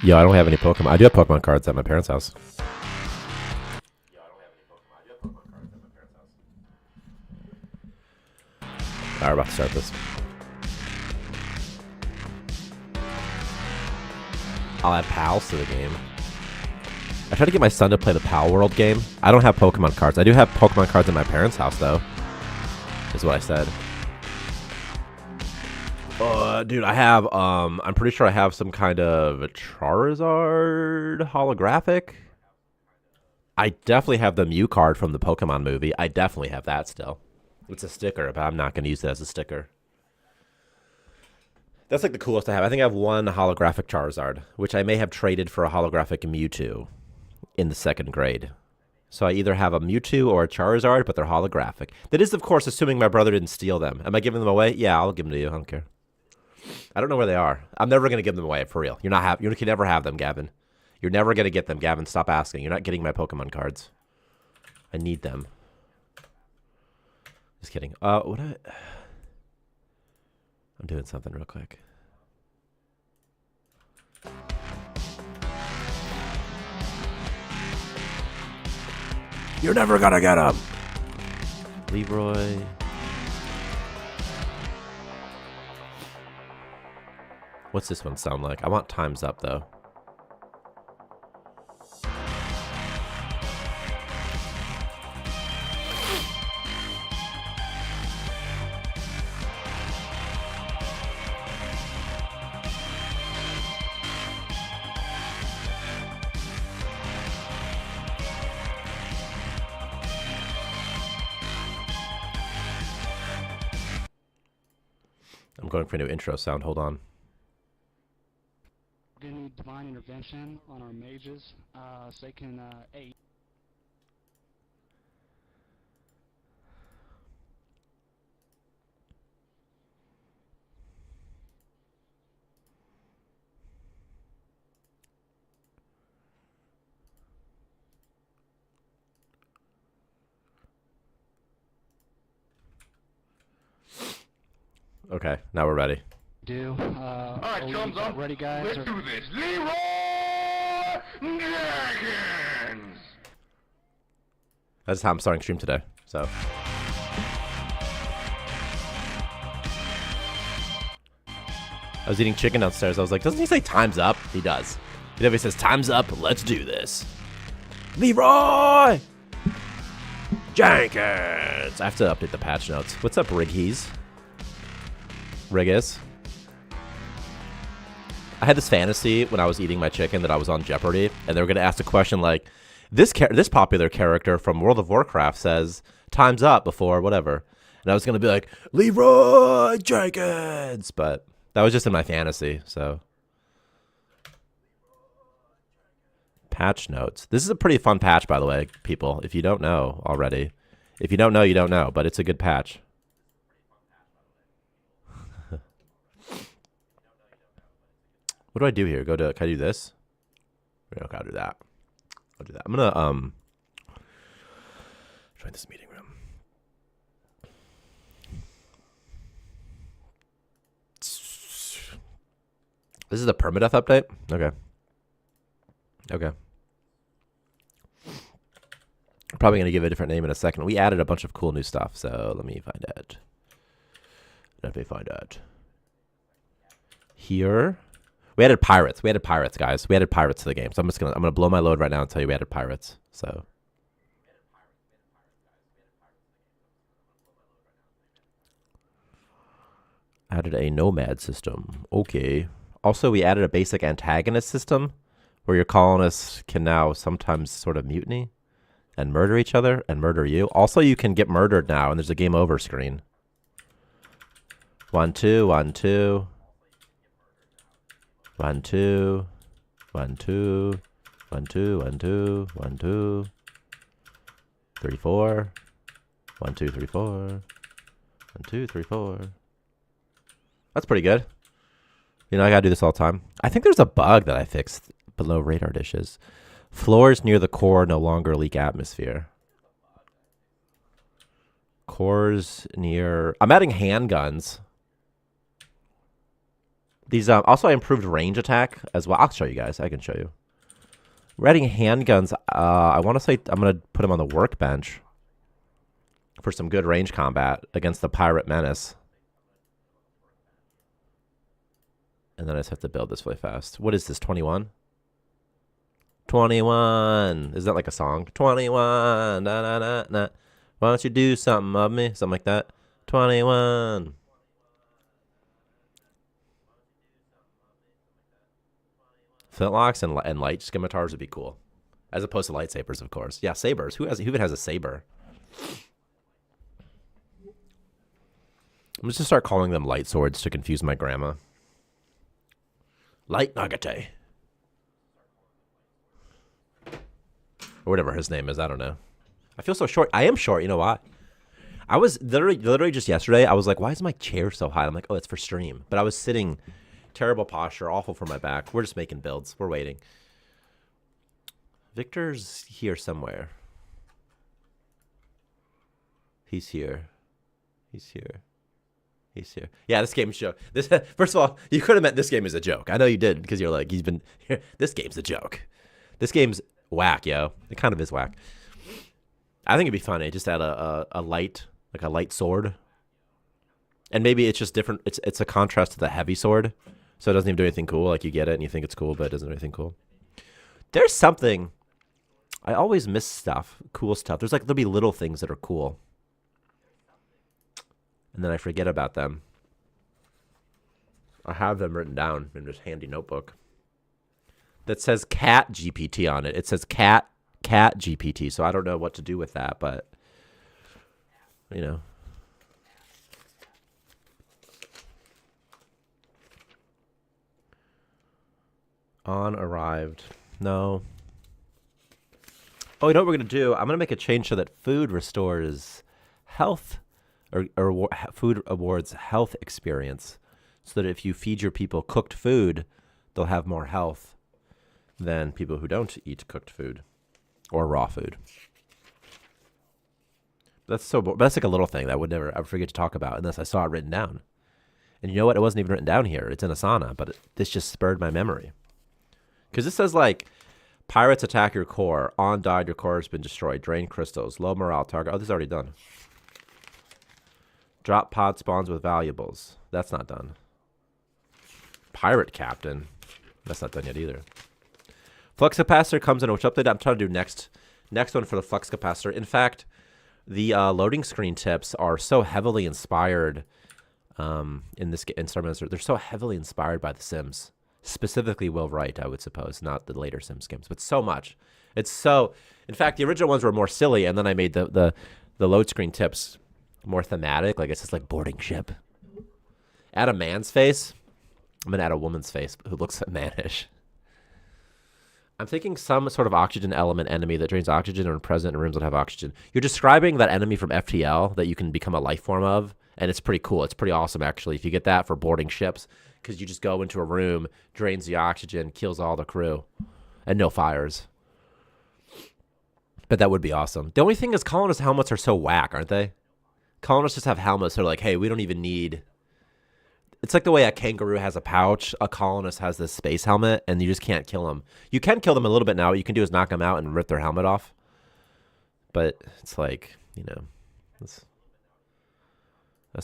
Yo, I don't have any Pokemon. I do have Pokemon cards at my parents' house. Alright, we're about to start this. I'll add pals to the game. I tried to get my son to play the Pal World game. I don't have Pokemon cards. I do have Pokemon cards at my parents' house, though. Is what I said. Dude, I have, I'm pretty sure I have some kind of a Charizard holographic. I definitely have the Mew card from the Pokemon movie. I definitely have that still. It's a sticker, but I'm not going to use it as a sticker. That's like the coolest I have. I think I have one holographic Charizard, which I may have traded for a holographic Mewtwo in the 2nd grade. So I either have a Mewtwo or a Charizard, but they're holographic. That is, of course, assuming my brother didn't steal them. Am I giving them away? Yeah, I'll give them to you. I don't care. I don't know where they are. I'm never going to give them away, for real. You can never have them, Gavin. You're never going to get them, Gavin. Stop asking. You're not getting my Pokemon cards. I need them. Just kidding. I'm doing something real quick. You're never gonna get him. Leroy. What's this one sound like? I want Time's Up, though. I'm going for a new intro sound. Hold on. We're gonna need divine intervention on our mages, so they can aid. Okay, now we're ready. Alright, thumbs up. Ready, guys? Let's do this. Leroy Jenkins! That's how I'm starting stream today. So. I was eating chicken downstairs. I was like, doesn't he say time's up? He does. He never says, time's up, let's do this. Leroy Jenkins! I have to update the patch notes. What's up, Riggies? Riggis? I had this fantasy when I was eating my chicken that I was on Jeopardy, and they were going to ask a question like, this popular character from World of Warcraft says, time's up before whatever. And I was going to be like, Leroy Jenkins! But that was just in my fantasy, so. Patch notes. This is a pretty fun patch, by the way, people, if you don't know already. If you don't know, you don't know, but it's a good patch. What do I do here? Can I do this? Okay, I'll do that. I'll do that. I'm gonna join this meeting room. This is a permadeath update? Okay. Okay. I'm probably gonna give it a different name in a second. We added a bunch of cool new stuff, so let me find it. Here. We added pirates. Guys. We added pirates to the game. So I'm gonna blow my load right now and tell you we added pirates. So added a nomad system. Okay. Also, we added a basic antagonist system where your colonists can now sometimes sort of mutiny and murder each other and murder you. Also, you can get murdered now, and there's a game over screen. 1, 2, 1, 2. 1, 2, 1, 2, 1, 2, 1, 2, 1, 2, 3, 4, 1, 2, 3, 4, 1, 2, 3, 4. That's pretty good. You know, I gotta do this all the time. I think there's a bug that I fixed below radar dishes. Floors near the core no longer leak atmosphere. Cores near... I'm adding handguns. These also I improved range attack as well. I'll show you guys. I can show you. We're adding handguns. I want to say I'm gonna put them on the workbench for some good range combat against the pirate menace. And then I just have to build this really fast. What is this? 21. 21. Is that like a song? 21. Na na na na. Why don't you do something of me? Something like that. 21. Flintlocks and light scimitars would be cool, as opposed to lightsabers, of course. Yeah, sabers. Who even has a saber? I'm just gonna start calling them light swords to confuse my grandma. Light Nagate. Or whatever his name is, I don't know. I feel so short. I am short, you know why? I was literally just yesterday, I was like, why is my chair so high? I'm like, oh, it's for stream. But I was sitting, terrible posture, awful for my back. We're just making builds. We're waiting. Victor's here somewhere. He's here. He's here. He's here. Yeah, this game's joke. This first of all, you could have meant this game is a joke. I know you did because you're like, he's been here. This game's a joke. This game's whack, yo. It kind of is whack. I think it'd be funny just add a light, like a light sword. And maybe it's just different. It's a contrast to the heavy sword. So it doesn't even do anything cool. Like you get it and you think it's cool, but it doesn't do anything cool. There's something. I always miss stuff, cool stuff. There'll be little things that are cool. And then I forget about them. I have them written down in this handy notebook that says cat GPT on it. It says cat GPT. So I don't know what to do with that, but you know. On arrived. No. Oh, you know what we're going to do? I'm going to make a change so that food restores health or food awards health experience so that if you feed your people cooked food, they'll have more health than people who don't eat cooked food or raw food. That's like a little thing that I would forget to talk about unless I saw it written down. And you know what? It wasn't even written down here. It's in Asana, but this just spurred my memory. Because this says like, pirates attack your core. On died, your core has been destroyed. Drain crystals. Low morale target. Oh, this is already done. Drop pod spawns with valuables. That's not done. Pirate captain. That's not done yet either. Flux capacitor comes in. Which update I'm trying to do next one for the flux capacitor. In fact, the loading screen tips are so heavily inspired in Starmancer. They're so heavily inspired by The Sims. Specifically Will Wright, I would suppose, not the later Sims games, but so much. It's so. In fact, the original ones were more silly, and then I made the load screen tips more thematic. Like it's just like boarding ship. Add a man's face. I'm gonna add a woman's face who looks mannish. I'm thinking some sort of oxygen element enemy that drains oxygen or present in rooms that have oxygen. You're describing that enemy from FTL that you can become a life form of, and it's pretty cool. It's pretty awesome actually if you get that for boarding ships. Because you just go into a room, drains the oxygen, kills all the crew, and no fires. But that would be awesome. The only thing is colonist helmets are so whack, aren't they? Colonists just have helmets that are like, hey, we don't even need... It's like the way a kangaroo has a pouch, a colonist has this space helmet, and you just can't kill them. You can kill them a little bit now. What you can do is knock them out and rip their helmet off. But it's like, you know, that's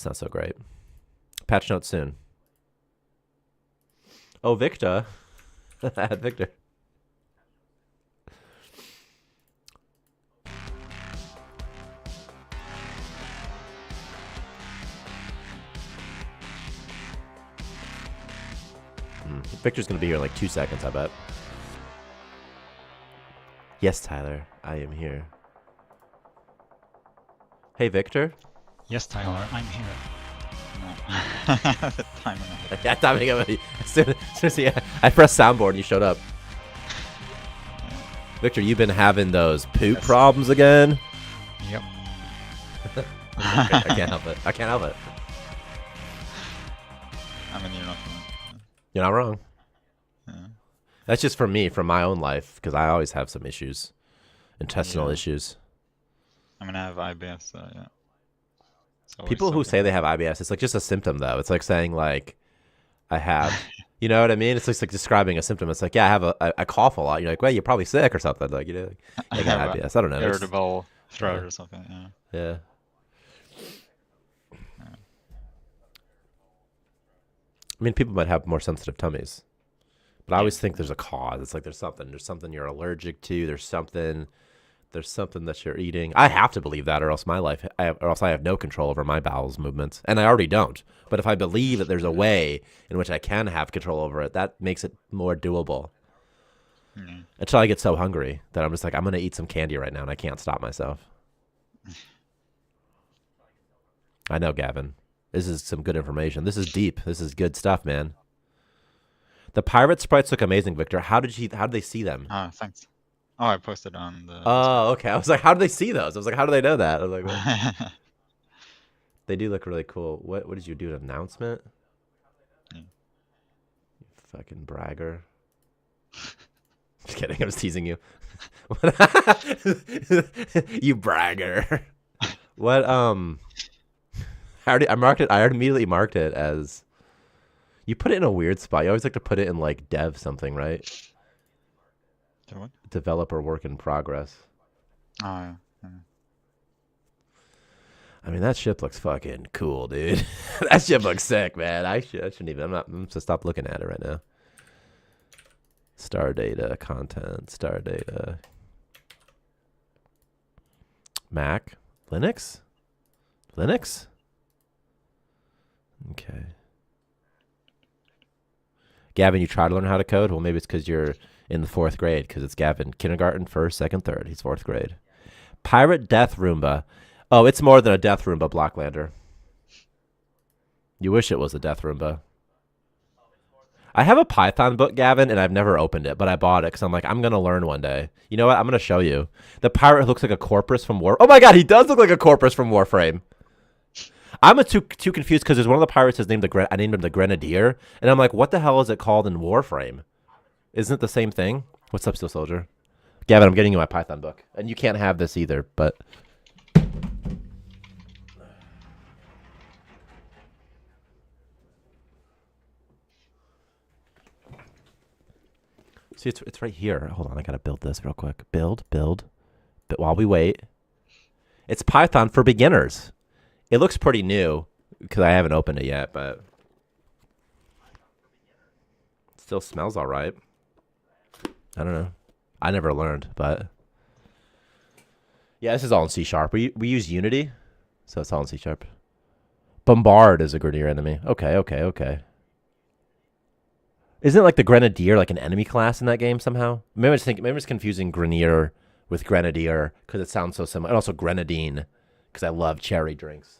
not so great. Patch notes soon. Oh, Victor. Add Victor. Victor's going to be here in like 2 seconds, I bet. Yes, Tyler. I am here. Hey, Victor. Yes, Tyler, I'm here. No. Timing ahead. Yeah, timing ahead. As soon as I pressed soundboard and you showed up. Victor, you've been having those poop problems again? Yep. I can't help it. I can't help it. I mean, You're not wrong. Yeah. That's just for me, from my own life, because I always have some issues. Intestinal issues. I mean, I have IBS, so yeah. People who say they have IBS, it's like just a symptom, though. It's like saying, like, I have. You know what I mean? It's just like describing a symptom. It's like, yeah, I have I cough a lot. You're like, well, you're probably sick or something. Like, like, I got have a IBS. I don't know. irritable throat yeah. or something. Yeah. Yeah. I mean, people might have more sensitive tummies, but I always think there's a cause. It's like there's something you're allergic to. There's something that you're eating. I have to believe that, or else or else I have no control over my bowels movements, and I already don't. But if I believe that there's a way in which I can have control over it, that makes it more doable. Until I get so hungry that I'm just like, I'm gonna eat some candy right now, and I can't stop myself. I know, Gavin. This is some good information. This is deep. This is good stuff, man. The pirate sprites look amazing, Victor. How did they see them? Oh, thanks. Oh, I posted on the. Oh, okay. I was like, how do they see those? I was like, how do they know that? I was like, what? They do look really cool. What did you do? An announcement? Yeah. You fucking bragger. Just kidding. I was teasing you. You bragger. What? I immediately marked it as. You put it in a weird spot. You always like to put it in like dev something, right? What? Developer work in progress. Oh, yeah. I mean, that ship looks fucking cool, dude. That ship looks sick, man. I shouldn't even. I'm going to stop looking at it right now. Star data, content, star data. Mac? Linux? Okay. Gavin, you try to learn how to code? Well, maybe it's because you're in the 4th grade, because it's Gavin. Kindergarten, 1st, 2nd, 3rd. He's 4th grade. Pirate Death Roomba. Oh, it's more than a Death Roomba, Blocklander. You wish it was a Death Roomba. I have a Python book, Gavin, and I've never opened it, but I bought it because I'm like, I'm going to learn one day. You know what? I'm going to show you. The pirate looks like a corpus from War... Oh my god, he does look like a corpus from Warframe. I'm too confused because there's one of the pirates is named I named him the Grenadier, and I'm like, what the hell is it called in Warframe? Isn't it the same thing? What's up, Steel Soldier? Gavin, I'm getting you my Python book, and you can't have this either, but... See, it's right here. Hold on, I gotta build this real quick. Build. But while we wait, it's Python for beginners. It looks pretty new because I haven't opened it yet, but it still smells all right. I don't know. I never learned, but yeah, this is all in C#. We use Unity, so it's all in C#. Bombard is a Grenadier enemy. Okay. Isn't it like the Grenadier like an enemy class in that game somehow? Maybe it's confusing Grenadier with Grenadier because it sounds so similar. And also Grenadine because I love cherry drinks.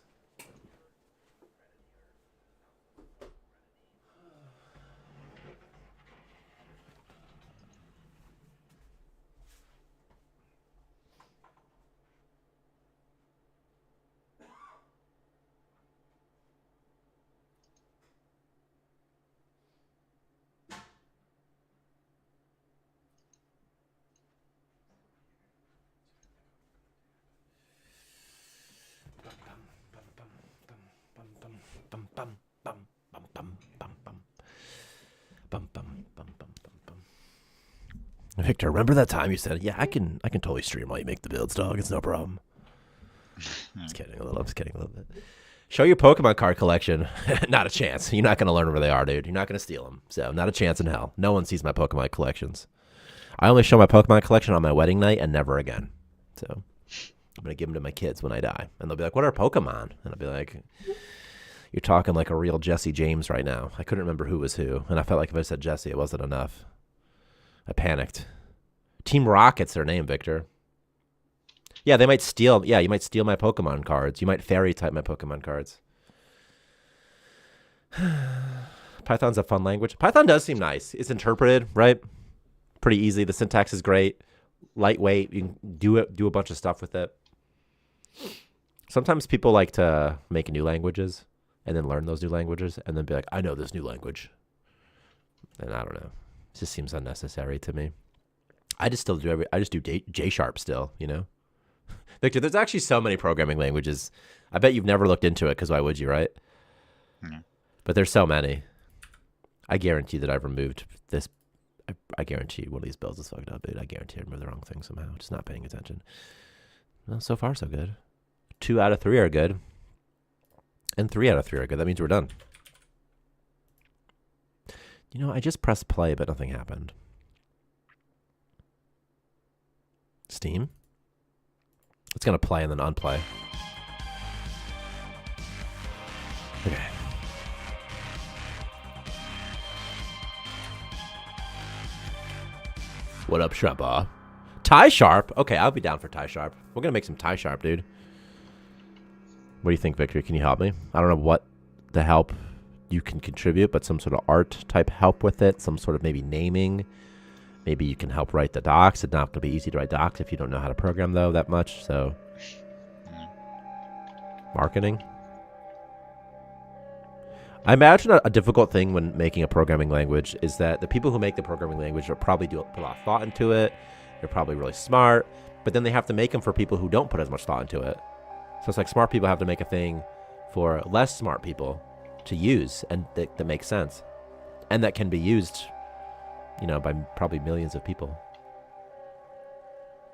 Victor, remember that time you said, "Yeah, I can totally stream while you make the builds, dog. It's no problem." Just kidding a little. I'm just kidding a little bit. Show your Pokemon card collection. Not a chance. You're not gonna learn where they are, dude. You're not gonna steal them. So not a chance in hell. No one sees my Pokemon collections. I only show my Pokemon collection on my wedding night and never again. So I'm gonna give them to my kids when I die, and they'll be like, "What are Pokemon?" And I'll be like, "You're talking like a real Jesse James right now." I couldn't remember who was who, and I felt like if I said Jesse, it wasn't enough. I panicked. Team Rocket's their name, Victor. Yeah, they might steal. Yeah, you might steal my Pokemon cards. You might fairy type my Pokemon cards. Python's a fun language. Python does seem nice. It's interpreted, right? Pretty easy. The syntax is great. Lightweight. You can do a bunch of stuff with it. Sometimes people like to make new languages and then learn those new languages and then be like, I know this new language. And I don't know. It just seems unnecessary to me. I just do J# still, you know? Victor, there's actually so many programming languages. I bet you've never looked into it because why would you, right? Yeah. But there's so many. I guarantee that I've removed this. I guarantee one of these builds is fucked up, dude. I guarantee I removed the wrong thing somehow. Just not paying attention. Well, so far so good. 2 out of 3 are good. And 3 out of 3 are good. That means we're done. You know, I just pressed play, but nothing happened. Steam? It's going to play and then unplay. Okay. What up, Shrubba? Tie Sharp? Okay, I'll be down for Tie Sharp. We're going to make some Tie Sharp, dude. What do you think, Victor? Can you help me? I don't know what the help you can contribute, but some sort of art type help with it. Some sort of maybe naming. Maybe you can help write the docs. It's not going to be easy to write docs if you don't know how to program, though, that much. So, marketing. I imagine a difficult thing when making a programming language is that the people who make the programming language will probably put a lot of thought into it. They're probably really smart, but then they have to make them for people who don't put as much thought into it. So it's like smart people have to make a thing for less smart people to use, and that makes sense, and that can be used, you know, by probably millions of people.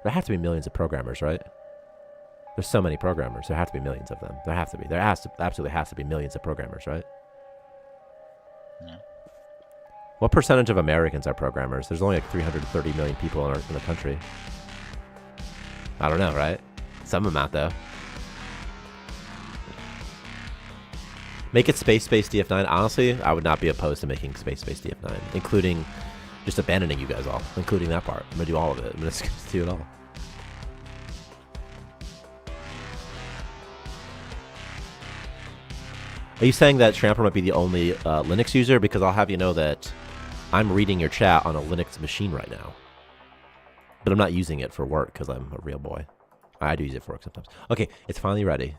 There have to be millions of programmers, right? There's so many programmers. There have to be millions of them. There have to be. There absolutely has to be millions of programmers, right? Yeah. What percentage of Americans are programmers? There's only like 330 million people in the country. I don't know, right? Some amount, though. Make it space-based DF9. Honestly, I would not be opposed to making space-based DF9, including just abandoning you guys all, including that part. I'm going to do all of it. I'm going to do it all. Are you saying that Tramper might be the only Linux user? Because I'll have you know that I'm reading your chat on a Linux machine right now. But I'm not using it for work because I'm a real boy. I do use it for work sometimes. Okay, it's finally ready.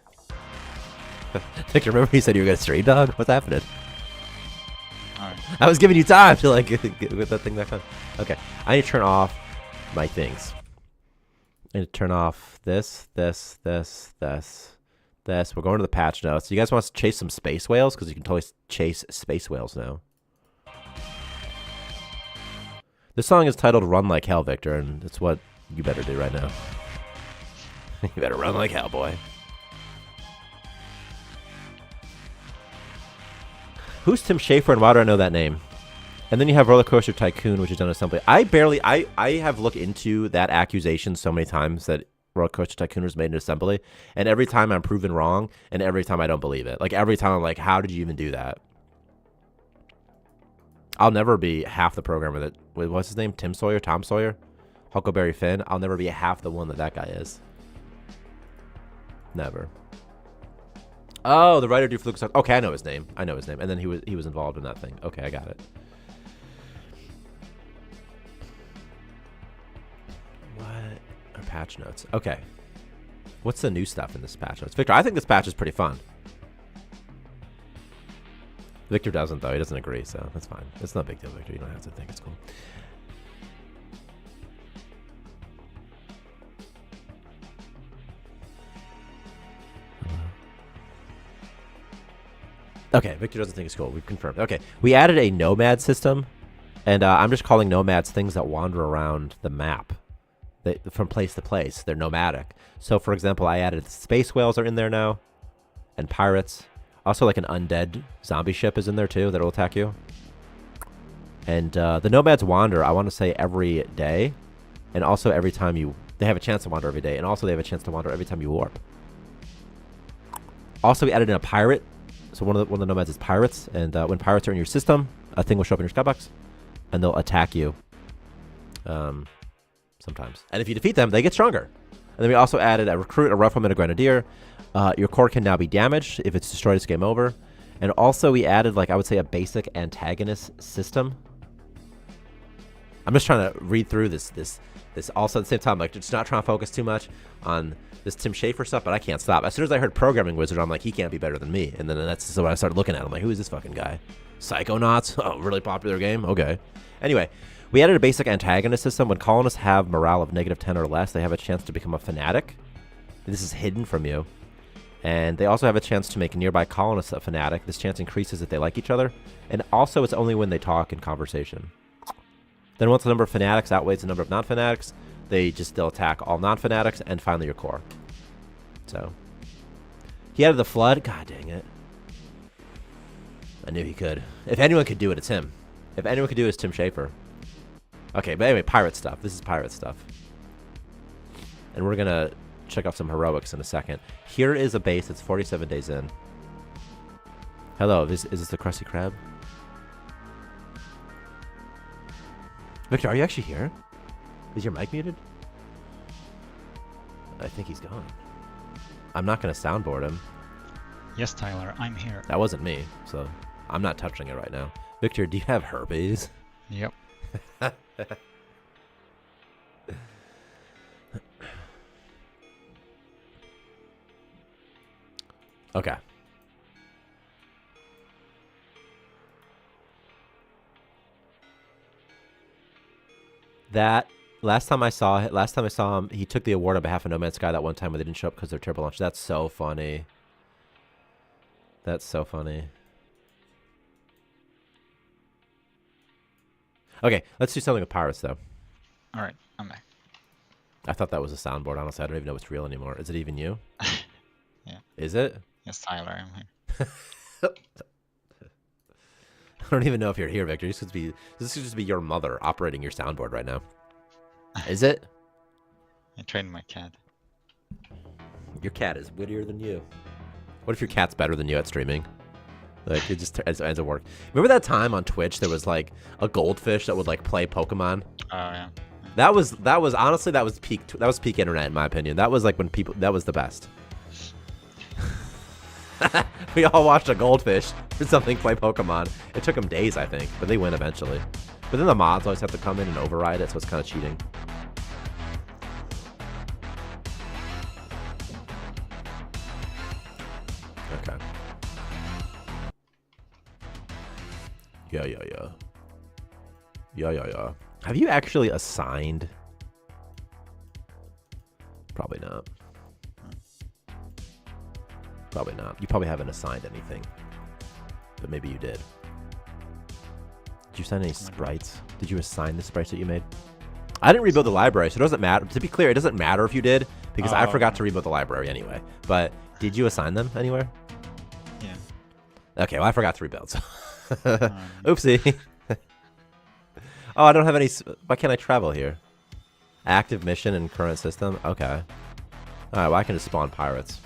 Victor, remember you said you were going to stream, dog? What's happening? Alright. I was giving you time to like get with that thing back on. Okay, I need to turn off my things. I need to turn off this. We're going to the patch notes. You guys want us to chase some space whales? Because you can totally chase space whales now. This song is titled Run Like Hell, Victor, and it's what you better do right now. You better run like hell, boy. Who's Tim Schafer and why do I know that name? And then you have Roller Coaster Tycoon, which is done assembly. I have looked into that accusation so many times that Roller Coaster Tycoon was made in assembly, and every time I'm proven wrong, and every time I don't believe it. Like every time I'm like, how did you even do that? I'll never be half the programmer that, what's his name? Tom Sawyer? Huckleberry Finn? I'll never be half the one that guy is. Never. Oh, the writer dude for Lucas. Okay, I know his name. And then he was involved in that thing. Okay, I got it. What are patch notes? Okay. What's the new stuff in this patch notes? Victor, I think this patch is pretty fun. Victor doesn't, though. He doesn't agree, so that's fine. It's no big deal, Victor. You don't have to think it's cool. Okay, Victor doesn't think it's cool. We've confirmed. Okay, we added a nomad system, and I'm just calling nomads things that wander around the map from place to place. They're nomadic. So, for example, I added space whales are in there now, and pirates. Also, like an undead zombie ship is in there, too, that will attack you. And the nomads wander, I want to say, every day, and also every time you... They have a chance to wander every day, and also they have a chance to wander every time you warp. Also, we added in a pirate. So one of the nomads is pirates, and when pirates are in your system, a thing will show up in your skybox, and they'll attack you sometimes. And if you defeat them, they get stronger. And then we also added a recruit, a rifleman, a grenadier. Your core can now be damaged. If it's destroyed, it's game over. And also we added, like, I would say a basic antagonist system. I'm just trying to read through this also at the same time, like, just not trying to focus too much on this Tim Schafer stuff, but I can't stop. As soon as I heard Programming Wizard, I'm like, he can't be better than me. And then that's so when I started looking at him, like, who is this fucking guy? Psychonauts? Oh, really popular game? Okay. Anyway, we added a basic antagonist system. When colonists have morale of -10 or less, they have a chance to become a fanatic. This is hidden from you. And they also have a chance to make nearby colonists a fanatic. This chance increases if they like each other. And also, it's only when they talk in conversation. Then once the number of fanatics outweighs the number of non-fanatics, they'll attack all non-fanatics and finally your core. So, he added the flood. God dang it. I knew he could. If anyone could do it, it's him. If anyone could do it, it's Tim Schafer. Okay, but anyway, pirate stuff. This is pirate stuff. And we're going to check out some heroics in a second. Here is a base that's 47 days in. Hello, is this the Krusty Krab? Victor, are you actually here? Is your mic muted? I think he's gone. I'm not going to soundboard him. Yes, Tyler, I'm here. That wasn't me, so I'm not touching it right now. Victor, do you have herpes? Yep. Okay. That last time I saw him, he took the award on behalf of No Man's Sky that one time when they didn't show up because of their turbo launch. That's so funny. That's so funny. Okay, let's do something with pirates though. All right, I'm back. I thought that was a soundboard. Honestly, I don't even know what's real anymore. Is it even you? Yeah. Is it? Yes, Tyler, I'm here. I don't even know if you're here, Victor. This could just be your mother operating your soundboard right now. Is it? I trained my cat. Your cat is wittier than you. What if your cat's better than you at streaming? Like, it just ends at work. Remember that time on Twitch there was like a goldfish that would like play Pokemon? Oh yeah. That was honestly peak internet in my opinion. That was like when that was the best. We all watched a goldfish or something play Pokemon. It took them days, I think, but they win eventually. But then the mods always have to come in and override it, so it's kind of cheating. Okay. Yeah. Have you actually assigned? Probably not. Probably not. You probably haven't assigned anything. But maybe you did. Did you assign any sprites? Did you assign the sprites that you made? I didn't rebuild the library, so it doesn't matter. To be clear, it doesn't matter if you did, because I forgot to rebuild the library anyway. But did you assign them anywhere? Yeah. Okay, well, I forgot to rebuild, so. Oopsie. Oh, I don't have any. Why can't I travel here? Active mission and current system? Okay. Alright, well, I can just spawn pirates.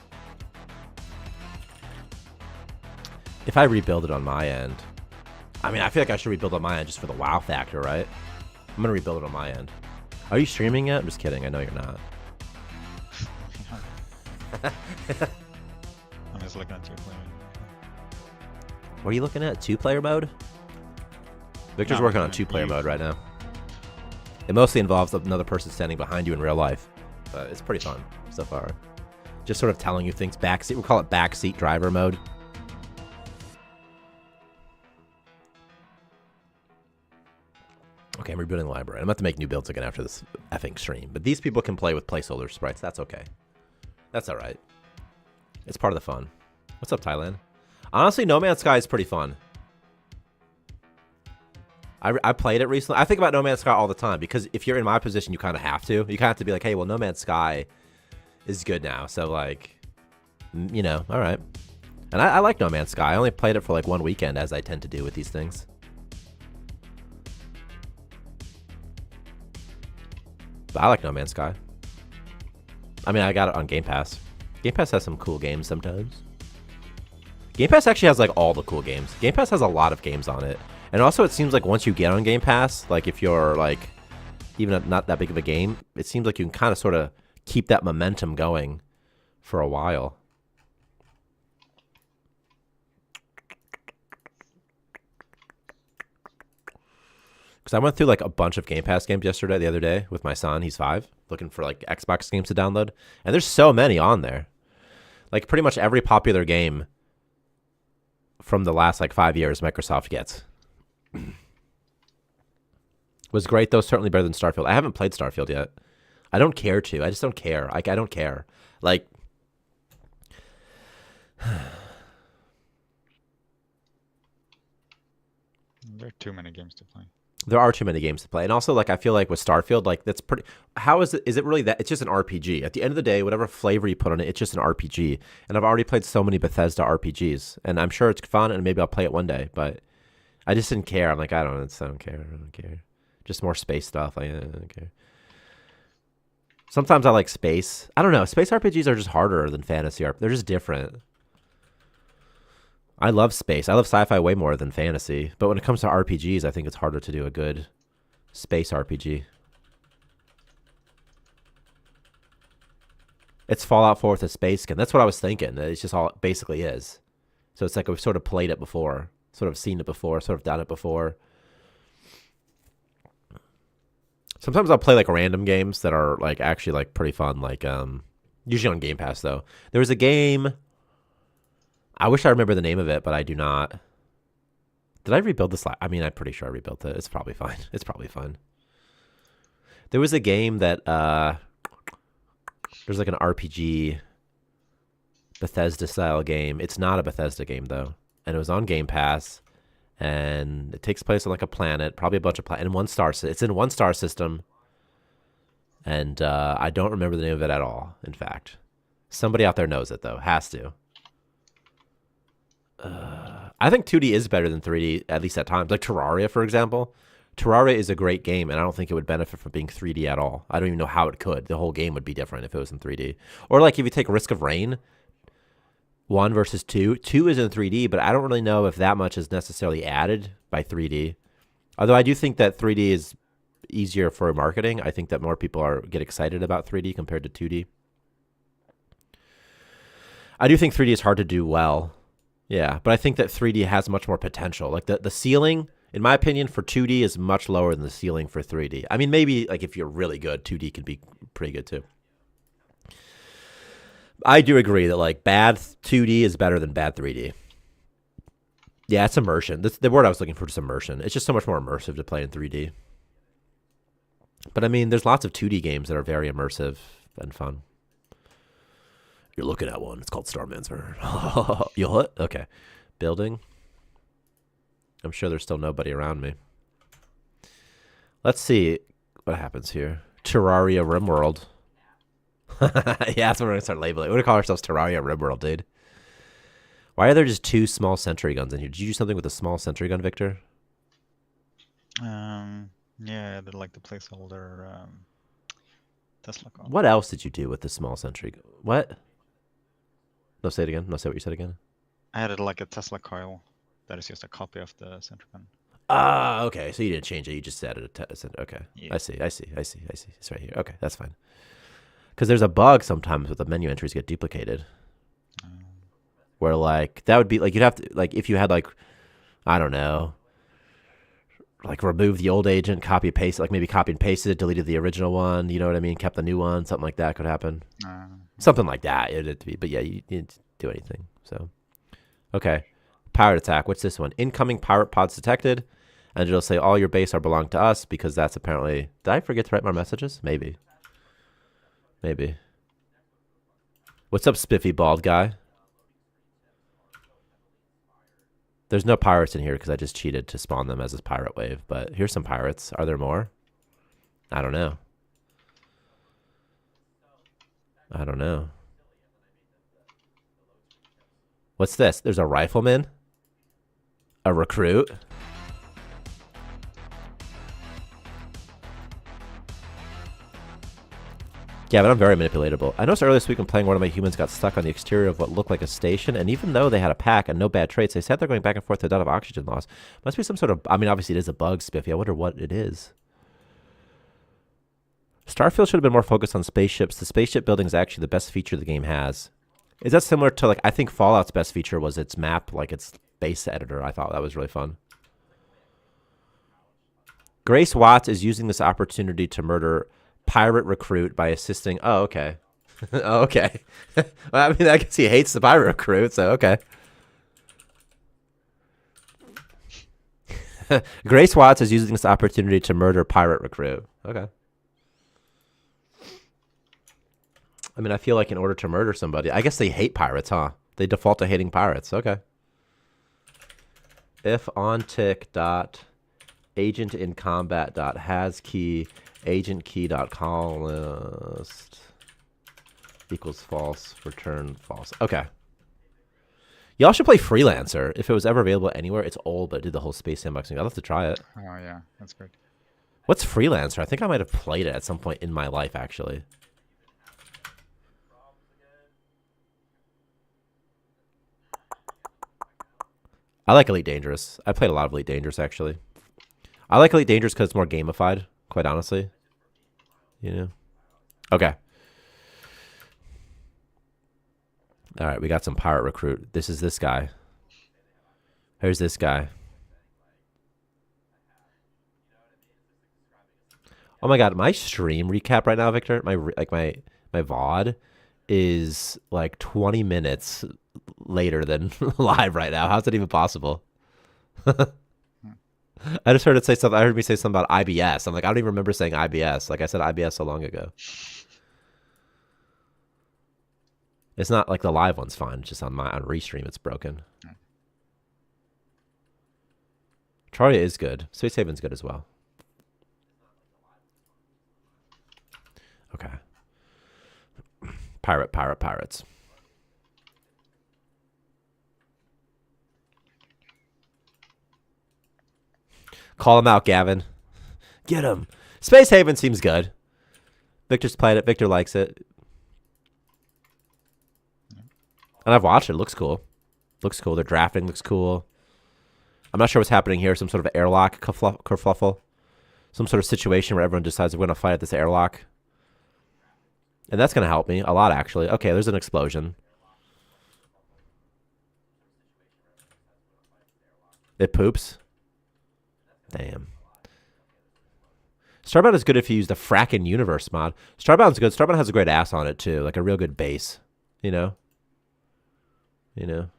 If I rebuild it on my end. I mean, I feel like I should rebuild on my end just for the wow factor, right? I'm going to rebuild it on my end. Are you streaming yet? I'm just kidding. I know you're not. I'm just looking at your player. What are you looking at? 2-player mode? Victor's No, working on 2-player mode right now. It mostly involves another person standing behind you in real life. But it's pretty fun so far. Just sort of telling you things. Backseat. We'll call it backseat driver mode. Okay, I'm rebuilding the library. I'm about to make new builds again after this effing stream. But these people can play with placeholder sprites. That's okay. That's alright. It's part of the fun. What's up, Thailand? Honestly, No Man's Sky is pretty fun. I played it recently. I think about No Man's Sky all the time because if you're in my position, you kind of have to. You kind of have to be like, hey, well, No Man's Sky is good now. So, like, you know, all right. And I like No Man's Sky. I only played it for like one weekend, as I tend to do with these things. But I like No Man's Sky. I mean, I got it on Game Pass. Game Pass has some cool games sometimes. Game Pass actually has like all the cool games. Game Pass has a lot of games on it. And also it seems like once you get on Game Pass, like if you're like even not that big of a game, it seems like you can kind of sort of keep that momentum going for a while. Because I went through like a bunch of Game Pass games the other day with my son. He's 5, looking for like Xbox games to download. And there's so many on there. Like pretty much every popular game from the last like 5 years Microsoft gets. Was great though, certainly better than Starfield. I haven't played Starfield yet. I don't care to. I just don't care. I don't care. Like, There are too many games to play. There are too many games to play. And also, like, I feel like with Starfield, like, that's pretty... How is it? Is it really that? It's just an RPG. At the end of the day, whatever flavor you put on it, it's just an RPG. And I've already played so many Bethesda RPGs. And I'm sure it's fun, and maybe I'll play it one day. But I just didn't care. I'm like, I don't care. I don't care. Just more space stuff. Like, I don't care. Sometimes I like space. I don't know. Space RPGs are just harder than fantasy RPGs. They're just different. I love space. I love sci-fi way more than fantasy. But when it comes to RPGs, I think it's harder to do a good space RPG. It's Fallout 4 with a space skin. That's what I was thinking. It's just all it basically is. So it's like we've sort of played it before. Sort of seen it before. Sort of done it before. Sometimes I'll play like random games that are like actually like pretty fun. Like usually on Game Pass though. There was a game... I wish I remember the name of it, but I do not. Did I rebuild this? I mean, I'm pretty sure I rebuilt it. It's probably fine. It's probably fine. There was a game that there's like an RPG Bethesda style game. It's not a Bethesda game though, and it was on Game Pass, and it takes place on like a planet, probably a bunch of planets, in one star. It's in one star system, and I don't remember the name of it at all. In fact, somebody out there knows it though. Has to. I think 2D is better than 3D, at least at times. Like Terraria, for example. Terraria is a great game, and I don't think it would benefit from being 3D at all. I don't even know how it could. The whole game would be different if it was in 3D. Or like if you take Risk of Rain, 1 versus 2. 2 is in 3D, but I don't really know if that much is necessarily added by 3D. Although I do think that 3D is easier for marketing. I think that more people get excited about 3D compared to 2D. I do think 3D is hard to do well. Yeah, but I think that 3D has much more potential. Like the ceiling, in my opinion, for 2D is much lower than the ceiling for 3D. I mean, maybe like if you're really good, 2D can be pretty good too. I do agree that like bad 2D is better than bad 3D. Yeah, it's immersion. The word I was looking for is immersion. It's just so much more immersive to play in 3D. But I mean, there's lots of 2D games that are very immersive and fun. You're looking at one. It's called Starmancer. You what? Okay. Building. I'm sure there's still nobody around me. Let's see what happens here. Terraria RimWorld. Yeah, that's what we're going to start labeling. We're going to call ourselves Terraria RimWorld, dude. Why are there just 2 small sentry guns in here? Did you do something with a small sentry gun, Victor? Yeah, I did like the placeholder Tesla car. What else did you do with the small sentry gun? What? No, say it again. No, say what you said again. I added like a Tesla coil that is just a copy of the center gun. Ah, okay. So you didn't change it. You just added a okay. Yeah. I see. It's right here. Okay, that's fine. Because there's a bug sometimes with the menu entries get duplicated. Where like that would be like you'd have to like if you had like I don't know, like remove the old agent, copy paste, like maybe copy and pasted it, deleted the original one. You know what I mean? Kept the new one. Something like that could happen. Something like that. It'd be, but yeah, you didn't do anything. So, okay. Pirate attack. What's this one? Incoming pirate pods detected. And it'll say all your base are belong to us because that's apparently... Did I forget to write more messages? Maybe. Maybe. What's up, spiffy bald guy? There's no pirates in here because I just cheated to spawn them as a pirate wave. But here's some pirates. Are there more? I don't know. I don't know. What's this? There's a rifleman? A recruit? Yeah, but I'm very manipulatable. I noticed earlier this week when playing, one of my humans got stuck on the exterior of what looked like a station, and even though they had a pack and no bad traits, they said they're going back and forth to a lot of oxygen loss. Must be some sort of... I mean, obviously it is a bug, Spiffy. I wonder what it is. Starfield should have been more focused on spaceships. The spaceship building is actually the best feature the game has. Is that similar to, like, I think Fallout's best feature was its map, like its base editor. I thought that was really fun. Grace Watts is using this opportunity to murder pirate recruit by assisting... Oh, okay. Oh, okay. Well, I mean, I guess he hates the pirate recruit, so okay. Grace Watts is using this opportunity to murder pirate recruit. Okay. I mean, I feel like in order to murder somebody... I guess they hate pirates, huh? They default to hating pirates. Okay. If on tick dot agent in combat dot has key agent key dot call list equals false, return false. Okay. Y'all should play Freelancer if it was ever available anywhere. It's old, but it did the whole space sandboxing. I'd love to try it. Oh yeah, that's great. What's Freelancer? I think I might have played it at some point in my life, actually. I like Elite Dangerous. I played a lot of Elite Dangerous, actually. I like Elite Dangerous because it's more gamified, quite honestly. You know? Okay. All right, we got some pirate recruit. This is this guy. Here's this guy. Oh my god, my stream recap right now, Victor, my VOD is like 20 minutes later than live right now. How's that even possible? I just heard it say something. I heard me say something about IBS. I'm like, I don't even remember saying IBS. Like I said IBS so long ago. It's not like the live one's fine. It's just on Restream it's broken. Terraria is good. Space Haven's good as well. Okay. Pirates. Call him out, Gavin. Get him. Space Haven seems good. Victor's played it. Victor likes it. And I've watched it. It looks cool. Looks cool. Their drafting looks cool. I'm not sure what's happening here. Some sort of airlock kerfluffle. Some sort of situation where everyone decides we're going to fight at this airlock. And that's going to help me a lot, actually. Okay, there's an explosion. It poops. Damn. Starbound is good if you use the Frackin' Universe mod. Starbound's good. Starbound has a great ass on it, too. Like a real good base. You know? You know?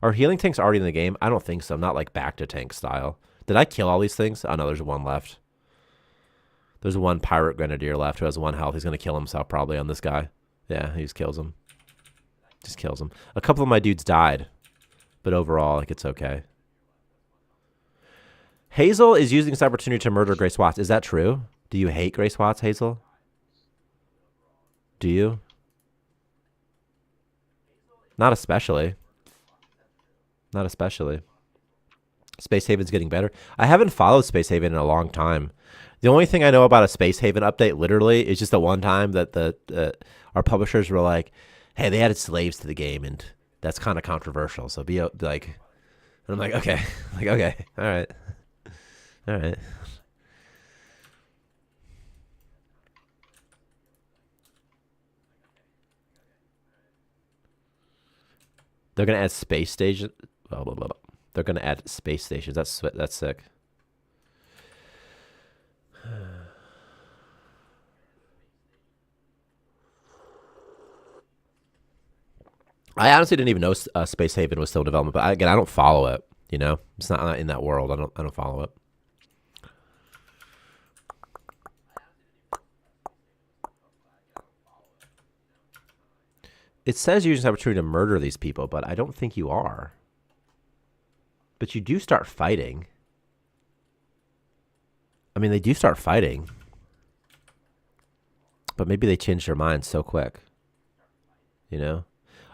Are healing tanks already in the game? I don't think so. Not like back to tank style. Did I kill all these things? Oh, no, there's one left. There's one pirate grenadier left who has 1 health. He's going to kill himself probably on this guy. Yeah, he just kills him. Just kills him. A couple of my dudes died. But overall, like, it's okay. Hazel is using this opportunity to murder Grace Watts. Is that true? Do you hate Grace Watts, Hazel? Do you? Not especially. Not especially. Space Haven's getting better. I haven't followed Space Haven in a long time. The only thing I know about a Space Haven update, literally, is just the one time that our publishers were like, hey, they added slaves to the game, and that's kind of controversial. So be like, and I'm like, okay. Like, okay. All right. All right. They're going to add space stations. Blah, blah, blah, blah. They're going to add space stations. That's sick. I honestly didn't even know Space Haven was still in development, but again, I don't follow it. You know, it's not in that world. I don't follow it. It says you're using this opportunity to murder these people, but I don't think you are. But you do start fighting. I mean, they do start fighting. But maybe they changed their minds so quick. You know?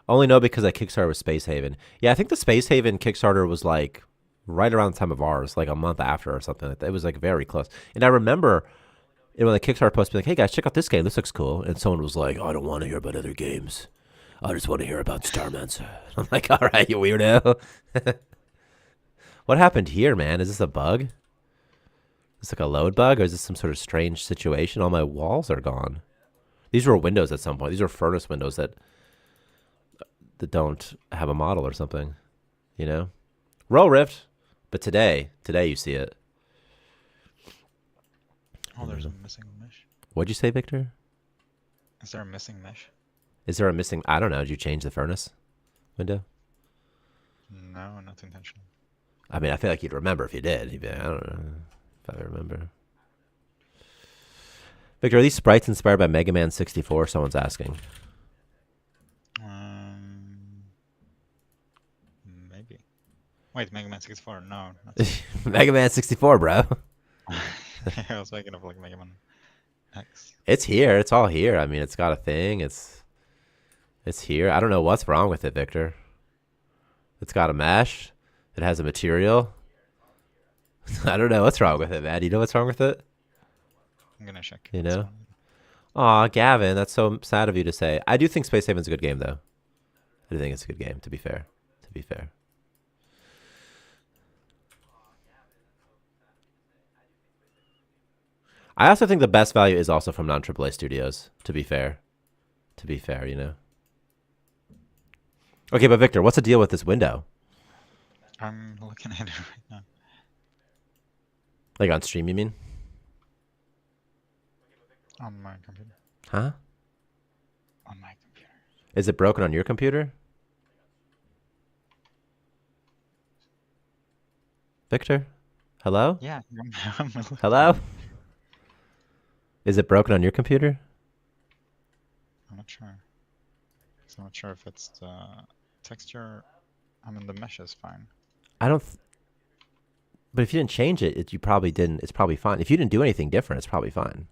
Only know because I Kickstarter with Space Haven. Yeah, I think the Space Haven Kickstarter was like right around the time of ours, like a month after or something like that. It was like very close. And I remember when the Kickstarter post be like, hey guys, check out this game. This looks cool. And someone was like, oh, I don't want to hear about other games. I just want to hear about Starmancer. I'm like, all right, you weirdo. What happened here, man? Is this a bug? Is this like a load bug, or is this some sort of strange situation? All my walls are gone. These were windows at some point. These were furnace windows that don't have a model or something, you know? Roll Rift, but today you see it. Oh, there's a missing mesh. What'd you say, Victor? Is there a missing mesh? Is there a missing? I don't know. Did you change the furnace window? No, not intentional. I mean, I feel like you'd remember if you did. I don't know if I remember. Victor, are these sprites inspired by Mega Man 64? Someone's asking. Wait, Mega Man 64? No, that's Mega Man 64, bro. I was thinking of like Mega Man X. It's here. It's all here. I mean, it's got a thing. It's here. I don't know what's wrong with it, Victor. It's got a mesh. It has a material. I don't know what's wrong with it, man. Do you know what's wrong with it? I'm gonna check. You this know? one. Aw, Gavin, that's so sad of you to say. I do think Space Haven's a good game, though. I do think it's a good game, to be fair. To be fair. I also think the best value is also from non-AAA studios, to be fair. To be fair, you know? Okay, but Victor, what's the deal with this window? I'm looking at it right now. Like on stream, you mean? On my computer. Huh? On my computer. Is it broken on your computer? Victor? Hello? Yeah, I'm looking. Hello? Is it broken on your computer? I'm not sure. So I'm not sure if it's the texture. I mean, the mesh is fine. I don't... But if you didn't change it, you probably didn't. It's probably fine. If you didn't do anything different, it's probably fine.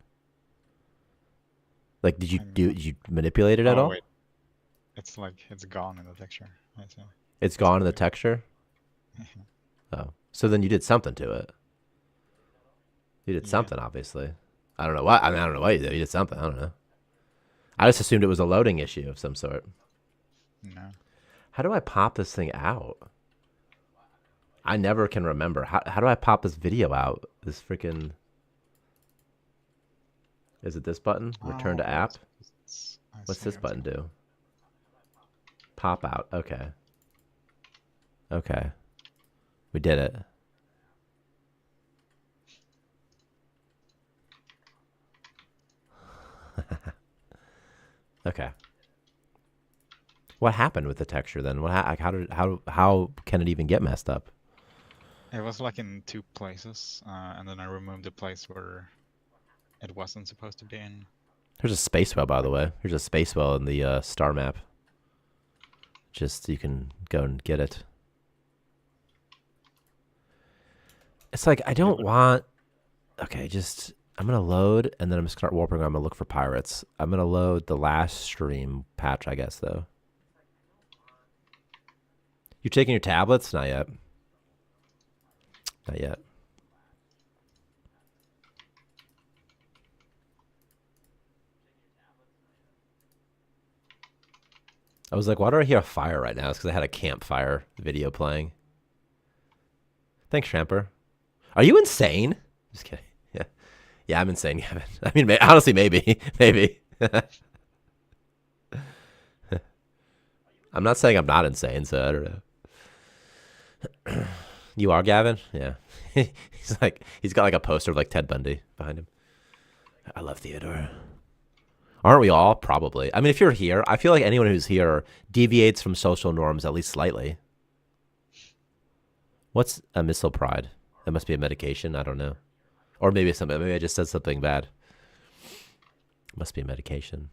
Like, did you manipulate it at all? Wait. It's like, it's gone in the texture. I see. It's gone in the texture? Oh. So then you did something to it. You did Yeah. something, obviously. I don't know what. I mean, I don't know what you did. You did something. I don't know. I just assumed it was a loading issue of some sort. No. How do I pop this thing out? I never can remember. How do I pop this video out? This freaking... Is it this button? Return to app? What's this button do? Pop out. Okay. Okay. We did it. Okay. What happened with the texture then? How can it even get messed up? It was like in two places, and then I removed the place where it wasn't supposed to be in. There's a space well, by the way. There's a space well in the star map. Just you can go and get it. It's like I don't want. Okay, just I'm gonna load and then I'm gonna start warping. I'm gonna look for pirates. I'm gonna load the last stream patch, I guess though. You taking your tablets? Not yet. Not yet. I was like, why do I hear a fire right now? It's because I had a campfire video playing. Thanks, Tramper. Are you insane? Just kidding. Yeah. Yeah, I'm insane, Gavin. I mean, honestly, maybe. Maybe. I'm not saying I'm not insane, so I don't know. You are, Gavin? Yeah. He's got like a poster of like Ted Bundy behind him. I love Theodore. Aren't we all? Probably. I mean, if you're here, I feel like anyone who's here deviates from social norms at least slightly. What's a missile pride? That must be a medication. I don't know. Or maybe it's something. Maybe I just said something bad. Must be a medication.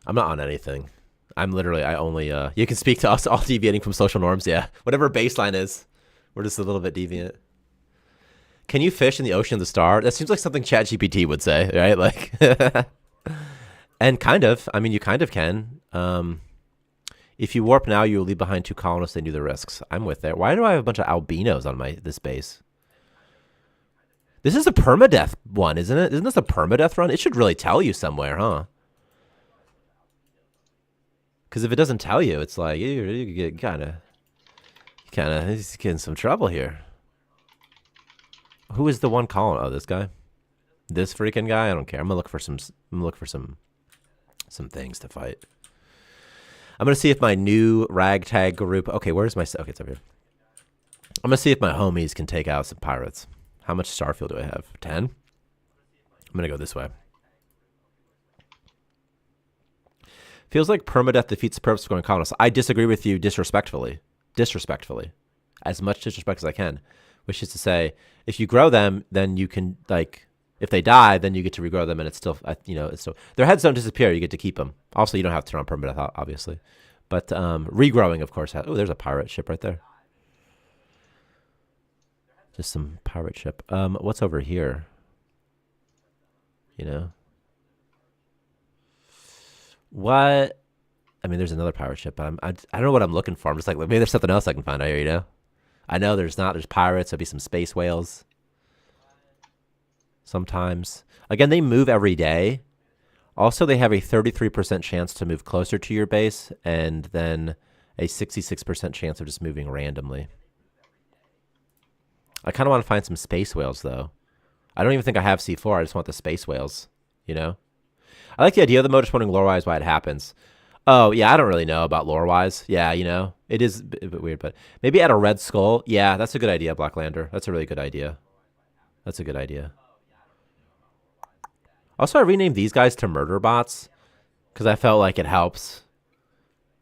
I'm not on anything. I'm literally, I only, you can speak to us all deviating from social norms. Yeah. Whatever baseline is. We're just a little bit deviant. Can you fish in the ocean of the star? That seems like something ChatGPT would say, right? Like, and kind of. I mean, you kind of can. If you warp now, you will leave behind 2 colonists. They knew the risks. I'm with it. Why do I have a bunch of albinos on this base? This is a permadeath one, isn't it? Isn't this a permadeath run? It should really tell you somewhere, huh? Because if it doesn't tell you, it's like you get kind of getting some trouble here. Who is the one calling? Oh, this guy, this freaking guy. I don't care. I'm gonna look for some. I'm gonna look for some things to fight. I'm gonna see if my new ragtag group. Okay, where's my? Okay, it's over here. I'm gonna see if my homies can take out some pirates. How much starfield do I have? 10. I'm gonna go this way. Feels like permadeath defeats the purpose of going colonists. I disagree with you disrespectfully. Disrespectfully. As much disrespect as I can. Which is to say, if you grow them, then you can, like, If they die, then you get to regrow them, and it's still, it's still their heads don't disappear. You get to keep them. Also, you don't have to turn on permadeath, obviously, but regrowing, of course. Oh, there's a pirate ship right there. Just some pirate ship. What's over here? What? I mean, there's another pirate ship, but I don't know what I'm looking for. I'm just like, maybe there's something else I can find out here. I know there's not. There's pirates. There'll be some space whales. Sometimes. Again, they move every day. Also, they have a 33% chance to move closer to your base, and then a 66% chance of just moving randomly. I kind of want to find some space whales, though. I don't even think I have C4. I just want the space whales, I like the idea of the mode, just wondering lore-wise why it happens. Oh, yeah, I don't really know about lore-wise. Yeah, it is a bit weird, but maybe add a red skull. Yeah, that's a good idea, Blacklander. That's a really good idea. That's a good idea. Also, I renamed these guys to murder bots because I felt like it helps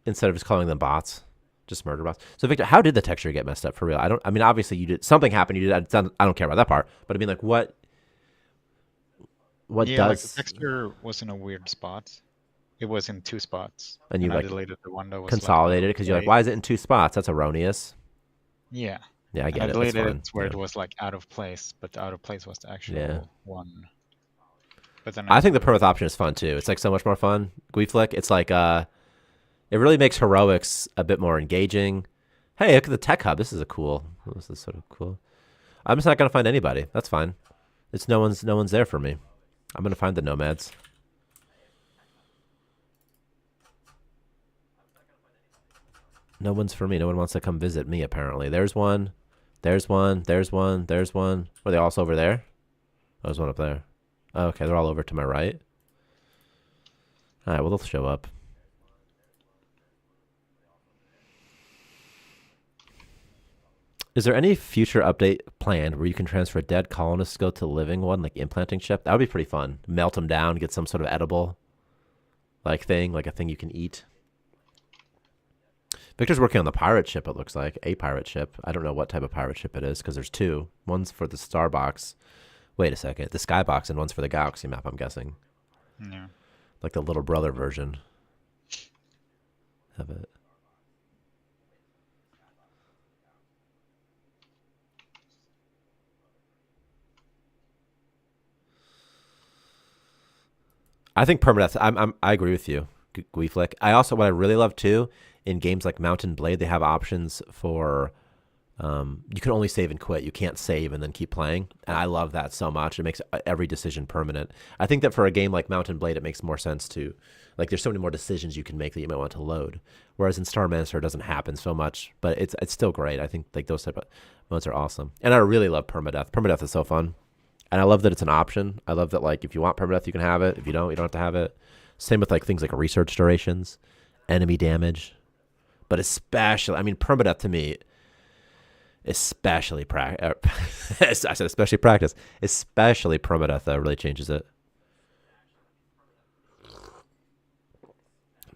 instead of just calling them bots, just murder bots. So, Victor, how did the texture get messed up for real? I mean, obviously you did something happened. You did. I don't care about that part, but I mean, like, what Yeah, like the does? texture was in a weird spot. It was in 2 spots, And you I like deleted the one that was like out consolidated of it because you're like, place. why is it in 2 spots? That's erroneous. Yeah, Yeah, I and I get it. That's deleted it fine. where Yeah. it was like out of place, but the out of place was the Yeah. actual one. But then I think the found it. permath option is fun too. It's like so much more fun. Flick. It's like it really makes heroics a bit more engaging. Hey, look at the tech hub. This is sort of cool. I'm just not gonna find anybody. That's fine. It's no one's there for me. I'm gonna find the nomads. No one's for me. No one wants to come visit me, apparently. There's one. There's one. There's one. There's one. Were they also over there? Oh, there's one up there. Oh, okay, they're all over to my right. All right, well, they'll show up. Is there any future update planned where you can transfer a dead colonist skill to a living one, like implanting ship? That would be pretty fun. Melt them down, get some sort of edible thing, like a thing you can eat. Victor's working on the pirate ship, it looks like. A pirate ship. I don't know what type of pirate ship it is because there's 2. One's for the star box. Wait a second. The skybox, and one's for the galaxy map, I'm guessing. Yeah. Like the little brother version of it. I think permadeath. I agree with you, Gweeflick. What I really love too in games like Mountain Blade, they have options for you can only save and quit. You can't save and then keep playing, and I love that so much. It makes every decision permanent. I think that for a game like Mountain Blade, it makes more sense to there's so many more decisions you can make that you might want to load. Whereas in Starmancer, it doesn't happen so much, but it's still great. I think those type of modes are awesome, and I really love permadeath. Permadeath is so fun. And I love that it's an option. I love that if you want permadeath, you can have it. If you don't have to have it. Same with things like research durations, enemy damage, but especially, permadeath to me, especially I said especially practice, especially permadeath really changes it.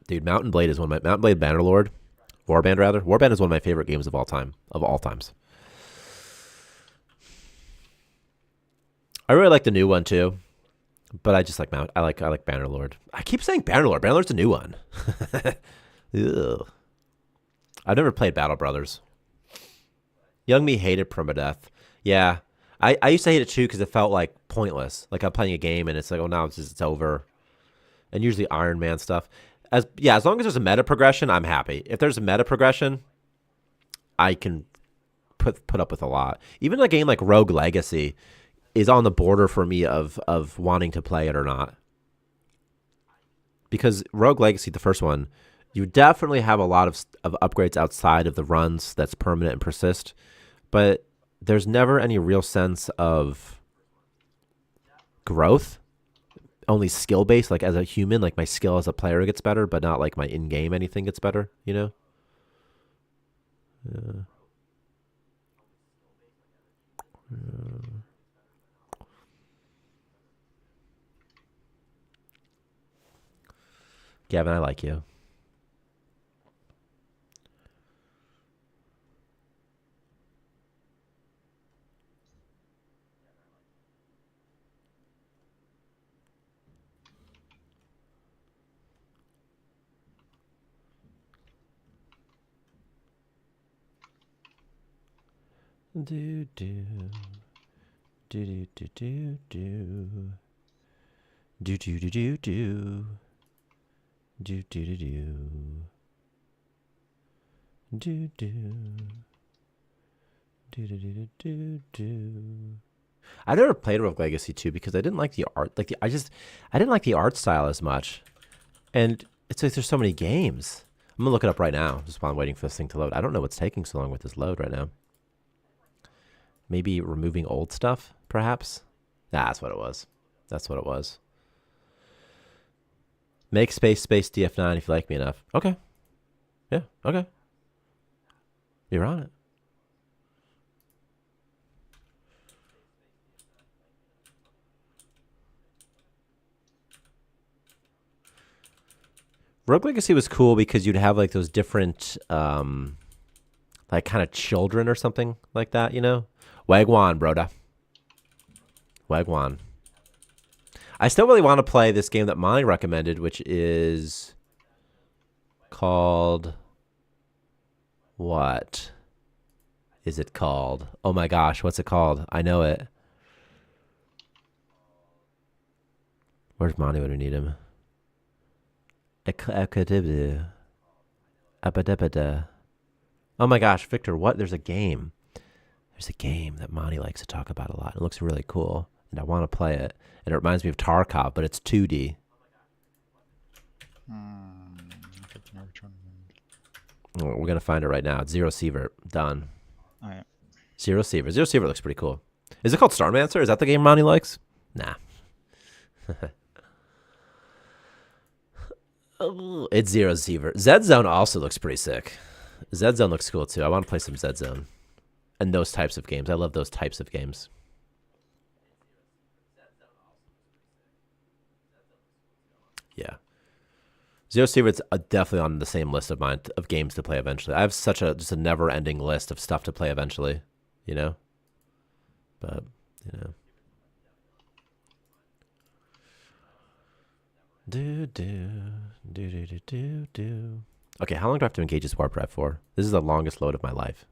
Dude, Mountain Blade Bannerlord, Warband is one of my favorite games of all times. I really like the new one too, but I just like I like Bannerlord. I keep saying Bannerlord. Bannerlord's a new one. Ugh. I've never played Battle Brothers. Young me hated permadeath. Yeah, I used to hate it too because it felt like pointless. Like I'm playing a game and it's like, oh, now it's over. And usually Iron Man stuff. As long as there's a meta progression, I'm happy. If there's a meta progression, I can put up with a lot. Even a game like Rogue Legacy is on the border for me of wanting to play it or not. Because Rogue Legacy, the first one, you definitely have a lot of upgrades outside of the runs that's permanent and persist, but there's never any real sense of growth. Only skill based, like as a human, like my skill as a player gets better, but not like my in-game anything gets better, Yeah. Gavin, I like you. Do do do do do do do do do do do do do do do do do do do do. I never played Rogue Legacy 2 because I didn't like the art. I didn't like the art style as much. And it's like there's so many games. I'm gonna look it up right now, just while I'm waiting for this thing to load. I don't know what's taking so long with this load right now. Maybe removing old stuff, perhaps? Nah, that's what it was. That's what it was. Make space DF9 if you like me enough. Okay. Yeah, okay. You're on it. Rogue Legacy was cool because you'd have like those different like kind of children or something like that, you know? Wagwan, broda. Wagwan. I still really want to play this game that Monty recommended, which is called... What is it called? Oh my gosh, what's it called? I know it. Where's Monty when we need him? Oh my gosh, Victor, what? There's a game. There's a game that Monty likes to talk about a lot. It looks really cool, and I want to play it. And it reminds me of Tarkov, but it's 2D. We're going to find it right now. It's Zero Sievert. Done. Oh, yeah. Zero Sievert. Zero Sievert looks pretty cool. Is it called Starmancer? Is that the game Monty likes? Nah. Oh, it's Zero Sievert. Zed Zone also looks pretty sick. Zed Zone looks cool too. I want to play some Zed Zone. And those types of games. I love those types of games. Yeah. Zero Sievert's definitely on the same list of mine of games to play eventually. I have such just a never-ending list of stuff to play eventually, you know? But, you know. Do. Okay, how long do I have to engage this warp drive for? This is the longest load of my life.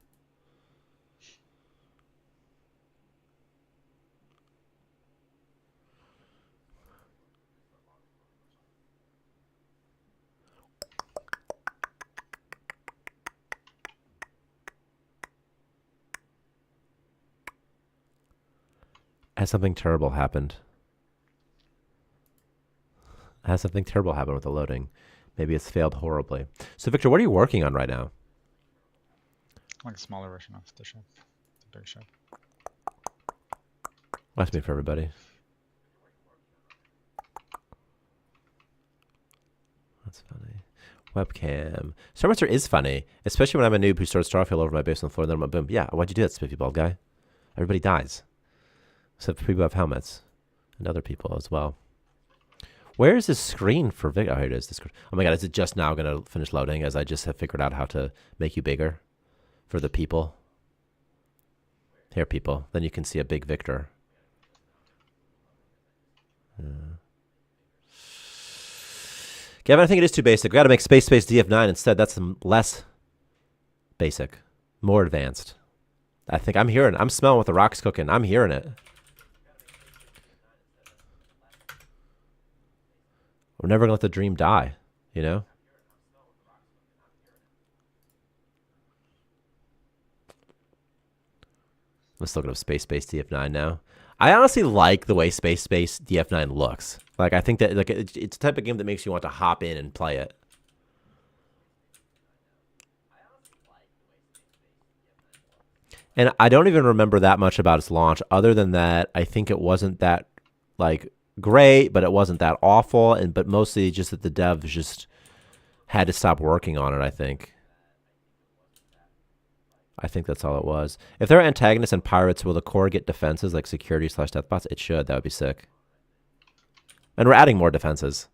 Has something terrible happened? Has something terrible happened with the loading? Maybe it's failed horribly. So, Victor, what are you working on right now? Like a smaller version of the ship. The big ship. That's me for everybody. That's funny. Webcam. Starmancer is funny, especially when I'm a noob who starts Starfield over my base on the floor and then I'm like, boom. Yeah, why'd you do that, spiffy bald guy? Everybody dies. Except for people who have helmets. And other people as well. Where is this screen for Vic? Oh, here it is. Oh my god, is it just now going to finish loading as I just have figured out how to make you bigger for the people? Here, people. Then you can see a big Victor. Gavin, I think it is too basic. We got to make space DF9 instead. That's less basic, more advanced. I think I'm hearing. I'm smelling what the rock's cooking. I'm hearing it. We're never gonna let the dream die, you know? Let's look at Space DF9 now. I honestly like the way Space DF9 looks. Like, I think that it's the type of game that makes you want to hop in and play it. And I don't even remember that much about its launch. Other than that, I think it wasn't that, like, great, but it wasn't that awful. But mostly just that the devs just had to stop working on it, I think. I think that's all it was. If there are antagonists and pirates, will the core get defenses like security/death bots? It should. That would be sick. And we're adding more defenses.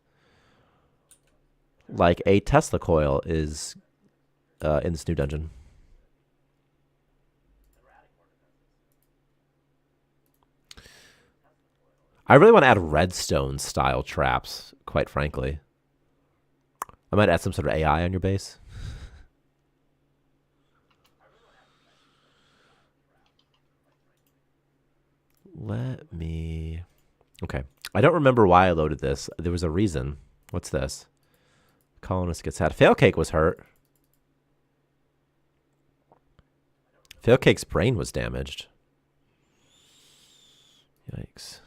Like a Tesla coil is in this new dungeon. I really want to add redstone style traps, quite frankly. I might add some sort of AI on your base. Let me... Okay. I don't remember why I loaded this. There was a reason. What's this? Colonist gets had. Failcake was hurt. Failcake's brain was damaged. Yikes.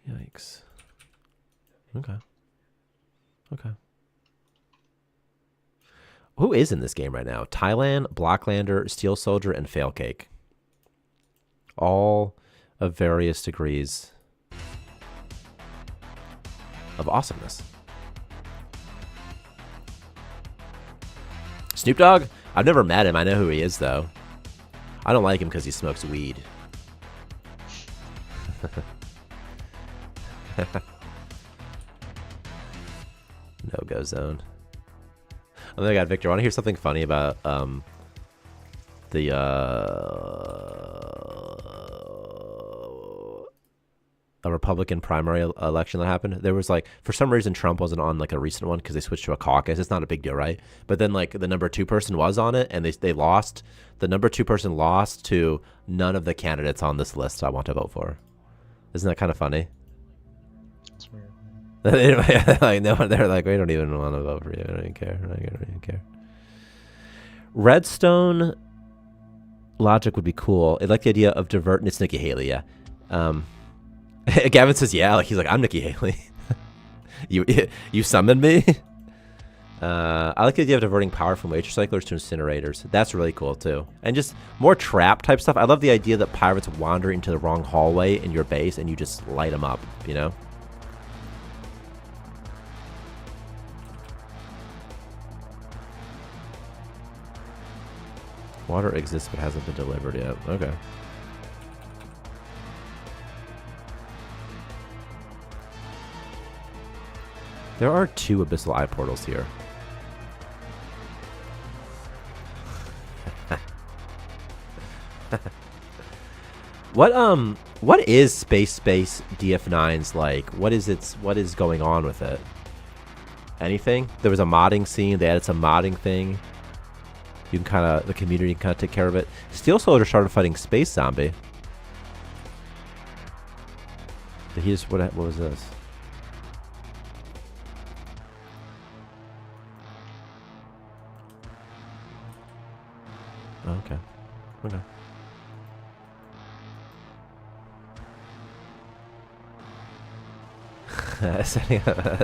Yikes. Okay. Okay. Who is in this game right now? Thailand, Blocklander, Steel Soldier, and Failcake. All of various degrees of awesomeness. Snoop Dogg? I've never met him. I know who he is, though. I don't like him because he smokes weed. No-go zone. Oh my god, Victor, want to hear something funny about the a Republican primary election that happened? There was like, for some reason, Trump wasn't on like a recent one because they switched to a caucus. It's not a big deal, right? But then like the number 2 person was on it, and they lost. The number 2 person lost to none of the candidates on this list I want to vote for. Isn't that kind of funny? It's weird. Like no, they're like, we don't even want to vote for you. I don't even care. I don't even care. Redstone logic would be cool. I like the idea of diverting. It's Nikki Haley, yeah. Gavin says, yeah. Like he's like, I'm Nikki Haley. you summoned me. I like the idea of diverting power from waste recyclers to incinerators. That's really cool too. And just more trap type stuff. I love the idea that pirates wander into the wrong hallway in your base and you just light them up. You know. Water exists but hasn't been delivered yet. Okay. There are 2 abyssal eye portals here. What is Space DF9's like? What is going on with it? Anything? There was a modding scene. They added some modding thing. You can the community can take care of it. Steel Soldier started fighting Space Zombie. Did he just, what was this? Oh, okay. Okay.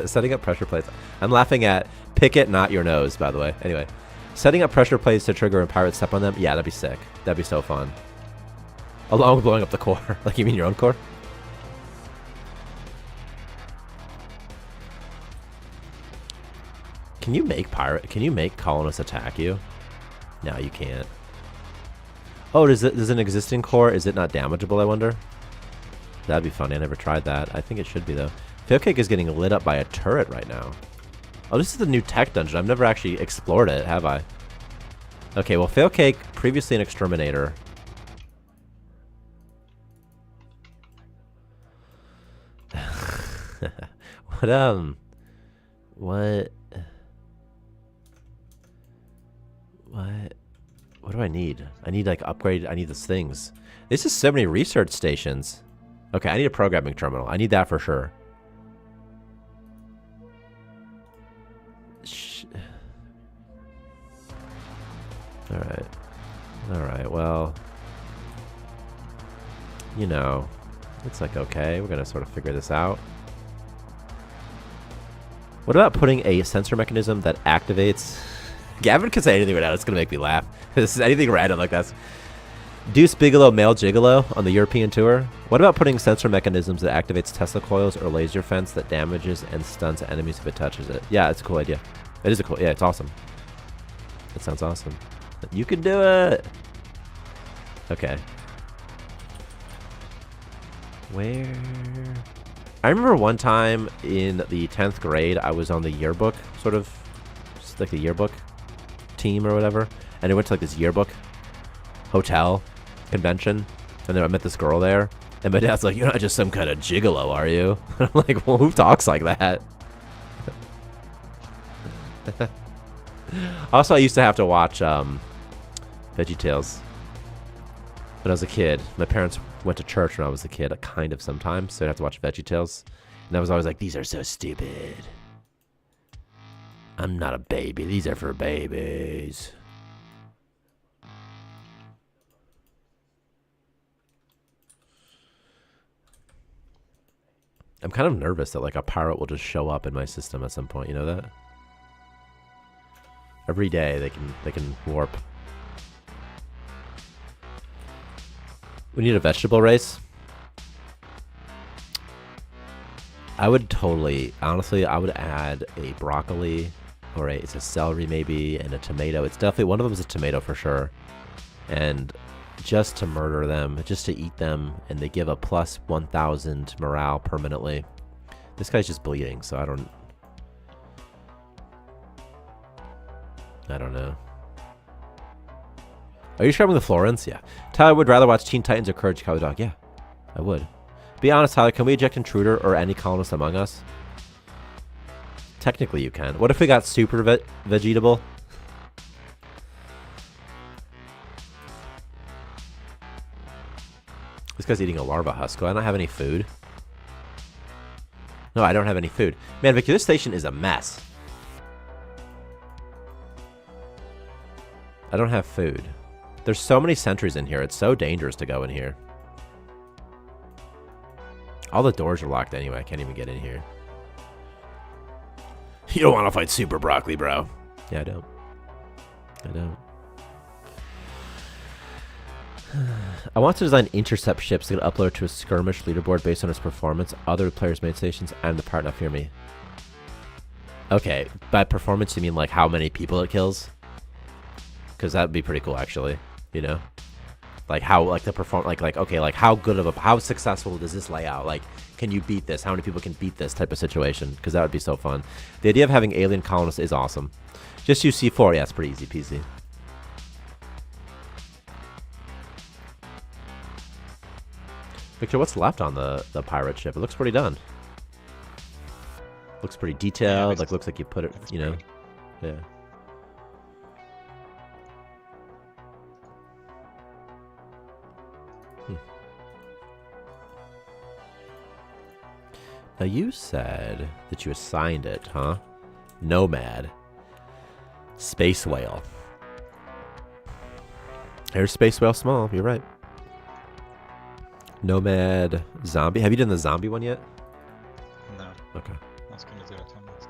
Setting up pressure plates. I'm laughing at pick it, not your nose, by the way. Anyway, setting up pressure plates to trigger when pirates step on them. Yeah, that'd be sick. That'd be so fun. Along with blowing up the core. Like, you mean your own core? Can you make colonists attack you? No, you can't. Oh, does an existing core, is it not damageable, I wonder? That'd be funny. I never tried that. I think it should be, though. Failcake is getting lit up by a turret right now. Oh, this is the new tech dungeon. I've never actually explored it, have I? Okay, well, Failcake, previously an exterminator. What do I need? I need, like, upgrade. I need those things. This is so many research stations. Okay, I need a programming terminal. I need that for sure. Alright. Alright, well. You know. It's like, okay, we're gonna sort of figure this out. What about putting a sensor mechanism that activates... Gavin can say anything right now. It's gonna make me laugh. This is anything random like that. Deuce Bigelow, male gigolo on the European tour. What about putting sensor mechanisms that activates Tesla coils or laser fence that damages and stuns enemies if it touches it? Yeah, it's a cool idea. It is a cool... Yeah, it's awesome. It sounds awesome. You can do it! Okay. Where... I remember one time in the 10th grade, I was on the yearbook, sort of, like the yearbook team or whatever, and I went to like this yearbook hotel convention, and then I met this girl there, and my dad's like, "You're not just some kind of gigolo, are you?" I'm like, "Well, who talks like that?" Also, I used to have to watch VeggieTales. when I was a kid, my parents went to church when I was a kid, kind of sometimes, so I'd have to watch VeggieTales. And I was always like, these are so stupid. I'm not a baby. These are for babies. I'm kind of nervous that like a pirate will just show up in my system at some point. You know that? Every day they can warp. We need a vegetable race. I would totally, honestly, I would add a broccoli or it's a celery maybe and a tomato. It's definitely, one of them is a tomato for sure. And just to murder them, just to eat them, and they give a plus 1,000 morale permanently. This guy's just bleeding, so I don't know. Are you sharpening the Florence? Yeah. Tyler would rather watch Teen Titans or Courage the Cowardly Dog. Yeah, I would. Be honest, Tyler, can we eject Intruder or any colonist among us? Technically, you can. What if we got super vegetable? This guy's eating a larva husk. Do I not have any food? No, I don't have any food. Man, Victor, this station is a mess. I don't have food. There's so many sentries in here. It's so dangerous to go in here. All the doors are locked anyway. I can't even get in here. You don't want to fight Super Broccoli, bro. Yeah, I don't. I don't. I want to design intercept ships that get uploaded to a skirmish leaderboard based on its performance. Other players' main stations. I'm the part, now hear me. Okay, by performance you mean like how many people it kills? Because that'd be pretty cool, actually. You know, like how like the perform like okay, like how good of a how successful does this layout? Like, can you beat this? How many people can beat this type of situation? Because that would be so fun. The idea of having alien colonists is awesome. Just use C4. Yeah, it's pretty easy peasy. Victor, what's left on the pirate ship? It looks pretty done. Looks pretty detailed. Yeah, like looks like you put it. You know, yeah. Now you said that you assigned it, huh? Nomad. Space Whale. Here's Space Whale Small, you're right. Nomad Zombie. Have you done the zombie one yet? No. Okay. I was gonna do it 10 minutes.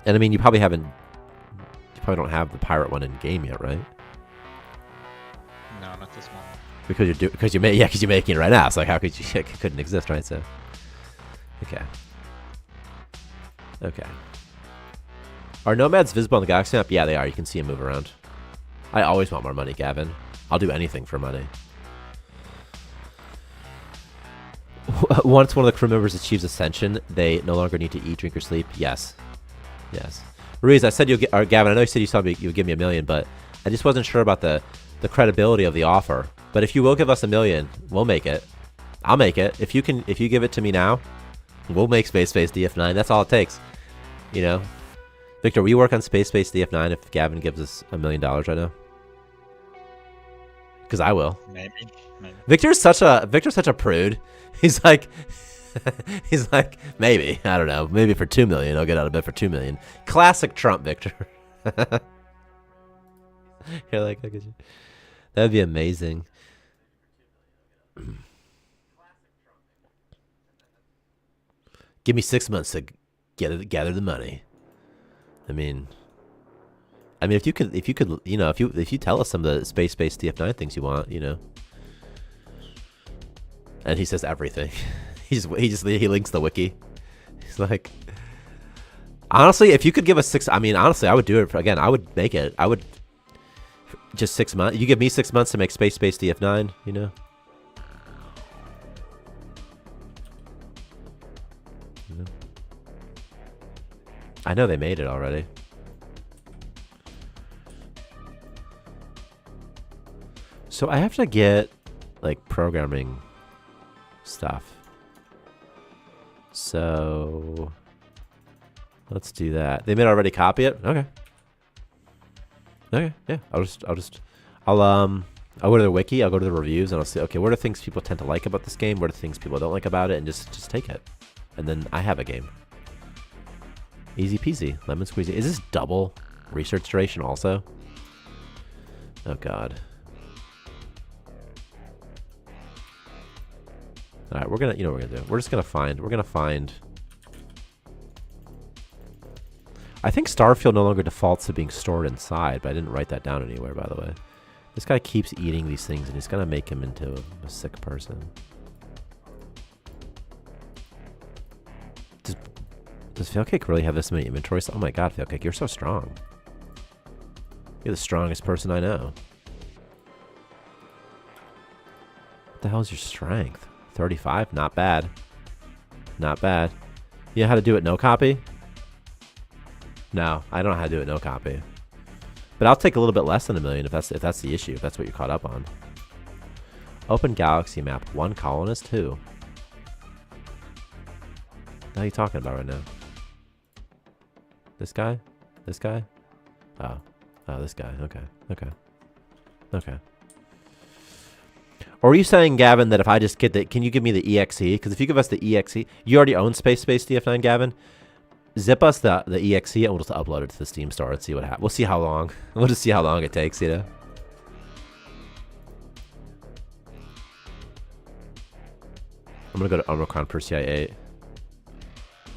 And I mean, you probably haven't... You probably don't have the pirate one in game yet, right? No, not this one. Because you're making it right now. So like, how could you? It couldn't exist, right? So... Okay. Okay. Are nomads visible on the galaxy map? Yeah, they are. You can see them move around. I always want more money, Gavin. I'll do anything for money. Once one of the crew members achieves ascension, they no longer need to eat, drink, or sleep. Yes. Yes. Ruiz, I said you'll get... Or Gavin, I know you said you would give me $1 million, but I just wasn't sure about the credibility of the offer. But if you will give us $1 million, we'll make it. I'll make it. If you give it to me now... We'll make Space Base DF9. That's all it takes. You know? Victor, will you work on Space Base DF9 if Gavin gives us $1 million right now? Because I will. Maybe. Victor's such a prude. He's like... he's like, maybe. I don't know. Maybe for $2 million. I'll get out of bed for $2 million. Classic Trump, Victor. You're like, look at you. That'd be amazing. Give me 6 months to gather the money. I mean, if you could, you know, if you tell us some of the space-based DF9 things you want, you know. And he says everything. he links the wiki. He's like, honestly, if you could give us 6, I mean, honestly, I would do it again. I would make it. I would just 6 months. You give me 6 months to make space-based DF9, you know. I know they made it already. So I have to get like programming stuff. So let's do that. They may already copy it. Okay. Okay. Yeah. I'll I'll go to the wiki, I'll go to the reviews, and I'll see, okay, what are things people tend to like about this game? What are things people don't like about it? And just take it. And then I have a game. Easy peasy, lemon squeezy. Is this double research duration also? Oh god. Alright, we're gonna, you know what we're gonna do? We're gonna find... I think Starfield no longer defaults to being stored inside, but I didn't write that down anywhere, by the way. This guy keeps eating these things, and he's gonna make him into a sick person. Does Failcake really have this many inventories? Oh my god, Failcake, you're so strong. You're the strongest person I know. What the hell is your strength? 35? Not bad. Not bad. You know how to do it no copy? No, I don't know how to do it no copy. But I'll take a little bit less than 1 million if that's the issue, if that's what you're caught up on. Open galaxy map. 1 colonist? Who? What are you talking about right now? This guy? This guy? Oh. Oh, this guy. Okay. Okay. Okay. Or are you saying, Gavin, that if I just get the... Can you give me the EXE? Because if you give us the EXE... You already own Space DF9, Gavin? Zip us the EXE and we'll just upload it to the Steam store and see what happens. We'll see how long. We'll just see how long it takes, you know? I'm going to go to Omicron per CIA8.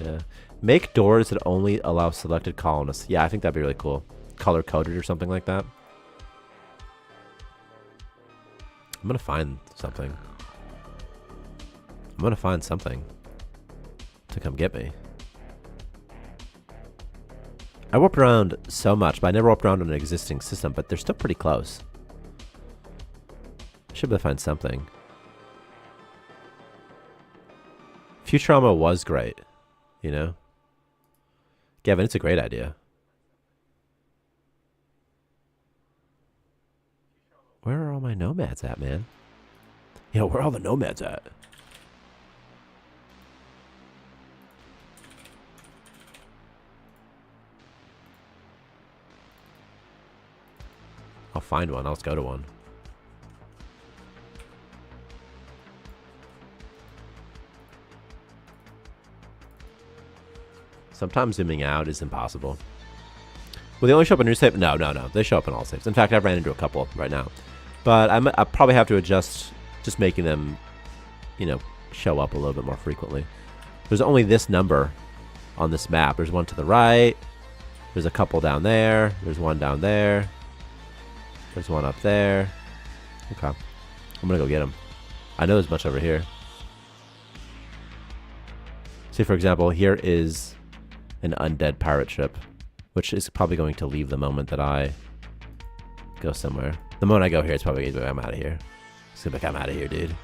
Yeah. Make doors that only allow selected colonists. Yeah, I think that'd be really cool. Color coded or something like that. I'm gonna find something. I'm gonna find something to come get me. I warped around so much, but I never warped around on an existing system, but they're still pretty close. I should be able to find something. Futurama was great, you know? Gavin, it's a great idea. Where are all my nomads at, man? Yo, where are all the nomads at? I'll find one. I'll just go to one. Sometimes zooming out is impossible. Will they only show up in new save? No. They show up in all saves. In fact, I've ran into a couple right now. But I probably have to adjust just making them, you know, show up a little bit more frequently. There's only this number on this map. There's one to the right. There's a couple down there. There's one down there. There's one up there. Okay. I'm going to go get them. I know there's much over here. See, for example, here is an undead pirate ship, which is probably going to leave the moment that I go somewhere. The moment I go here, it's probably going to be, I'm out of here. It's going to be like, I'm out of here, dude.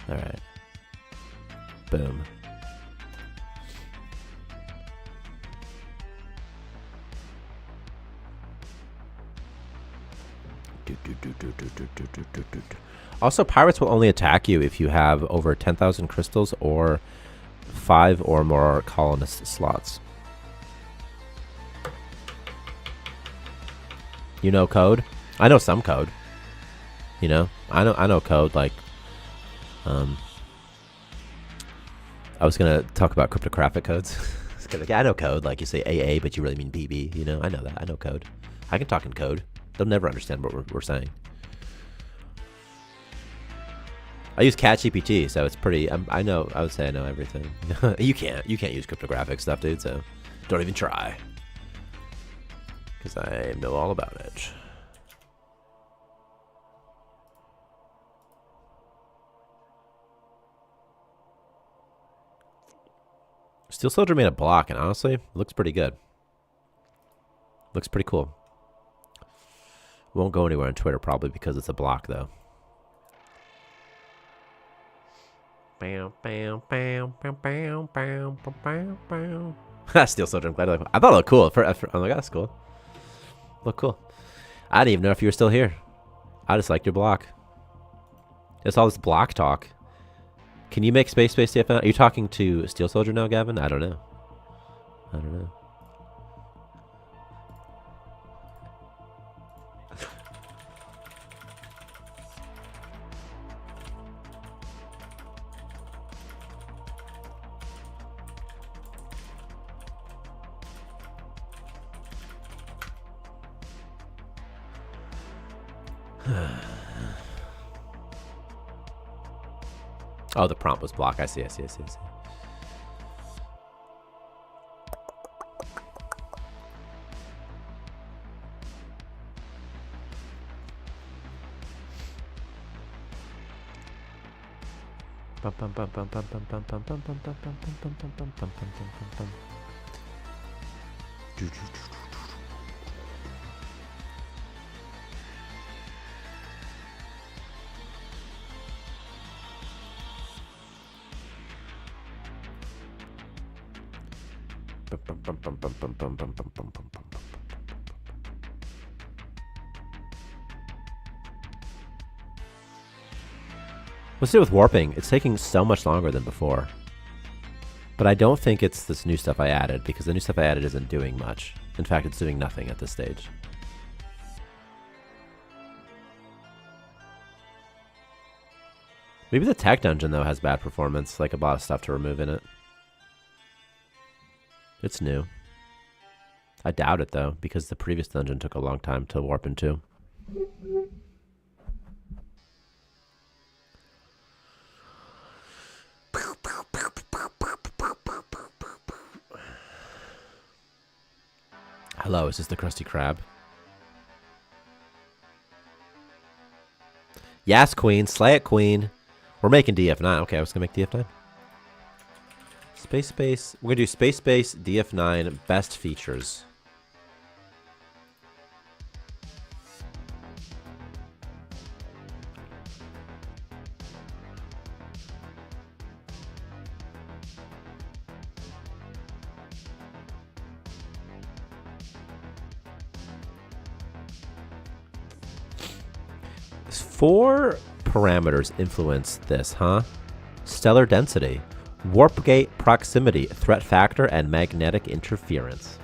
Alright. Boom. Also, pirates will only attack you if you have over 10,000 crystals or 5 or more colonist slots. You know code? I know some code. You know? I know code like I was gonna talk about cryptographic codes. I know code like you say AA but you really mean BB, you know? I know that. I know code. I can talk in code. They'll never understand what we're saying. I use ChatGPT, so it's pretty. I know. I would say I know everything. You can't use cryptographic stuff, dude. So don't even try, because I know all about it. Steel Soldier made a block, and honestly, it looks pretty good. Looks pretty cool. Won't go anywhere on Twitter probably because it's a block, though. Steel Soldier, I'm glad I thought it looked cool. I'm like, that's cool. Look cool. I didn't even know if you were still here. I just liked your block. It's all this block talk. Can you make Space DF9? Are you talking to Steel Soldier now, Gavin? I don't know. I don't know. Oh, the prompt was blocked. I see, I see, I see, I see. What's it with warping? It's taking so much longer than before. But I don't think it's this new stuff I added, because the new stuff I added isn't doing much. In fact, it's doing nothing at this stage. Maybe the tech dungeon, though, has bad performance, like a lot of stuff to remove in it. It's new. I doubt it, though, because the previous dungeon took a long time to warp into. Hello, is this the Krusty Krab? Yes, Queen. Slay it, Queen. We're making DF9. Okay, I was going to make DF9. Space. We're going to do Space, DF9, best features. Four parameters influence this, huh? Stellar density, warp gate proximity, threat factor, and magnetic interference.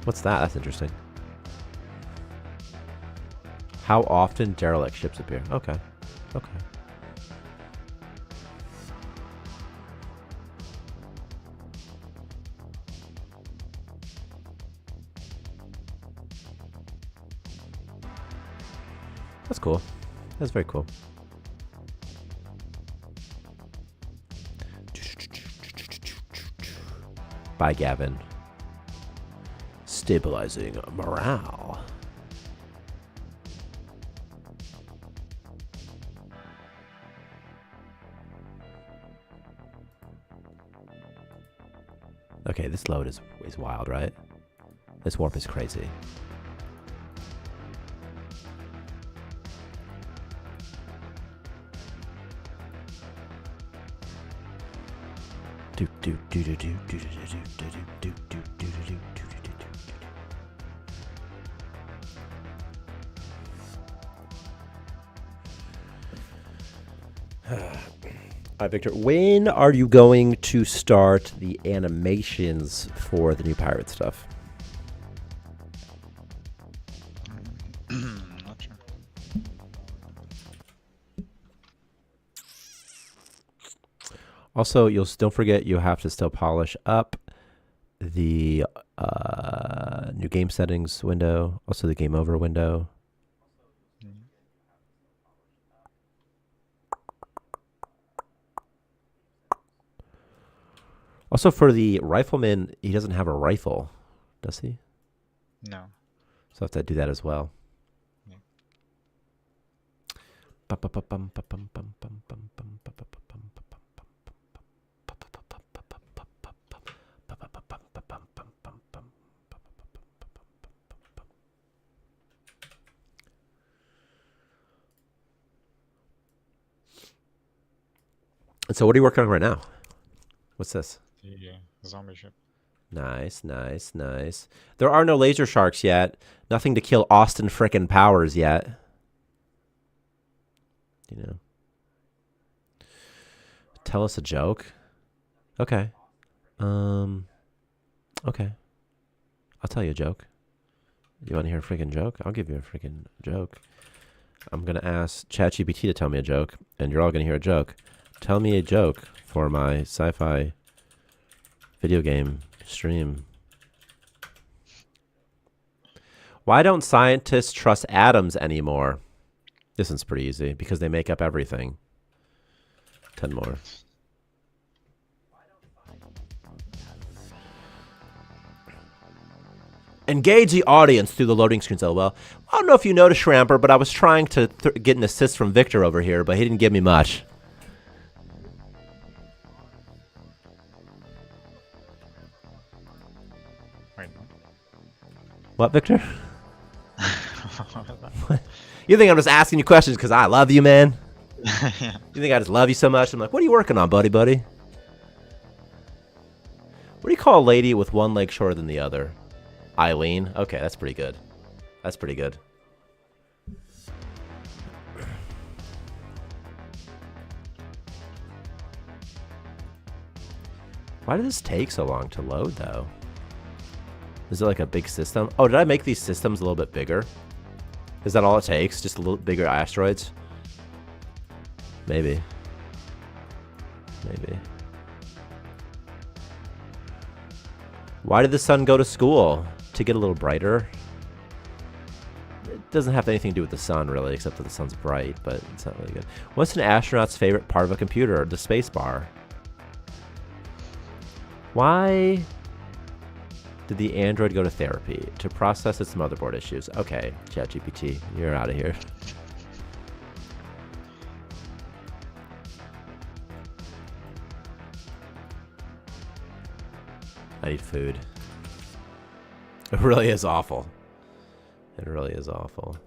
What's that? That's interesting. How often derelict ships appear? Okay. Okay. That's cool. That's very cool. Bye, Gavin. Stabilizing morale. Okay, this load is wild, right? This warp is crazy. Alright, Victor, when are you going to start the animations for the new pirate stuff? Not sure. Also, don't forget you have to still polish up the new game settings window, also the game over window. Also, for the rifleman, he doesn't have a rifle, does he? No. So I have to do that as well. Yeah. And so what are you working on right now? What's this? The zombie ship. Nice, nice, nice. There are no laser sharks yet. Nothing to kill Austin frickin' Powers yet. You know. Tell us a joke. Okay. Okay. I'll tell you a joke. You want to hear a freaking joke? I'll give you a freaking joke. I'm going to ask ChatGPT to tell me a joke, and you're all going to hear a joke. Tell me a joke for my sci-fi video game stream. Why don't scientists trust atoms anymore? This one's pretty easy because they make up everything. 10 more. Engage the audience through the loading screens, LOL. I don't know if you noticed, Shramper, but I was trying to get an assist from Victor over here, but he didn't give me much. Wait, What, Victor? what? You think I'm just asking you questions because I love you, man? Yeah. You think I just love you so much? I'm like, what are you working on, buddy? What do you call a lady with one leg shorter than the other? Eileen. Okay, that's pretty good. That's pretty good. Why did this take so long to load, though? Is it like a big system? Oh, did I make these systems a little bit bigger? Is that all it takes? Just a little bigger asteroids? Maybe. Maybe. Why did the sun go to school? To get a little brighter? It doesn't have anything to do with the sun, really, except that the sun's bright, but it's not really good. What's an astronaut's favorite part of a computer? The space bar. Why did the Android go to therapy? To process its motherboard issues. Okay, ChatGPT, you're out of here. I need food. It really is awful. It really is awful.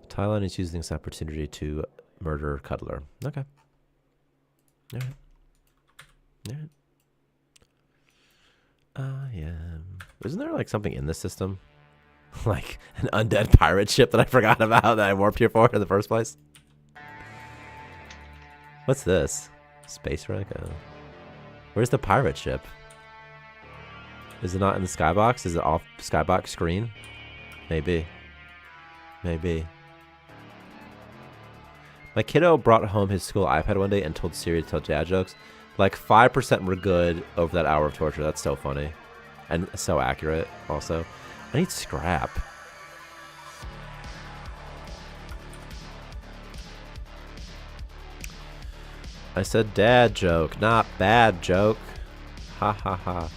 Thailand is using this opportunity to murder Cuddler. Okay. Alright. Alright. I am. Isn't there like something in this system? Like an undead pirate ship that I forgot about that I warped here for in the first place? What's this? Space wreck? Oh. Where's the pirate ship? Is it not in the skybox? Is it off skybox screen? Maybe. Maybe. My kiddo brought home his school iPad one day and told Siri to tell dad jokes. Like 5% were good over that hour of torture. That's so funny. And so accurate also. I need scrap. I said dad joke, not bad joke. Ha ha ha.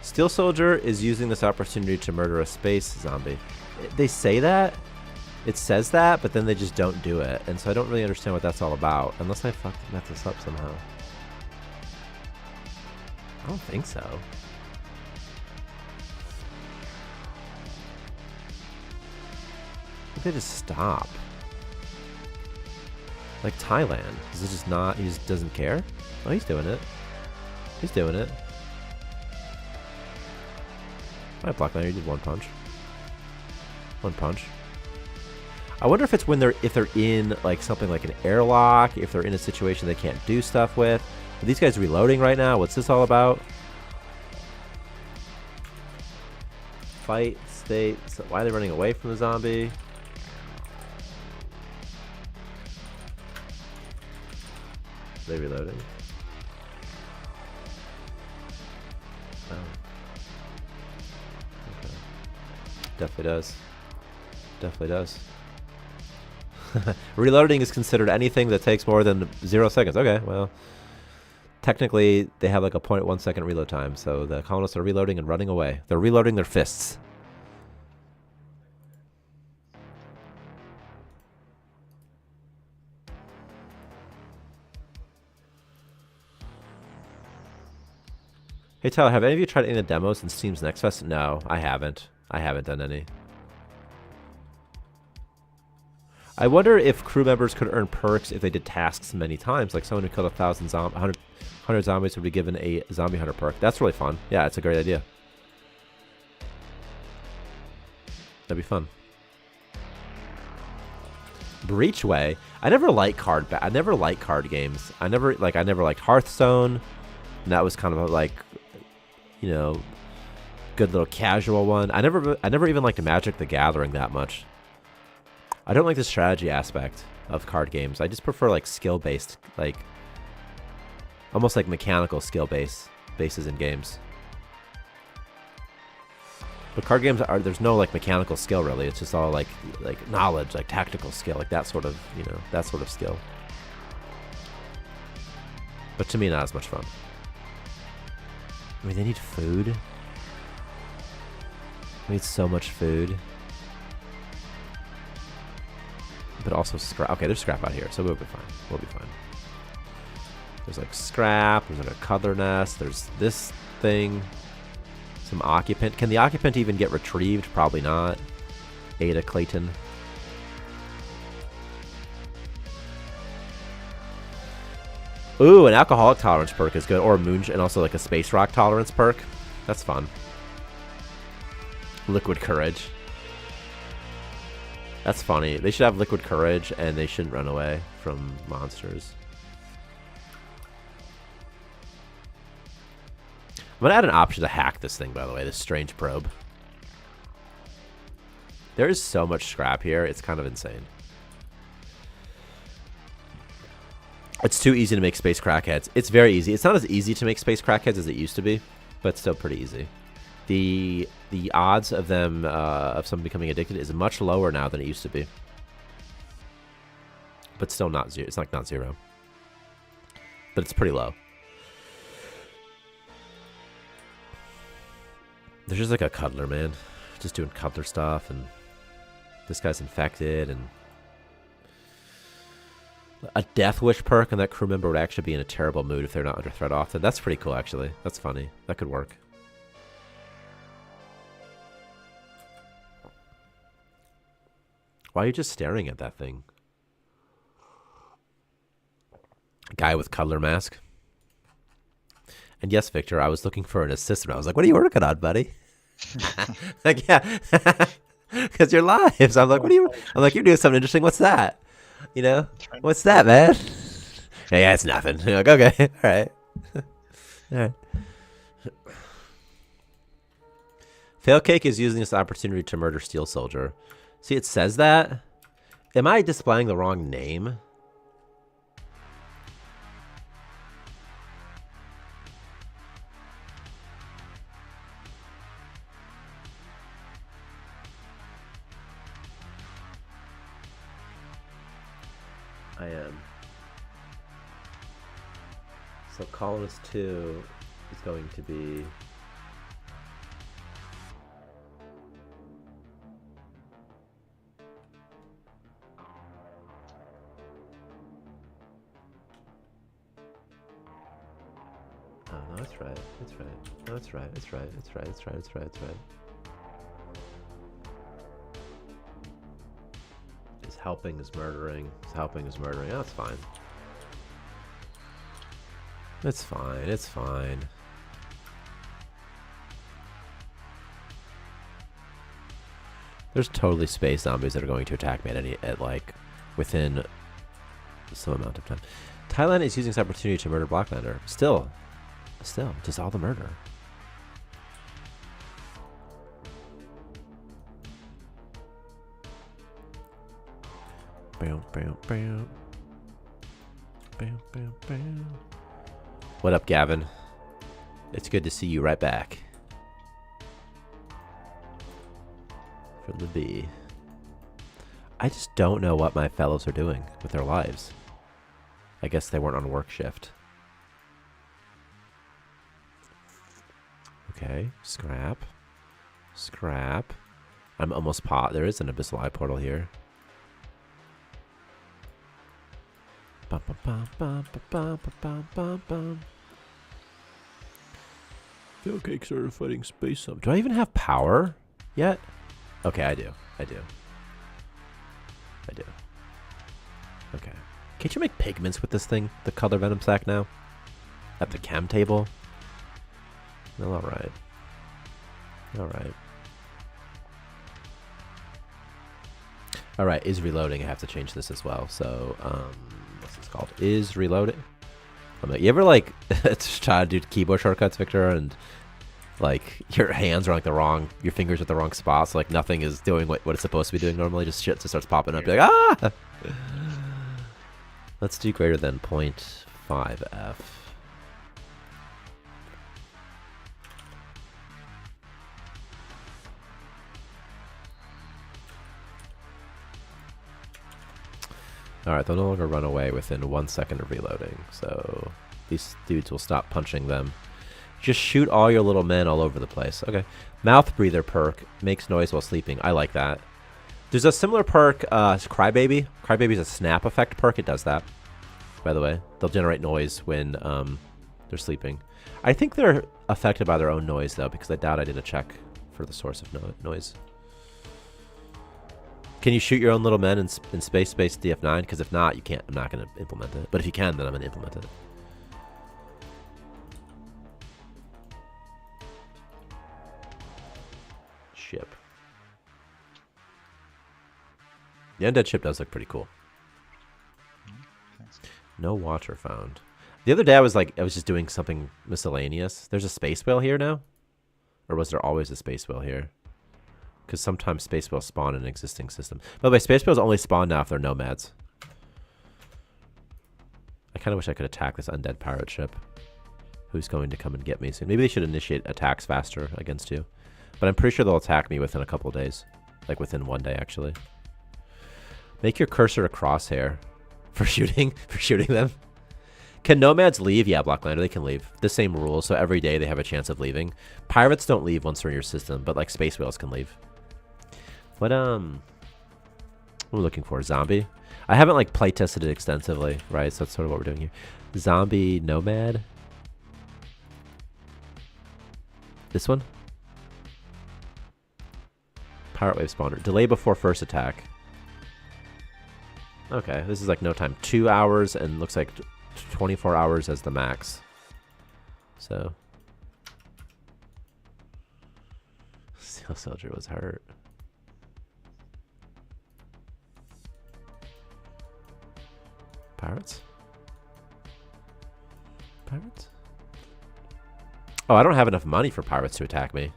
Steel Soldier is using this opportunity to murder a space zombie. They say that. It says that, but then they just don't do it. And so I don't really understand what that's all about. Unless I fucked this up somehow. I don't think so. I think they just stop. Like Thailand. Is it just not? He just doesn't care? Oh, he's doing it. He's doing it. Alright, Black Knight, you did one punch. One punch. I wonder if it's when if they're in like something like an airlock, if they're in a situation they can't do stuff with. Are these guys reloading right now? What's this all about? Fight, state. So why are they running away from the zombie? Are they reloading? Oh. Okay. Definitely does. Definitely does. Reloading is considered anything that takes more than 0 seconds. Okay, well. Technically, they have like a 0.1 second reload time, so the colonists are reloading and running away. They're reloading their fists. Hey Tyler, have any of you tried any of the demos in Steam's Next Fest? No, I haven't. I haven't done any. I wonder if crew members could earn perks if they did tasks many times. Like someone who killed 100 zombies would be given a zombie hunter perk. That's really fun. Yeah, it's a great idea. That'd be fun. Breachway. I never liked card games. I never liked Hearthstone. And that was kind of a, like, you know, good little casual one. I never even liked Magic the Gathering that much. I don't like the strategy aspect of card games. I just prefer like skill-based, like almost like mechanical skill bases in games. But card games are, there's no like mechanical skill really. It's just all like knowledge, like tactical skill, like that sort of, you know, that sort of skill. But to me, not as much fun. I mean, they need food. They need so much food. But also scrap. Okay, there's scrap out here, so we'll be fine. We'll be fine. There's like scrap. There's like a cuddler nest. There's this thing. Some occupant. Can the occupant even get retrieved? Probably not. Ada Clayton. Ooh, an alcoholic tolerance perk is good, or moon, and also like a space rock tolerance perk. That's fun. Liquid courage. That's funny. They should have liquid courage, and they shouldn't run away from monsters. I'm gonna add an option to hack this thing, by the way, this strange probe. There is so much scrap here, it's kind of insane. It's too easy to make space crackheads. It's very easy. It's not as easy to make space crackheads as it used to be, but still pretty easy. The odds of them of someone becoming addicted is much lower now than it used to be. But still not zero. It's like not zero. But it's pretty low. There's just like a cuddler, man. Just doing cuddler stuff, and this guy's infected, and a death wish perk, and that crew member would actually be in a terrible mood if they're not under threat often. That's pretty cool, actually. That's funny. That could work. Why are you just staring at that thing? Guy with cuddler mask. And yes, Victor, I was looking for an assistant. I was like, what are you working on, buddy? Like, yeah. Because you're live. So I'm like, what are you... I'm like, you're doing something interesting. What's that? You know? What's that, man? Yeah, it's nothing. You're like, okay. All right. All right. Failcake is using this opportunity to murder Steel Soldier. See, it says that. Am I displaying the wrong name? I am. So columnist 2 is going to be... Oh, no, that's right. That's right. No, that's right. That's right. That's right. That's right. That's right. That's right. Is helping is murdering. Is helping is murdering. Oh, that's fine. It's fine. It's fine. There's totally space zombies that are going to attack me at like within some amount of time. Thailand is using this opportunity to murder Blacklander. Still, just all the murder. Bam, bam, bam. Bam, bam, bam. What up, Gavin? It's good to see you right back. From the B. I just don't know what my fellows are doing with their lives. I guess they weren't on work shift. Okay, scrap. Scrap. I'm almost there is an Abyssal Eye portal here. Bum, bum, bum, bum, bum, bum, bum, bum. Failcake started fighting space sub. Do I even have power yet? Okay, I do. I do. I do. Okay. Can't you make pigments with this thing? The color venom sack now? At the chem table? Well, alright. Alright. Alright, is reloading. I have to change this as well. So, what's this called? Is reloading. I'm like, you ever like try to do keyboard shortcuts, Victor, and like your hands are like your fingers are at the wrong spots, so, like nothing is doing what it's supposed to be doing normally, just shit just starts popping up. You're like, ah! Let's do greater than 0.5f. Alright, they'll no longer run away within 1 second of reloading, so these dudes will stop punching them. Just shoot all your little men all over the place. Okay. Mouth breather perk makes noise while sleeping. I like that. There's a similar perk, Crybaby. Crybaby's a snap effect perk. It does that, by the way. They'll generate noise when they're sleeping. I think they're affected by their own noise, though, because I doubt I did a check for the source of noise. Can you shoot your own little men in space DF9? Because if not, you can't. I'm not going to implement it. But if you can, then I'm going to implement it. Ship. The undead ship does look pretty cool. Thanks. No water found. The other day I was just doing something miscellaneous. There's a space whale here now? Or was there always a space whale here? Because sometimes space whales spawn in an existing system. By the way, space whales only spawn now if they're nomads. I kind of wish I could attack this undead pirate ship. Who's going to come and get me soon? Maybe they should initiate attacks faster against you. But I'm pretty sure they'll attack me within a couple of days. Like within 1 day, actually. Make your cursor a crosshair. For shooting them. Can nomads leave? Yeah, Blocklander, they can leave. The same rules, so every day they have a chance of leaving. Pirates don't leave once they're in your system, but like space whales can leave. What I'm looking for? Zombie? I haven't like play tested it extensively, right? So that's sort of what we're doing here. Zombie nomad. This one? Pirate wave spawner. Delay before first attack. Okay, this is like no time. 2 hours and looks like 24 hours as the max. So. Steel Soldier was hurt. Pirates? Pirates? Oh, I don't have enough money for pirates to attack me.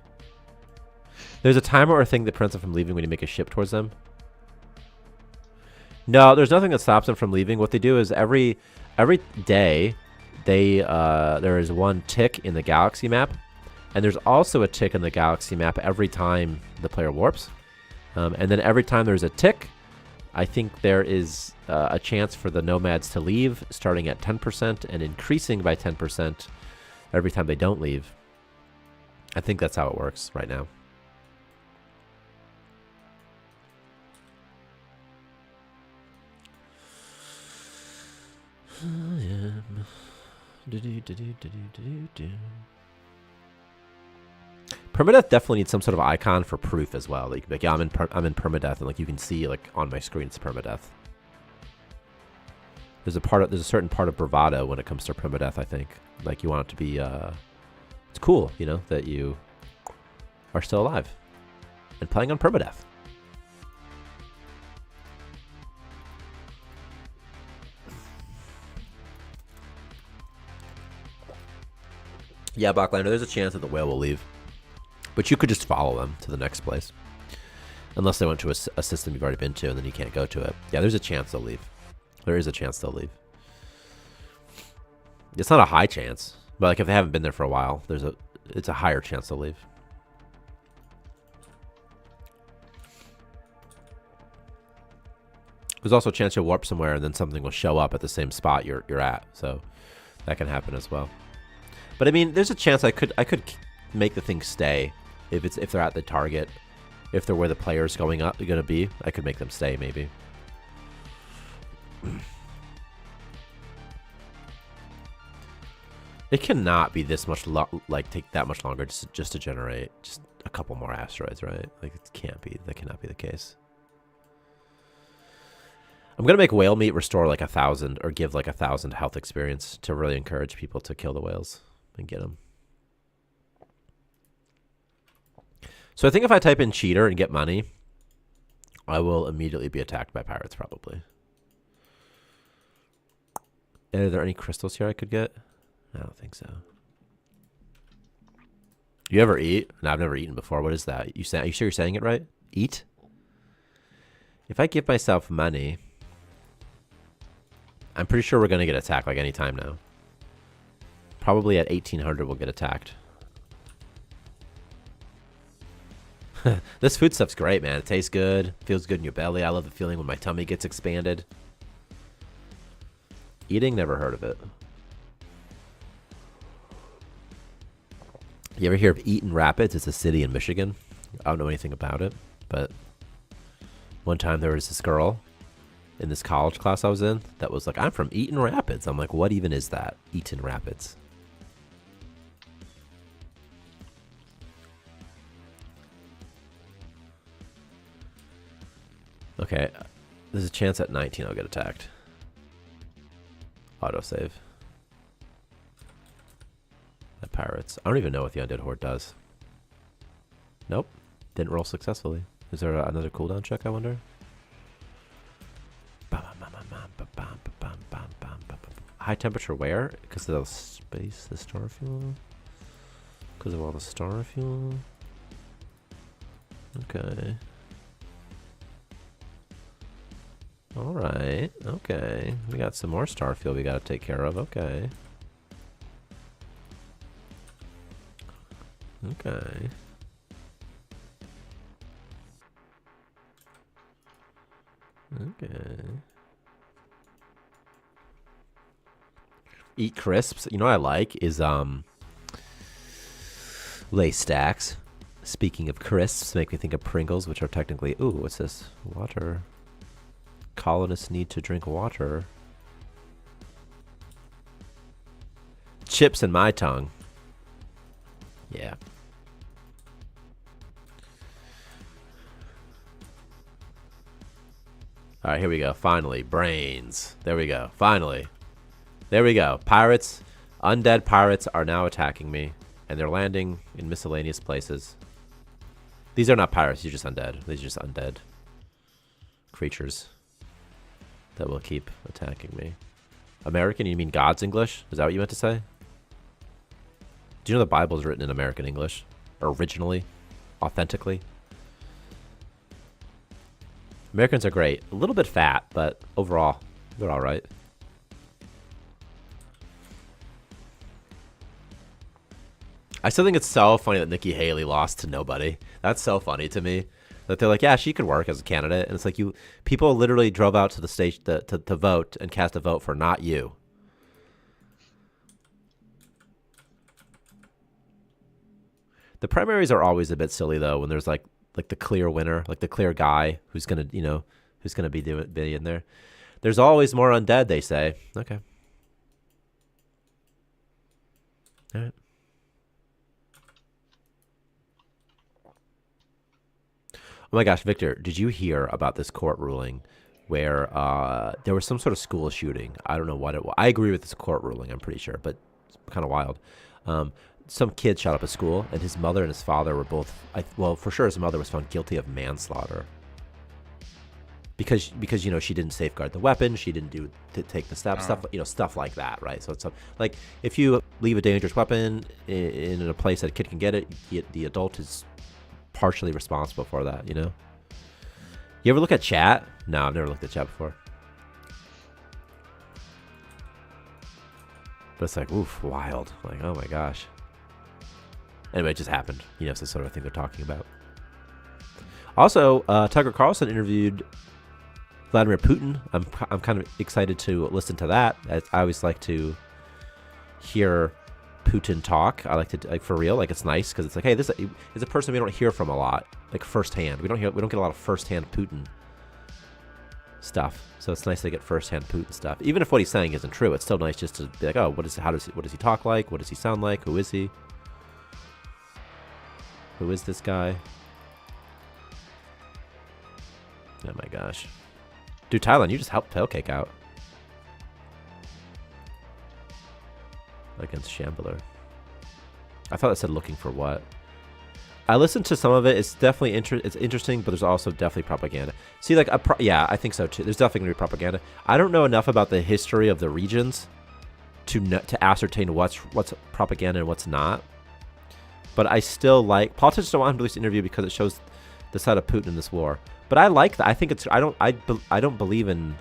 There's a timer or thing that prevents them from leaving when you make a ship towards them. No, there's nothing that stops them from leaving. What they do is every day, there is one tick in the galaxy map, and there's also a tick in the galaxy map every time the player warps. And then every time there's a tick, I think there is a chance for the nomads to leave, starting at 10% and increasing by 10% every time they don't leave. I think that's how it works right now. Permadeath definitely needs some sort of icon for proof as well. Like yeah, I'm in permadeath, and like you can see like on my screen it's permadeath. There's a certain part of bravado when it comes to permadeath. I think like you want it to be it's cool, you know, that you are still alive and playing on permadeath. Yeah, Blacklander, there's a chance that the whale will leave. But you could just follow them to the next place. Unless they went to a system you've already been to and then you can't go to it. Yeah, there's a chance they'll leave. There is a chance they'll leave. It's not a high chance. But like if they haven't been there for a while, it's a higher chance they'll leave. There's also a chance you'll warp somewhere and then something will show up at the same spot you're at. So that can happen as well. But I mean, there's a chance I could make the thing stay if they're at the target, if they're where the player's going to be. I could make them stay maybe. It cannot be this much take that much longer just to generate just a couple more asteroids, right? Like it can't be. That cannot be the case. I'm gonna make whale meat restore like 1,000 or give like 1,000 health experience to really encourage people to kill the whales and get them. So I think if I type in cheater and get money, I will immediately be attacked by pirates probably. Are there any crystals here I could get? I don't think so. You ever eat? No, I've never eaten before. What is that? Are you sure you're saying it right? Eat? If I give myself money, I'm pretty sure we're going to get attacked like any time now. Probably at 1800 we'll get attacked. This food stuff's great, man. It tastes good. Feels good in your belly. I love the feeling when my tummy gets expanded. Eating, never heard of it. You ever hear of Eaton Rapids? It's a city in Michigan. I don't know anything about it, but one time there was this girl in this college class I was in that was like, I'm from Eaton Rapids. I'm like, what even is that? Eaton Rapids. Okay, there's a chance at 19 I'll get attacked. Autosave. By pirates. I don't even know what the Undead Horde does. Nope. Didn't roll successfully. Is there another cooldown check, I wonder? High temperature where? Because of the space, the star fuel? Because of all the star fuel? Okay. Alright, okay. We got some more star fuel we gotta take care of, okay. Okay. Okay. Eat crisps. You know what I like is Lace stacks. Speaking of crisps, make me think of Pringles, which are technically, ooh, what's this? Water. Colonists need to drink water. Chips in my tongue. Yeah. All right, here we go. Finally, brains. There we go. Finally. There we go. Pirates, undead pirates are now attacking me, and they're landing in miscellaneous places. These are not pirates. These are just undead. These are just undead creatures that will keep attacking me. American? You mean God's English? Is that what you meant to say? Do you know the Bible is written in American English? Originally? Authentically? Americans are great. A little bit fat, but overall, they're alright. I still think it's so funny that Nikki Haley lost to nobody. That's so funny to me. That they're like, yeah, she could work as a candidate. And it's like, people literally drove out to the station to vote and cast a vote for not you. The primaries are always a bit silly though, when there's like the clear winner, like the clear guy who's gonna, who's gonna be in there. There's always more undead, they say. Okay. All right. Oh my gosh, Victor, did you hear about this court ruling where there was some sort of school shooting? I don't know what it was. I agree with this court ruling, I'm pretty sure, but it's kind of wild. Some kid shot up a school, and his mother and his father were both, well, for sure his mother was found guilty of manslaughter. Because she didn't safeguard the weapon, she didn't take the steps, stuff like that, right? So it's like if you leave a dangerous weapon in a place that a kid can get it, the adult is partially responsible for that, You ever look at chat? No, I've never looked at chat before. But it's like, oof, wild. Like, oh my gosh. Anyway, it just happened. It's the sort of thing they're talking about. Also, Tucker Carlson interviewed Vladimir Putin. I'm kind of excited to listen to that. I always like to hear Putin talk. I like to, for real, it's nice because it's like, hey, this is a person we don't hear from a lot, firsthand. We don't get a lot of firsthand Putin stuff. So it's nice to get firsthand Putin stuff. Even if what he's saying isn't true, it's still nice just to be like, oh, what does he talk like? What does he sound like? Who is he? Who is this guy? Oh my gosh. Dude, Thailand, you just helped Tailcake out. Against Shambler. I thought it said looking for what. I listened to some of it. It's definitely it's interesting, but there's also definitely propaganda. See, yeah, I think so too. There's definitely gonna be propaganda. I don't know enough about the history of the regions to ascertain what's propaganda and what's not. But I still like politicians don't want him to release an interview because it shows the side of Putin in this war. But I like that. I think it's I don't believe in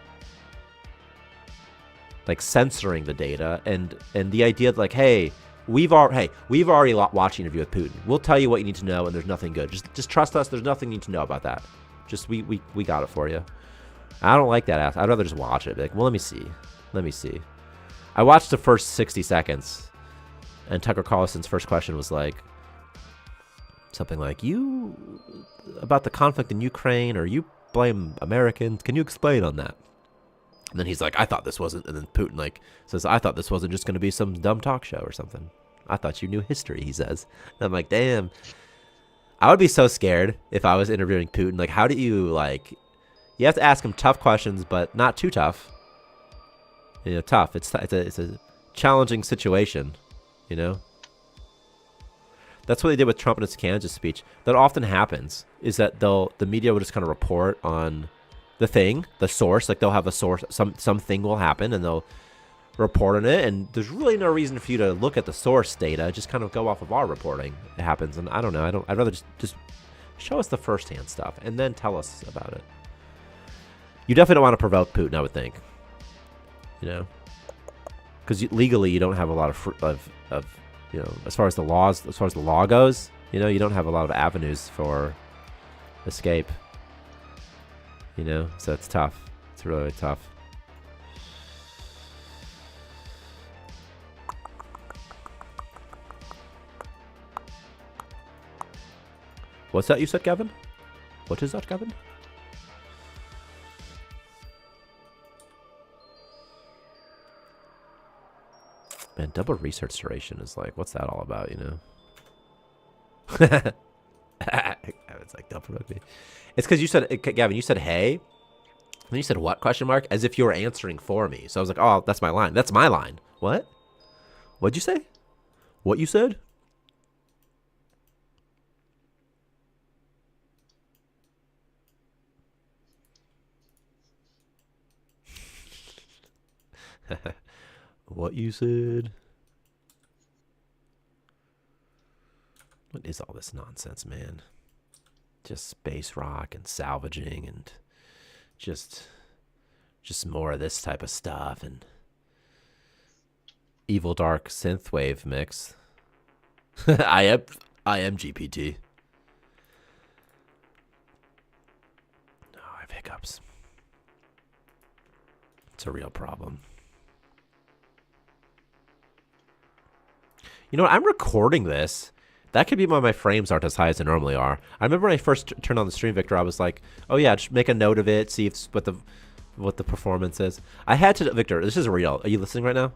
censoring the data and the idea that hey, we've already watched an interview with Putin. We'll tell you what you need to know, and there's nothing good. Just trust us. There's nothing you need to know about that. Just we got it for you. I don't like that. I'd rather just watch it. Well, let me see. I watched the first 60 seconds, and Tucker Carlson's first question was like something like, "You about the conflict in Ukraine, or you blame Americans? Can you explain on that?" And then he's like, "I thought this wasn't," and then Putin like says, "I thought this wasn't just going to be some dumb talk show or something. I thought you knew history," he says. And I'm like, damn. I would be so scared if I was interviewing Putin. Like, how do you, like, you have to ask him tough questions, but not too tough. You know, tough. It's a challenging situation, you know? That's what they did with Trump in his Kansas speech. That often happens, is that the media will just kind of report on the thing, the source. Like, they'll have a source, something will happen, and they'll report on it, and there's really no reason for you to look at the source data. Just kind of go off of our reporting. It happens, and I don't know. I'd rather just show us the first-hand stuff and then tell us about it. You definitely don't want to provoke Putin, I would think. You know, because legally you don't have a lot of you know, as far as the law goes, you know, you don't have a lot of avenues for escape. You know, so it's tough. It's really tough. What's that you said, Gavin? What is that, Gavin? Man, double research duration is like, what's that all about, you know? It's like, don't provoke me. It's because you said, Gavin, you said, hey. And then you said, what, question mark? As if you were answering for me. So I was like, oh, that's my line. That's my line. What? What'd you say? What you said? What you said? What is all this nonsense, man? Just space rock and salvaging and just more of this type of stuff and evil dark synthwave mix. I am GPT. No, I have hiccups. It's a real problem. You know what? I'm recording this. That could be why my frames aren't as high as they normally are. I remember when I first turned on the stream, Victor, I was like, oh yeah, just make a note of it, see if what the performance is. I had to, Victor, this is real. Are you listening right now?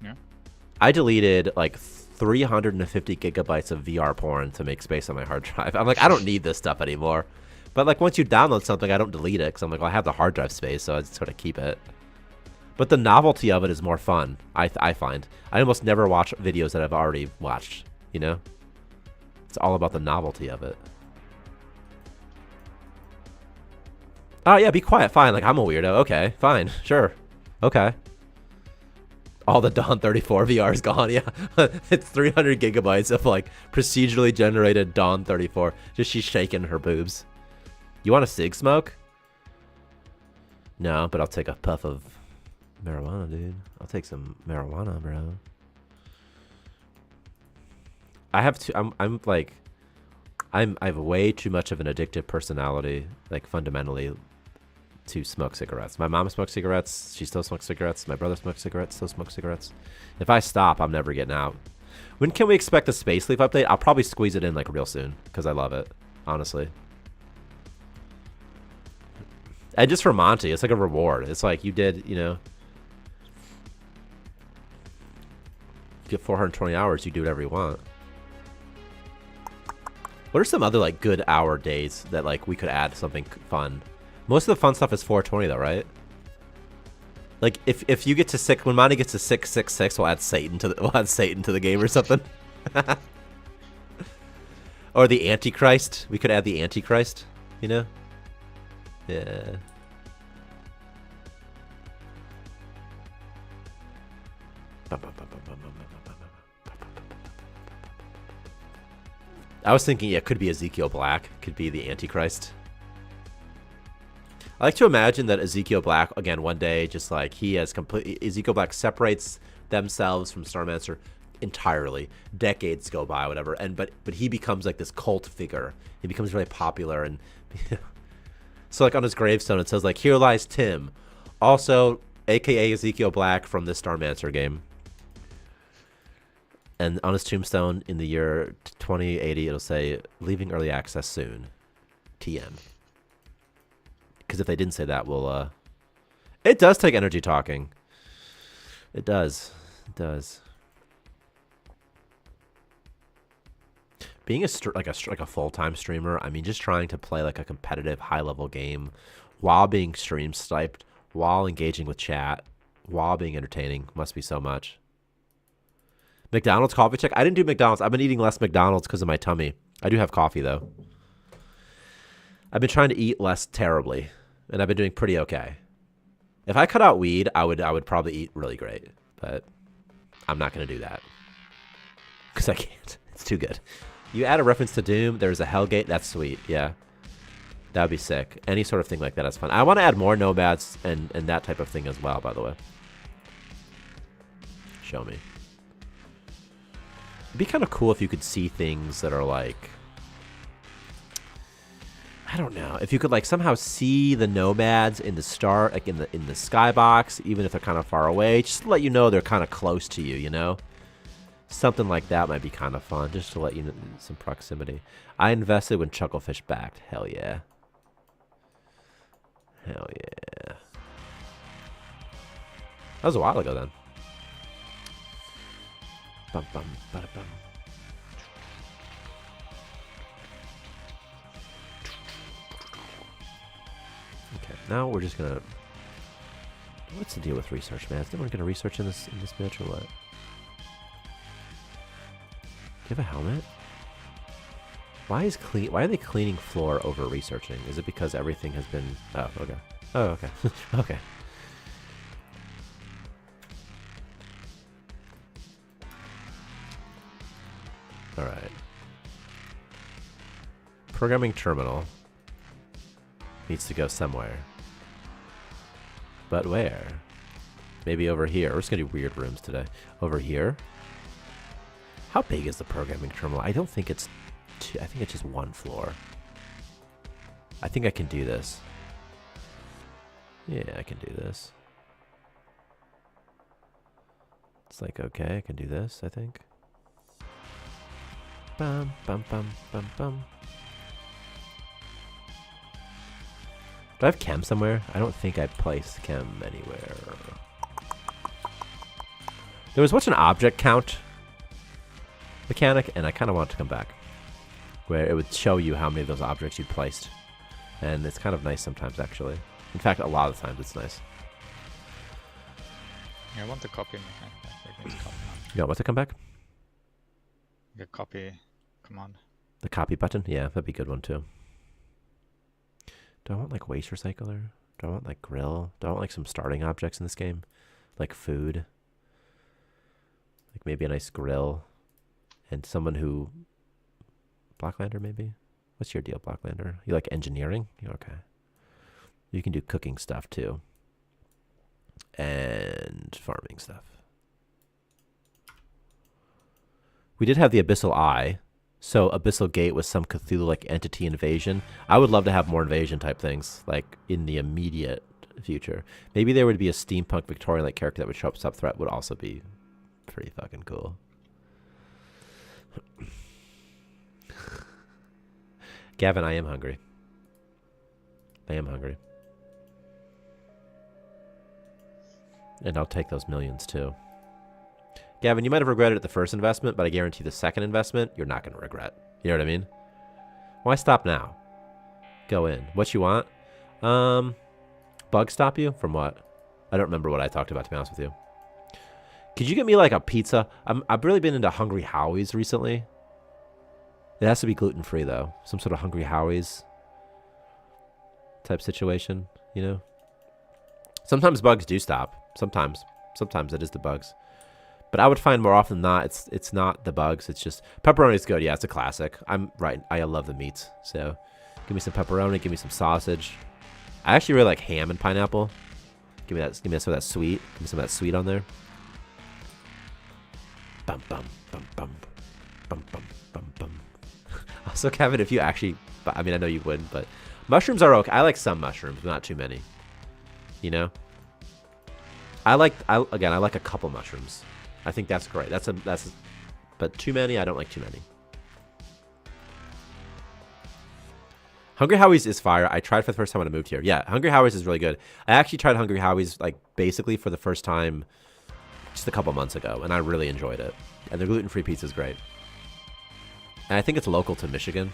Yeah. I deleted like 350 gigabytes of VR porn to make space on my hard drive. I'm like, I don't need this stuff anymore. But like once you download something, I don't delete it because I'm like, well, I have the hard drive space, so I just sort of keep it. But the novelty of it is more fun, I find. I almost never watch videos that I've already watched, you know? It's all about the novelty of it. Oh, yeah, be quiet. Fine. Like, I'm a weirdo. Okay, fine. Sure. Okay. All the Dawn 34 VR is gone. Yeah. It's 300 gigabytes of, like, procedurally generated Dawn 34. Just she's shaking her boobs. You want a cig smoke? No, but I'll take a puff of marijuana, dude. I'll take some marijuana, bro. I have to. I have way too much of an addictive personality, like fundamentally, to smoke cigarettes. My mom smokes cigarettes. She still smokes cigarettes. My brother smokes cigarettes. Still smokes cigarettes. If I stop, I'm never getting out. When can we expect a Space Leaf update? I'll probably squeeze it in like real soon because I love it, honestly. And just for Monty, it's like a reward. It's like you did, you know. You get 420 hours, you do whatever you want. What are some other like good hour days that like we could add something fun? Most of the fun stuff is 420 though, right? Like if you get to six, when Monty gets to 666, we'll add Satan to the game or something. Or the Antichrist. We could add the Antichrist, you know? Yeah. I was thinking, yeah, it could be Ezekiel Black. Could be the Antichrist. I like to imagine that Ezekiel Black, again, one day, just like he has completely... Ezekiel Black separates themselves from Starmancer entirely. Decades go by, whatever. But he becomes like this cult figure. He becomes really popular. And so like on his gravestone, it says like, here lies Tim. Also aka Ezekiel Black from the Starmancer game. And on his tombstone in the year 2080, it'll say, leaving early access soon. TM. Because if they didn't say that, we'll... It does take energy talking. It does. It does. Being like a full-time streamer, I mean, just trying to play like a competitive high-level game while being stream sniped, while engaging with chat, while being entertaining must be so much. McDonald's coffee check? I didn't do McDonald's. I've been eating less McDonald's because of my tummy. I do have coffee, though. I've been trying to eat less terribly, and I've been doing pretty okay. If I cut out weed, I would probably eat really great, but I'm not going to do that because I can't. It's too good. You add a reference to Doom, there's a Hellgate. That's sweet, yeah. That would be sick. Any sort of thing like that is fun. I want to add more nomads and that type of thing as well, by the way. Show me. It'd be kind of cool if you could see things that are like, I don't know, if you could like somehow see the nomads in the star, like in the skybox, even if they're kind of far away, just to let you know they're kind of close to you, you know? Something like that might be kind of fun, just to let you know some proximity. I invested when Chucklefish backed. Hell yeah. Hell yeah. That was a while ago then. Bum, bum, bada, bum. Okay, now we're just gonna. What's the deal with research, man? Is anyone gonna research in this bitch or what? Do you have a helmet? Why are they cleaning floor over researching? Is it because everything has been? Oh, okay. Oh, okay. Okay. All right. Programming terminal needs to go somewhere. But where? Maybe over here. We're just gonna do weird rooms today. Over here? How big is the programming terminal? I don't think it's two. I think it's just one floor. I think I can do this. Yeah, I can do this. It's like, okay, I can do this, I think. Bum, bum, bum, bum, bum. Do I have chem somewhere? I don't think I placed chem anywhere. There was what's an object count mechanic, and I kind of want it to come back, where it would show you how many of those objects you placed, and it's kind of nice sometimes, actually. In fact, a lot of the times it's nice. Yeah, I want the copy mechanic back. You want what to come back? The copy command. The copy button? Yeah, that'd be a good one too. Do I want like waste recycler? Do I want like grill? Do I want like some starting objects in this game? Like food? Like maybe a nice grill? And someone who... Blacklander maybe? What's your deal, Blacklander? You like engineering? Okay. You can do cooking stuff too. And farming stuff. We did have the Abyssal Eye. So Abyssal Gate was some Cthulhu-like entity invasion. I would love to have more invasion type things, like in the immediate future. Maybe there would be a steampunk Victorian-like character that would show up sub-threat, would also be pretty fucking cool. Gavin, I am hungry. I am hungry. And I'll take those millions too. Gavin, you might have regretted it the first investment, but I guarantee the second investment, you're not going to regret. You know what I mean? Why stop now? Go in. What you want? Bug stop you? From what? I don't remember what I talked about, to be honest with you. Could you get me like a pizza? I've really been into Hungry Howie's recently. It has to be gluten-free, though. Some sort of Hungry Howie's type situation, you know? Sometimes bugs do stop. Sometimes. Sometimes it is the bugs. But I would find more often than not, it's not the bugs. It's just pepperoni is good. Yeah, it's a classic. I'm right. I love the meats. So give me some pepperoni. Give me some sausage. I actually really like ham and pineapple. Give me that. Give me some of that sweet. Give me some of that sweet on there. Bum bum bum bum bum bum bum bum. Also, Kevin, if you actually, I mean, I know you wouldn't, but mushrooms are okay. I like some mushrooms, but not too many. You know. I like a couple mushrooms. I think that's great. But too many, I don't like too many. Hungry Howie's is fire. I tried for the first time when I moved here. Yeah, Hungry Howie's is really good. I actually tried Hungry Howie's like basically for the first time just a couple months ago, and I really enjoyed it. And the gluten-free pizza is great. And I think it's local to Michigan.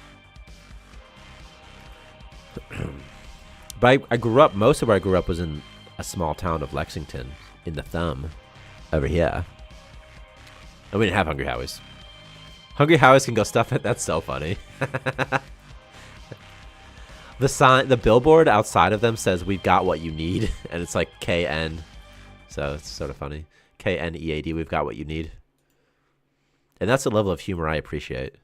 But I grew up, most of where I grew up was in a small town of Lexington in the thumb over here. And we didn't have Hungry Howie's. Hungry Howie's can go stuff it. That's so funny. The billboard outside of them says "We've got what you need," and it's like KN, so it's sort of funny. KNEAD, we've got what you need, and that's a level of humor I appreciate.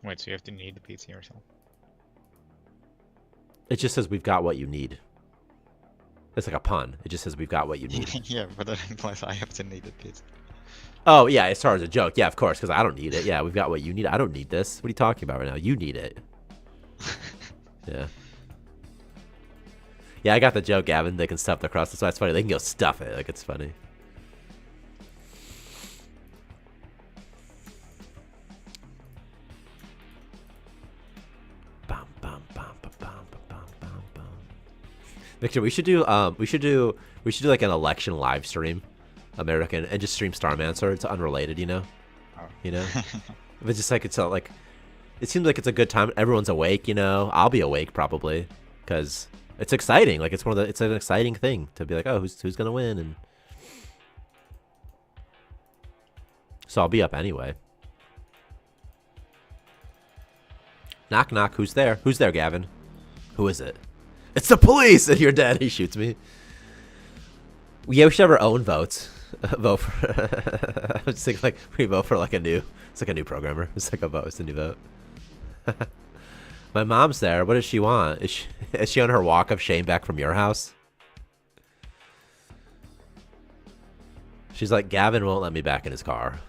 Wait, so you have to knead the pizza yourself? It just says "We've got what you need." It's like a pun. It just says "We've got what you need." Yeah, but that implies I have to knead the pizza. Oh, yeah, it started as a joke. Yeah, of course, because I don't need it. Yeah, we've got what you need. I don't need this. What are you talking about right now? You need it. Yeah. Yeah, I got the joke, Gavin. They can stuff the crust. That's why it's funny. They can go stuff it. Like, it's funny. Bum, bum, bum, bum, bum, bum, bum, bum. Victor, we should do like an election live stream. American, and just stream Starmancer. It's unrelated, you know. Oh. You know, if it's just like it seems like it's a good time. Everyone's awake, you know. I'll be awake probably because it's exciting. Like it's an exciting thing to be like, oh, who's gonna win, and so I'll be up anyway. Knock knock. Who's there? Who's there, Gavin? Who is it? It's the police, and you're dead. He shoots me. Yeah, we should have our own votes. Vote for. I was thinking like we vote for like it's like a new programmer. It's like a vote. It's a new vote. My mom's there. What does she want? Is she on her walk of shame back from your house? She's like, Gavin won't let me back in his car.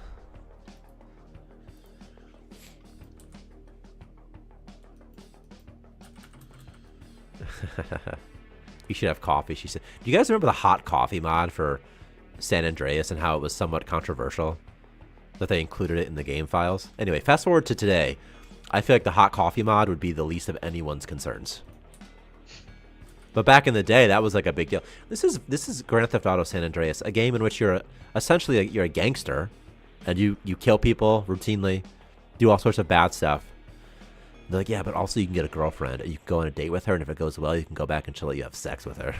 You should have coffee, she said. Do you guys remember the hot coffee mod for San Andreas and how it was somewhat controversial that they included it in the game files? Anyway, fast forward to today. I feel like the hot coffee mod would be the least of anyone's concerns. But back in the day, that was like a big deal. This is Grand Theft Auto San Andreas, a game in which you're essentially a gangster, and you kill people routinely, do all sorts of bad stuff. They're like, yeah, but also you can get a girlfriend, and you can go on a date with her, and if it goes well, you can go back and let you have sex with her.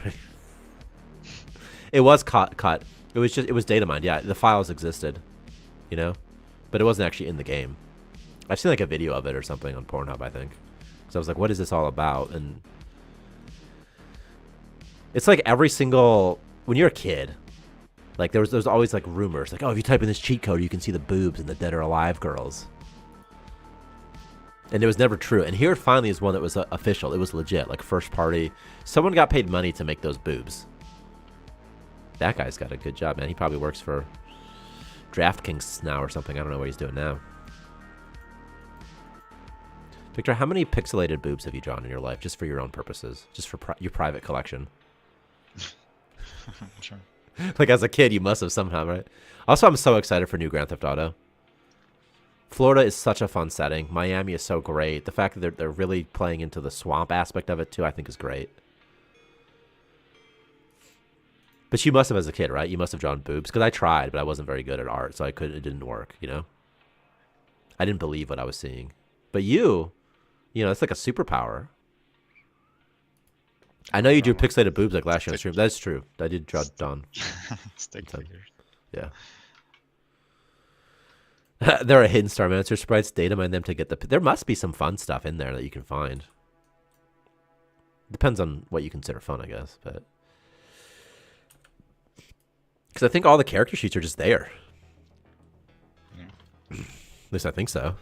It was cut. It was data mined. Yeah, the files existed, you know, but it wasn't actually in the game. I've seen like a video of it or something on Pornhub, I think. So I was like, what is this all about? And it's like every single, when you're a kid, like there's always like rumors, like, oh, if you type in this cheat code, you can see the boobs and the dead or alive girls. And it was never true. And here finally is one that was official. It was legit, like first party. Someone got paid money to make those boobs. That guy's got a good job, man. He probably works for DraftKings now or something. I don't know what he's doing now. Victor, how many pixelated boobs have you drawn in your life, just for your own purposes, just for your private collection? Sure. Like as a kid, you must have somehow, right? Also, I'm so excited for new Grand Theft Auto. Florida is such a fun setting. Miami is so great. The fact that they're really playing into the swamp aspect of it too, I think is great. But you must have as a kid, right? You must have drawn boobs, because I tried, but I wasn't very good at art, so it didn't work, you know? I didn't believe what I was seeing. But you know, it's like a superpower. I know you drew pixelated boobs like last year on stream. That's true. I did draw Dawn. Stick figures. Yeah. There are hidden Starmancer sprites. Data mine them to get the... There must be some fun stuff in there that you can find. Depends on what you consider fun, I guess. But because I think all the character sheets are just there. Yeah. At least I think so.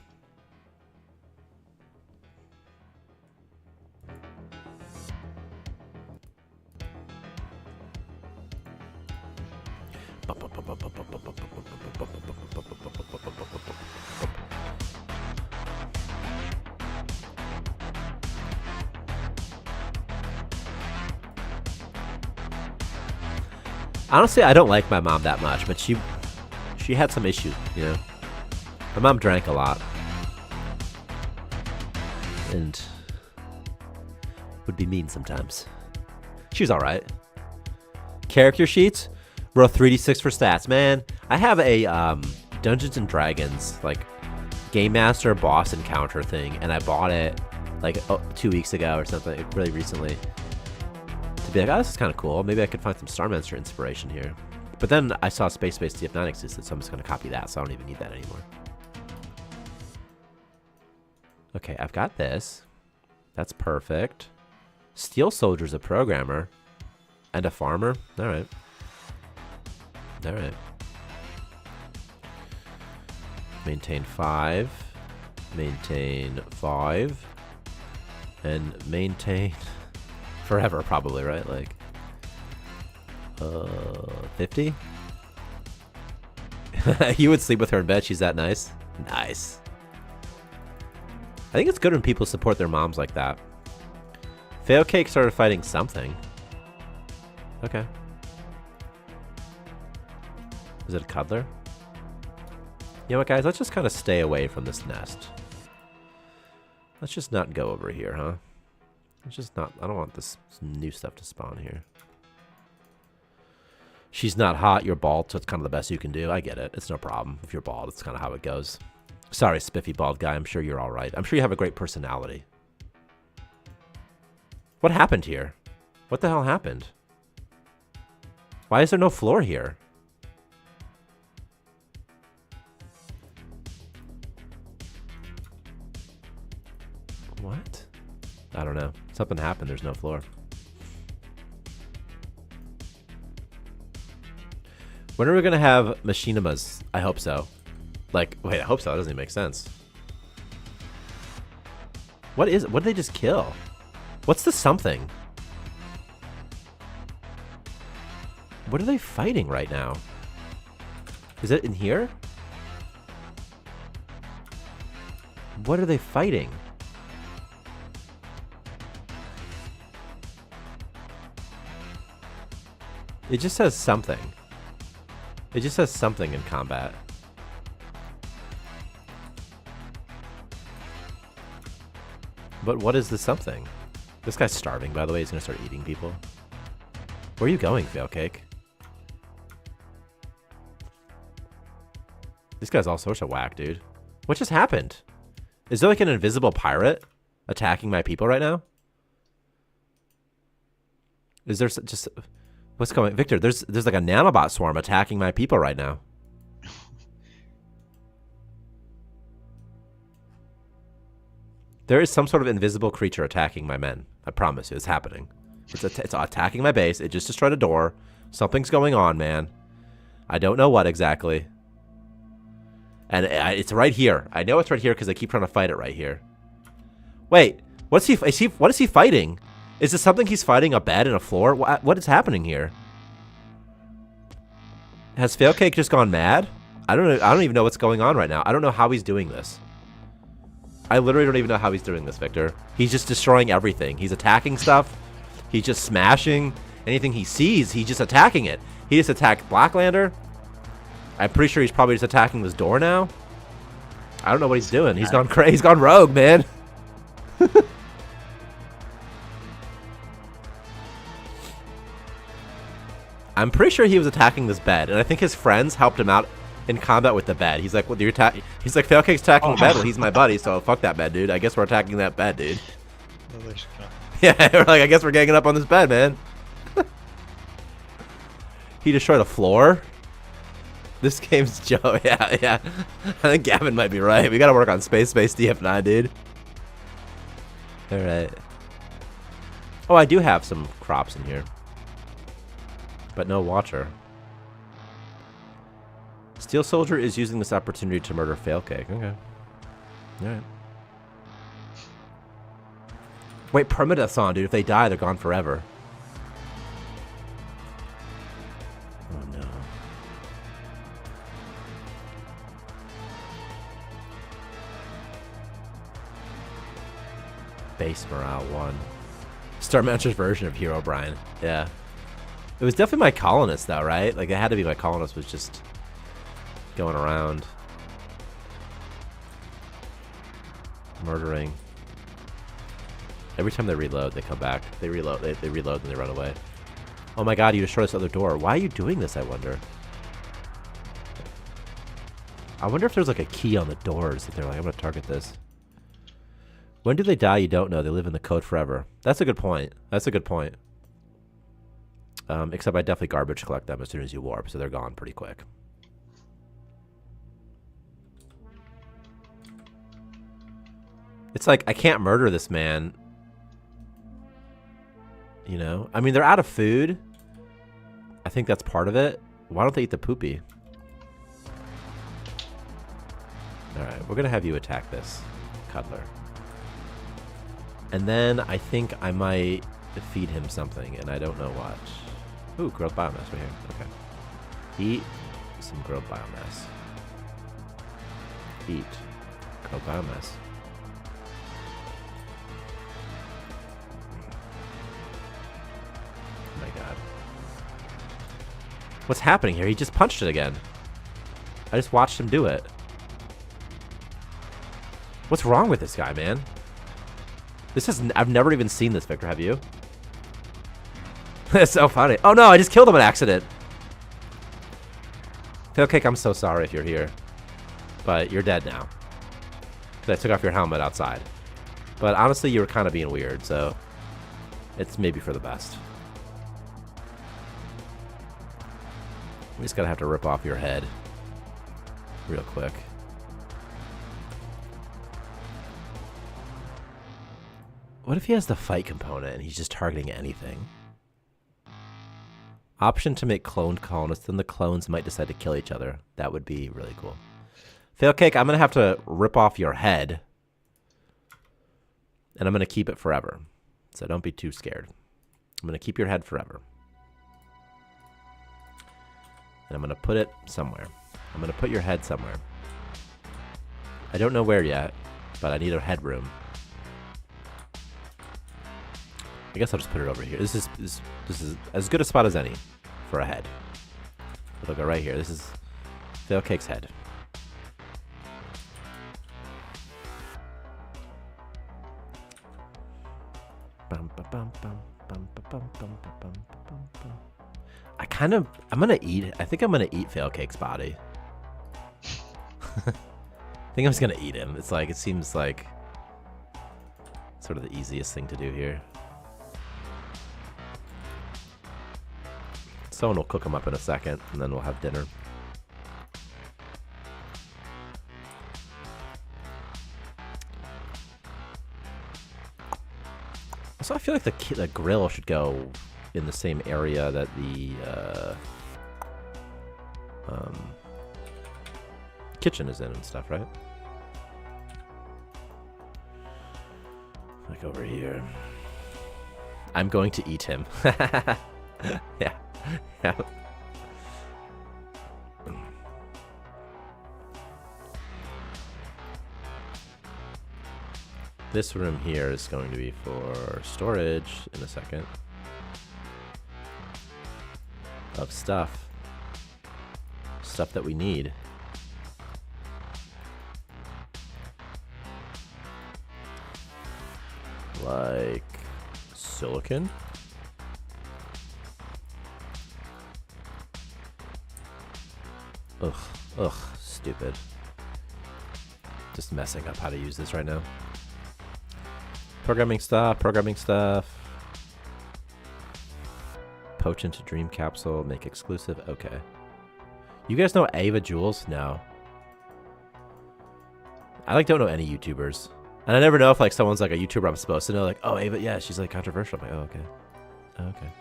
Honestly, I don't like my mom that much, but she had some issues, you know. My mom drank a lot. And would be mean sometimes. She was alright. Character sheets? Bro, 3d6 for stats. Man, I have a Dungeons and Dragons, like, Game Master boss encounter thing, and I bought it, like, 2 weeks ago or something, really recently. To be like, oh, this is kind of cool. Maybe I could find some Starmancer inspiration here. But then I saw Space TF9 existed, so I'm just going to copy that, so I don't even need that anymore. Okay, I've got this. That's perfect. Steel Soldier's a programmer. And a farmer. Alright. Alright. Maintain 5. Maintain 5. And maintain forever, probably, right? Like, 50? You would sleep with her in bed. She's that nice? Nice. I think it's good when people support their moms like that. Fail Cake started fighting something. Okay. Is it a cuddler? You know what, guys? Let's just kind of stay away from this nest. Let's just not go over here, huh? Let's just not... I don't want this new stuff to spawn here. She's not hot, you're bald, so it's kind of the best you can do. I get it. It's no problem. If you're bald, it's kind of how it goes. Sorry, spiffy bald guy. I'm sure you're all right. I'm sure you have a great personality. What happened here? What the hell happened? Why is there no floor here? What? I don't know. Something happened. There's no floor. When are we going to have machinimas? I hope so. Like, wait, I hope so. That doesn't even make sense. What did they just kill? What's the something? What are they fighting right now? Is it in here? What are they fighting? It just says something. It just says something in combat. But what is the something? This guy's starving, by the way. He's gonna start eating people. Where are you going, Fail Cake? This guy's all sorts of whack, dude. What just happened? Is there like an invisible pirate attacking my people right now? Is there just... What's going... Victor, there's like a nanobot swarm attacking my people right now. There is some sort of invisible creature attacking my men. I promise you, it's happening. It's attacking my base. It just destroyed a door. Something's going on, man. I don't know what exactly. And it's right here. I know it's right here because I keep trying to fight it right here. Wait, what is he fighting? Is this something he's fighting? A bed and a floor? What is happening here? Has Fail Cake just gone mad? I don't know. I don't even know what's going on right now. I don't know how he's doing this. I literally don't even know how he's doing this, Victor. He's just destroying everything. He's attacking stuff. He's just smashing anything he sees. He's just attacking it. He just attacked Blacklander. I'm pretty sure he's probably just attacking this door now. I don't know what he's doing. He's gone crazy. He's gone rogue, man. I'm pretty sure he was attacking this bed, and I think his friends helped him out in combat with the bed. He's like, well, you're he's like, Fail Cake's attacking the bed. Well, he's my buddy, so fuck that bed, dude. I guess we're attacking that bed, dude. Yeah, we're like, I guess we're ganging up on this bed, man. He destroyed a floor. This game's Joe. Yeah. I think Gavin might be right. We gotta work on Space DF9, dude. Alright. Oh, I do have some crops in here. But no water. Steel Soldier is using this opportunity to murder Fail Cake. Okay. Alright. Wait, permadeath's on, dude. If they die, they're gone forever. Oh, no. Base morale 1. Starmancer's version of Hero Brian. Yeah. It was definitely my colonist, though, right? Like, it had to be my colonist was just going around. Murdering. Every time they reload, they come back. They reload, they reload, and they run away. Oh my god, you destroyed this other door. Why are you doing this, I wonder? I wonder if there's like a key on the doors that they're like, I'm gonna target this. When do they die? You don't know. They live in the code forever. That's a good point. That's a good point. Except I definitely garbage collect them as soon as you warp, so they're gone pretty quick. It's like, I can't murder this man. You know? I mean, they're out of food. I think that's part of it. Why don't they eat the poopy? Alright, we're gonna have you attack this Cuddler. And then I think I might feed him something, and I don't know what. Ooh, grilled biomass right here. Okay. Eat some grilled biomass. Eat grilled biomass. Oh my god. What's happening here? He just punched it again. I just watched him do it. What's wrong with this guy, man? This is... I've never even seen this, Victor. Have you? It's so funny. Oh no, I just killed him on accident. Tailcake, I'm so sorry if you're here. But you're dead now. Because I took off your helmet outside. But honestly, you were kind of being weird, so... It's maybe for the best. We just gotta have to rip off your head. Real quick. What if he has the fight component and he's just targeting anything? Option to make cloned colonists, then the clones might decide to kill each other. That would be really cool. Failcake, I'm going to have to rip off your head. And I'm going to keep it forever. So don't be too scared. I'm going to keep your head forever. And I'm going to put it somewhere. I'm going to put your head somewhere. I don't know where yet, but I need a headroom. I guess I'll just put it over here. This is as good a spot as any for a head. It'll go right here. This is Failcake's head. I'm gonna eat. I think I'm gonna eat Failcake's body. I think I'm just gonna eat him. It's like, it seems like sort of the easiest thing to do here. Someone will cook them up in a second, and then we'll have dinner. So I feel like the grill should go in the same area that the kitchen is in and stuff, right? Like over here. I'm going to eat him. Yeah. Yeah. This room here is going to be for storage in a second of stuff that we need. Like silicon. Ugh, stupid. Just messing up how to use this right now. Programming stuff. Potent dream capsule, make exclusive, okay. You guys know Ava Jules? No. I like don't know any YouTubers. And I never know if like someone's like a YouTuber I'm supposed to know, like, oh Ava, yeah, she's like controversial. I'm like, oh, okay. Oh, okay.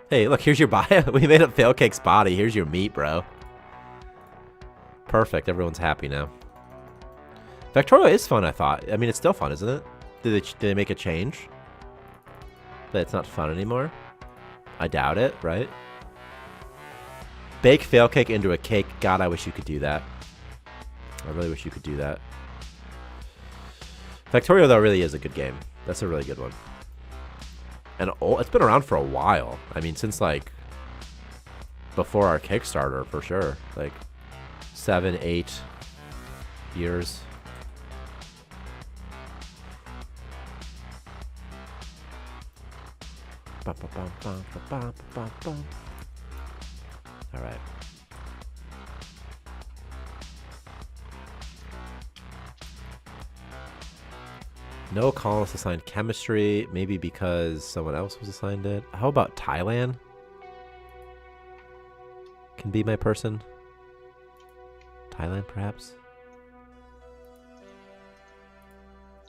Hey, look, here's your bio. We made up Failcake's body. Here's your meat, bro. Perfect. Everyone's happy now. Factorial is fun, I thought. I mean, it's still fun, isn't it? Did they make a change? That it's not fun anymore? I doubt it, right? Bake Failcake into a cake. God, I wish you could do that. I really wish you could do that. Factorio, though, really is a good game. That's a really good one. And it's been around for a while. I mean, since, like, before our Kickstarter, for sure. Like, 7, 8 years. All right. No colonists assigned chemistry, maybe because someone else was assigned it. How about Thailand? Can be my person. Thailand, perhaps?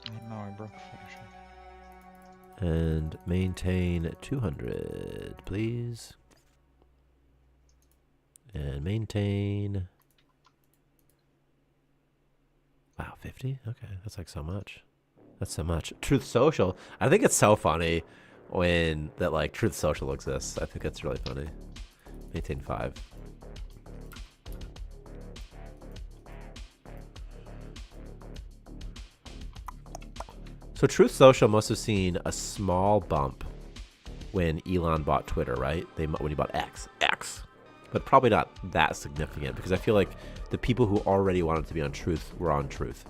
Oh no, I broke Photoshop. And maintain 200, please. And maintain... Wow, 50? Okay, that's like so much. That's so much. Truth Social. I think it's so funny when that like Truth Social exists. I think that's really funny. Maintain 5. So Truth Social must have seen a small bump when Elon bought Twitter, right? When he bought X, but probably not that significant because I feel like the people who already wanted to be on Truth were on Truth.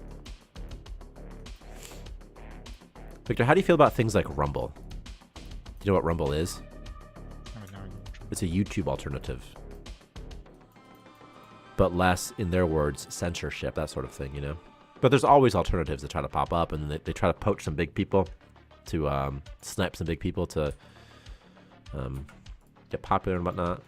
Victor, how do you feel about things like Rumble? Do you know what Rumble is? It's a YouTube alternative. But less, in their words, censorship, that sort of thing, you know? But there's always alternatives that try to pop up, and they try to poach some big people to snipe some big people to get popular and whatnot.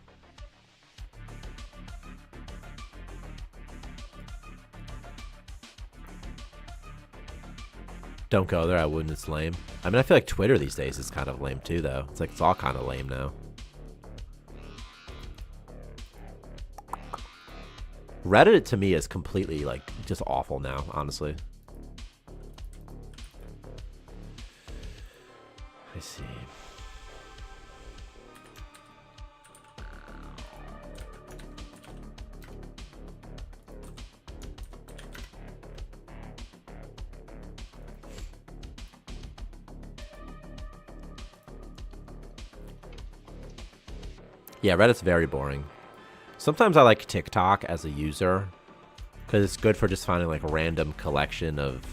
Don't go there, I wouldn't. It's lame. I mean, I feel like Twitter these days is kind of lame too, though. It's like it's all kind of lame now. Reddit to me is completely like just awful now, honestly. I see. Yeah, Reddit's very boring. Sometimes I like TikTok as a user because it's good for just finding like a random collection of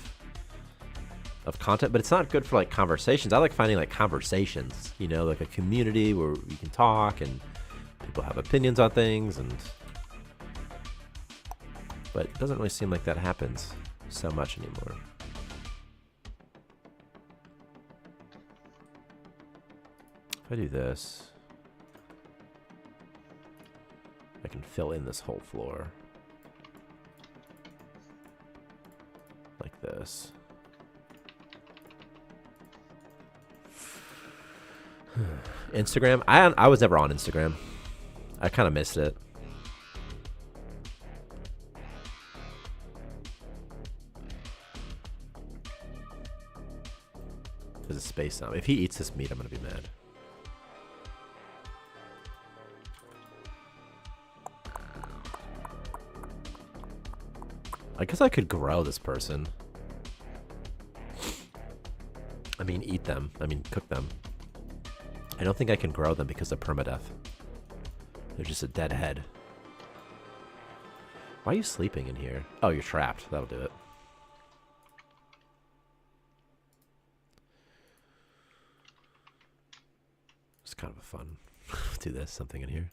content, but it's not good for like conversations. I like finding like conversations, you know, like a community where you can talk and people have opinions on things, but it doesn't really seem like that happens so much anymore. If I do this, I can fill in this whole floor. Like this. Instagram? I was never on Instagram. I kind of missed it. There's a space now. If he eats this meat, I'm going to be mad. I guess I could grow this person. I mean, eat them. I mean, cook them. I don't think I can grow them because of permadeath. They're just a dead head. Why are you sleeping in here? Oh, you're trapped. That'll do it. It's kind of a fun. Do this, something in here.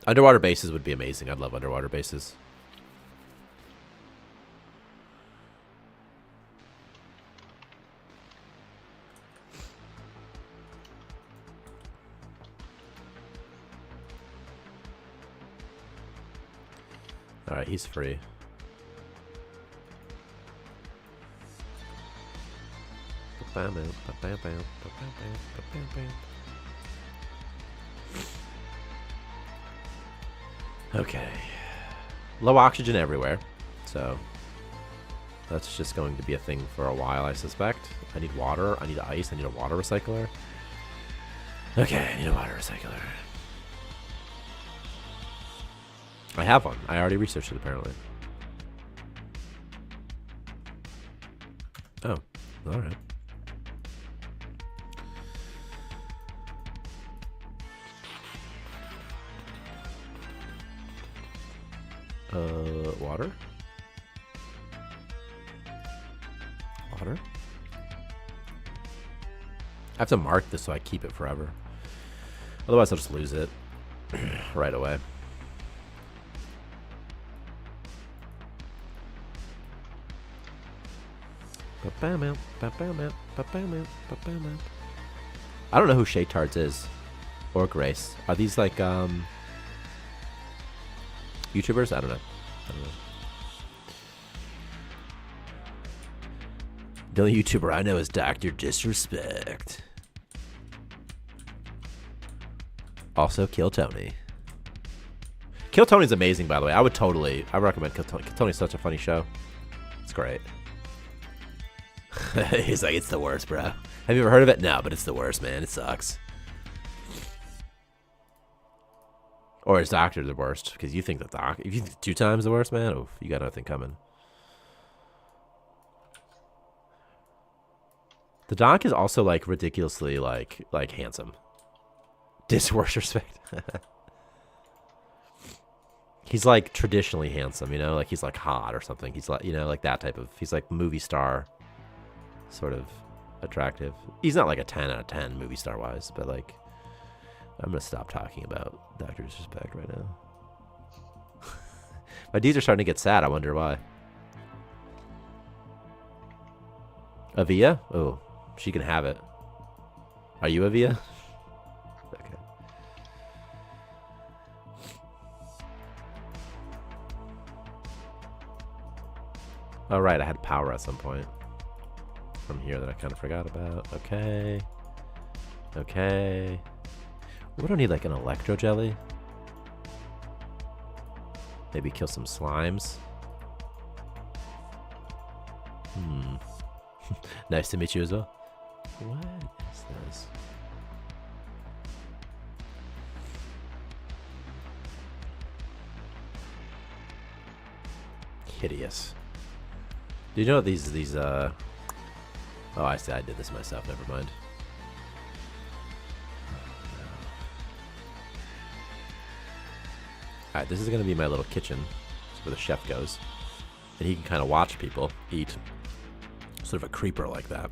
Underwater bases would be amazing. I'd love underwater bases. All right, he's free. Okay. Low oxygen everywhere. So that's just going to be a thing for a while, I suspect. I need water. I need ice. I need a water recycler. Okay, I need a water recycler. I have one. I already researched it, apparently. Oh, all right. Water? Water? I have to mark this so I keep it forever. Otherwise, I'll just lose it right away. I don't know who Shay Tards is. Or Grace. Are these like YouTubers? I don't know. The only YouTuber I know is Dr. Disrespect. Also, Kill Tony. Kill Tony's amazing, by the way. I recommend Kill Tony. Kill Tony's such a funny show. It's great. He's like, it's the worst, bro. Have you ever heard of it? No, but it's the worst, man. It sucks. Or is Doctor the worst? Because you think the Doc, if you think 2 times the worst, man, oof, you got nothing coming. The Doc is also like ridiculously like handsome. Disrespect. He's like traditionally handsome, you know, like he's like hot or something. He's like, you know, like that type of. He's like movie star, sort of attractive. He's not like a 10 out of 10 movie star wise, but like. I'm gonna stop talking about Dr. Disrespect right now. My D's are starting to get sad. I wonder why. Avia? Oh, she can have it. Are you Avia? Okay. Oh, right. I had power at some point from here that I kind of forgot about. Okay. Okay. We don't need like an electro jelly. Maybe kill some slimes. Nice to meet you as well. What is this? Hideous. Do you know these oh, I see, I did this myself, never mind. Alright, this is going to be my little kitchen. That's where the chef goes. And he can kind of watch people eat. Sort of a creeper like that.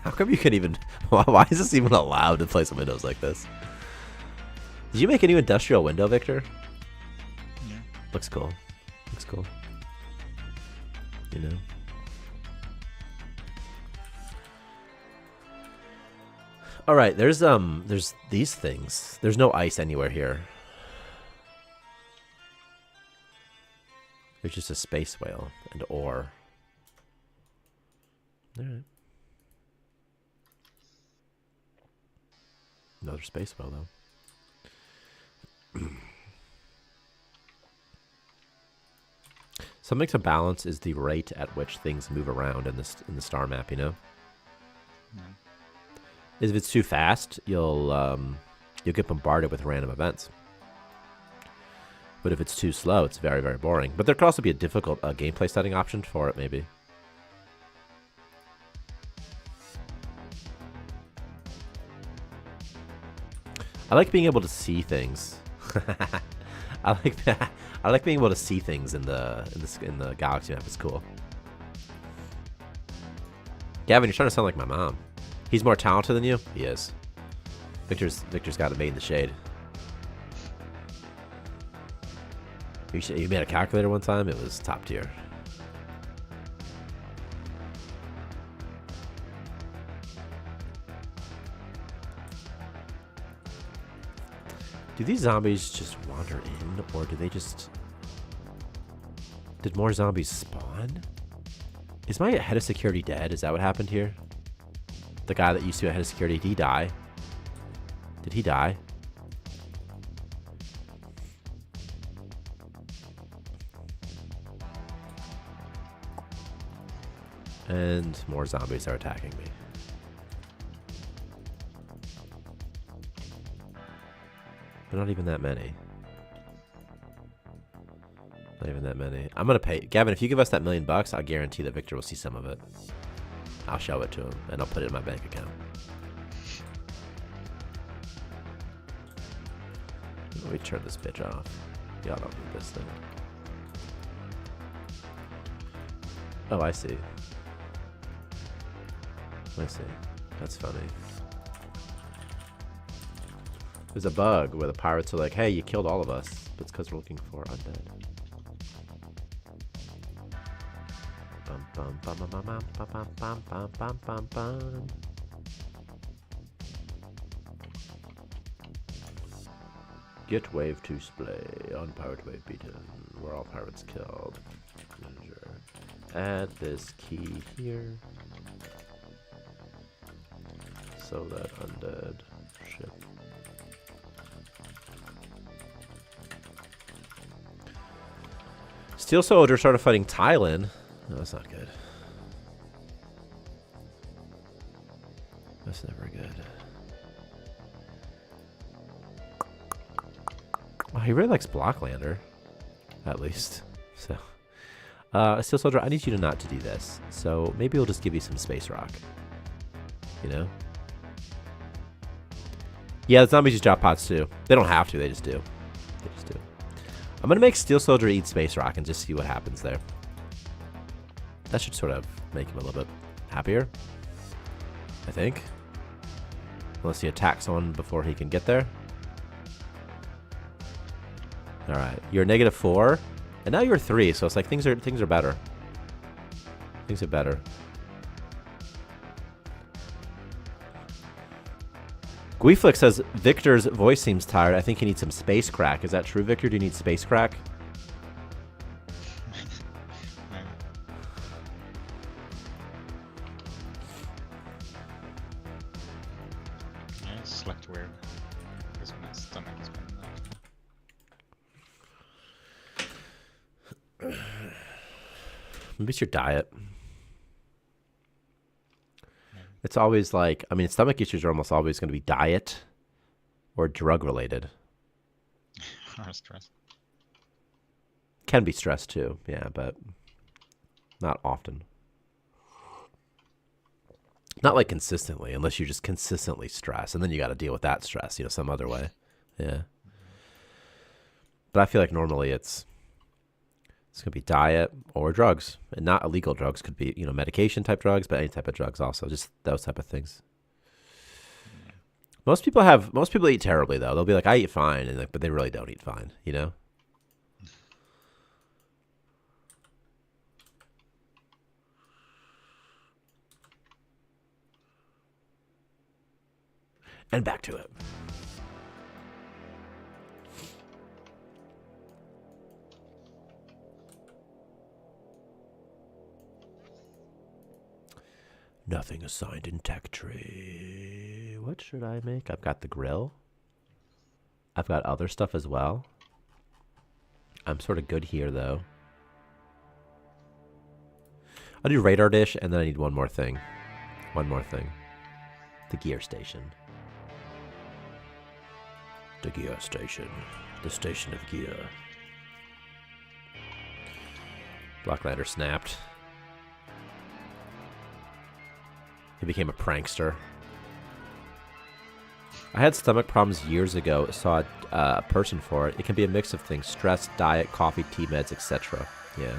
How come you can even... Why is this even allowed to place windows like this? Did you make a new industrial window, Victor? Yeah. Looks cool. Looks cool. You know? All right, there's these things. There's no ice anywhere here. There's just a space whale and ore. All right. Another space whale though. Something to balance is the rate at which things move around in the star map. You know. Yeah. If it's too fast, you'll get bombarded with random events. But if it's too slow, it's very, very boring. But there could also be a difficult gameplay setting option for it, maybe. I like being able to see things. I like that. I like being able to see things in the galaxy map. It's cool. Gavin, you're trying to sound like my mom. He's more talented than you? He is. Victor's got it made in the shade. You made a calculator one time? It was top tier. Do these zombies just wander in, or do they just... Did more zombies spawn? Is my head of security dead? Is that what happened here? The guy that used to be head of security, did he die? Did he die? And more zombies are attacking me. They're not even that many. Not even that many. I'm gonna pay Gavin. If you give us that $1,000,000, I'll guarantee that Victor will see some of it. I'll show it to him, and I'll put it in my bank account. Let me turn this bitch off. Y'all don't need this thing. Oh, I see. I see. That's funny. There's a bug where the pirates are like, hey, you killed all of us. But it's because we're looking for undead. Bum, bum, bum, bum, bum, bum, bum, bum, bum, bum, bum, bum. Get wave to splay on pirate wave beaten. Where all pirates killed. Add this key here. So that undead ship. Steel Soldier started fighting Thailand. No, that's not good. That's never good. Oh, he really likes Blocklander. At least. So. Steel Soldier, I need you to not to do this. So maybe we'll just give you some Space Rock. You know? Yeah, the zombies use drop pots too. They don't have to, they just do. They just do. I'm gonna make Steel Soldier eat Space Rock and just see what happens there. That should sort of make him a little bit happier. I think. Unless he attacks someone before he can get there. Alright, you're -4. And now you're 3, so it's like things are better. Things are better. Guiflick says Victor's voice seems tired. I think he needs some space crack. Is that true, Victor? Do you need space crack? Yeah, I slept weird. Because my stomach has been Maybe it's your diet. It's always like, I mean, stomach issues are almost always going to be diet or drug related. or stress. Can be stress too, yeah, but not often. Not like consistently, unless you just consistently stress, and then you got to deal with that stress, you know, some other way. Yeah. But I feel like normally it's going to be diet or drugs, and not illegal drugs. Could be, you know, medication type drugs, but any type of drugs also, just those type of things. Most people eat terribly though. They'll be like, I eat fine, and like, but they really don't eat fine, you know? And back to it. Nothing assigned in tech tree. What should I make? I've got the grill. I've got other stuff as well. I'm sort of good here, though. I'll do radar dish, and then I need one more thing. One more thing. The gear station. The gear station. The station of gear. Blocklander snapped. He became a prankster. I had stomach problems years ago. Saw a person for it. It can be a mix of things: stress, diet, coffee, tea, meds, etc. Yeah.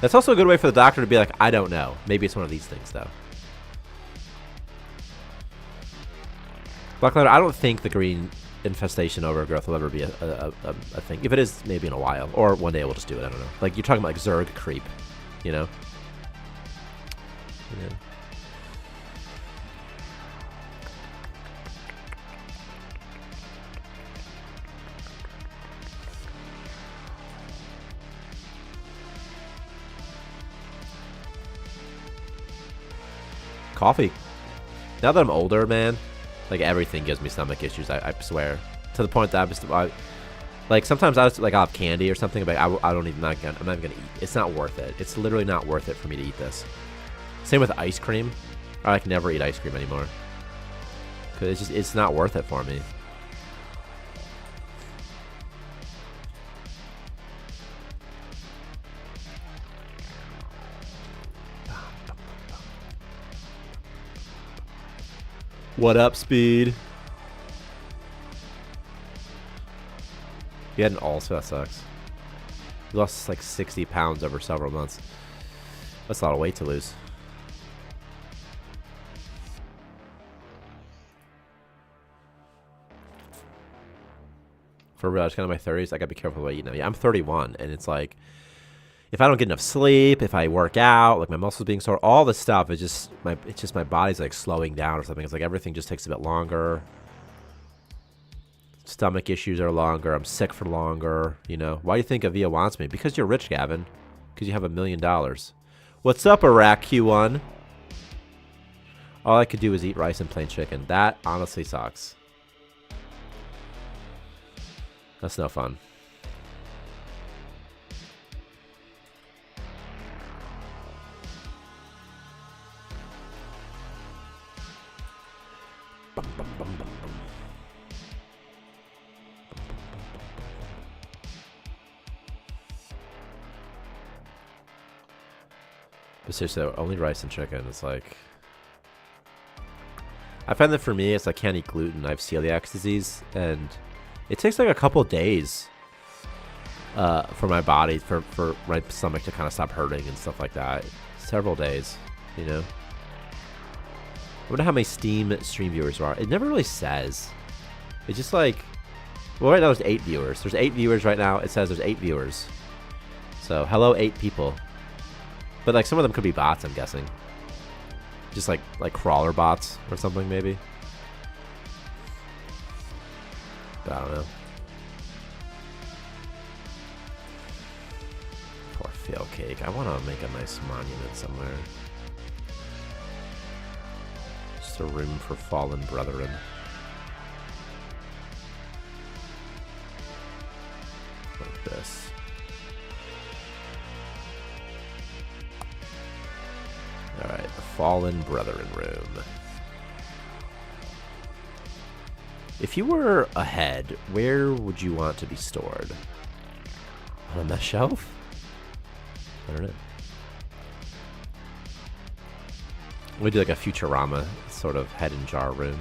That's also a good way for the doctor to be like, I don't know. Maybe it's one of these things, though. Blacklander, I don't think the green infestation overgrowth will ever be a thing. If it is, maybe in a while. Or one day we'll just do it. I don't know. Like, you're talking about like Zerg creep, you know? Yeah. Coffee. Now that I'm older, man, like everything gives me stomach issues. I swear, to the point that I'm just like sometimes I'll have candy or something, but I don't even. I'm not even gonna eat. It's not worth it. It's literally not worth it for me to eat this. Same with ice cream. I can never eat ice cream anymore because it's not worth it for me. What up, Speed? You had an ulcer, that sucks. You lost like 60 pounds over several months. That's a lot of weight to lose. For real, it's kind of my 30s. I gotta be careful what I eat now. Yeah, I'm 31, and it's like, if I don't get enough sleep, if I work out, like my muscles being sore, all this stuff is just my body's like slowing down or something. It's like everything just takes a bit longer. Stomach issues are longer. I'm sick for longer. You know, why do you think Avia wants me? Because you're rich, Gavin. Because you have $1 million. What's up, Iraq Q1? All I could do is eat rice and plain chicken. That honestly sucks. That's no fun. But seriously, only rice and chicken. It's like, I find that for me, it's like I can't eat gluten. I have celiac disease, and it takes like a couple days for my body, for my stomach to kind of stop hurting and stuff like that. Several days, you know. I wonder how many stream viewers there are. It never really says. It's just like, well, right now there's 8 viewers. There's 8 viewers right now. It says there's 8 viewers. So hello, 8 people. But like some of them could be bots, I'm guessing. Just like crawler bots or something, maybe. But I don't know. Poor fail cake. I want to make a nice monument somewhere. Just a room for fallen brethren. Like this. Alright, the Fallen Brethren room. If you were a head, where would you want to be stored? On the shelf? I don't know. We do like a Futurama sort of head and jar room.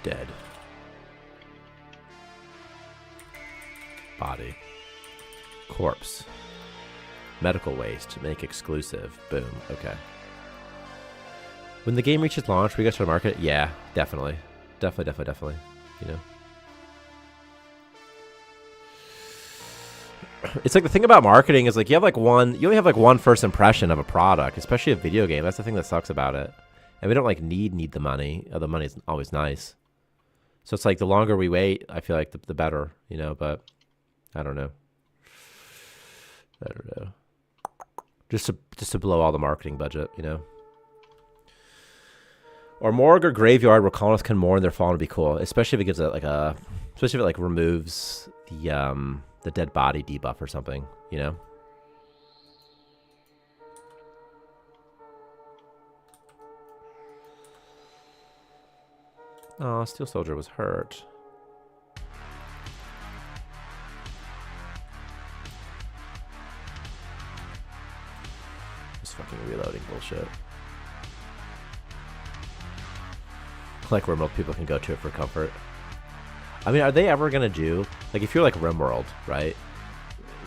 Dead. Body. Corpse. Medical waste. Make exclusive. Boom. Okay. When the game reaches launch, we go to the market? Yeah, definitely. Definitely. You know? It's like the thing about marketing is like you only have like one first impression of a product, especially a video game. That's the thing that sucks about it. And we don't like need the money. The money's always nice. So it's like the longer we wait, I feel like the better, you know, but I don't know. Just to blow all the marketing budget, you know. Or morgue or graveyard where colonists can mourn their fallen would be cool, especially if it gives it like especially if it like removes the dead body debuff or something, you know. Oh, Steel Soldier was hurt. Just fucking reloading bullshit. Like where most people can go to it for comfort. I mean, are they ever gonna do, like, if you're like RimWorld, right?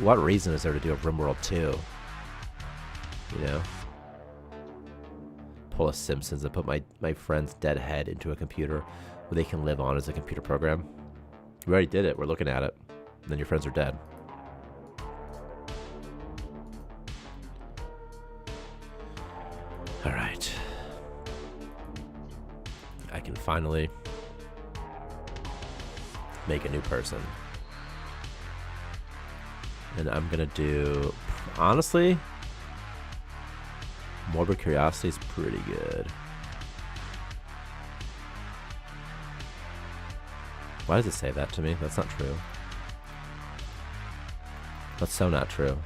What reason is there to do a RimWorld 2? You know? Pull a Simpsons and put my friend's dead head into a computer where they can live on as a computer program. We already did it. We're looking at it. And then your friends are dead. All right. I can finally make a new person. And I'm gonna do, honestly, Morbid Curiosity is pretty good. Why does it say that to me? That's not true. That's so not true.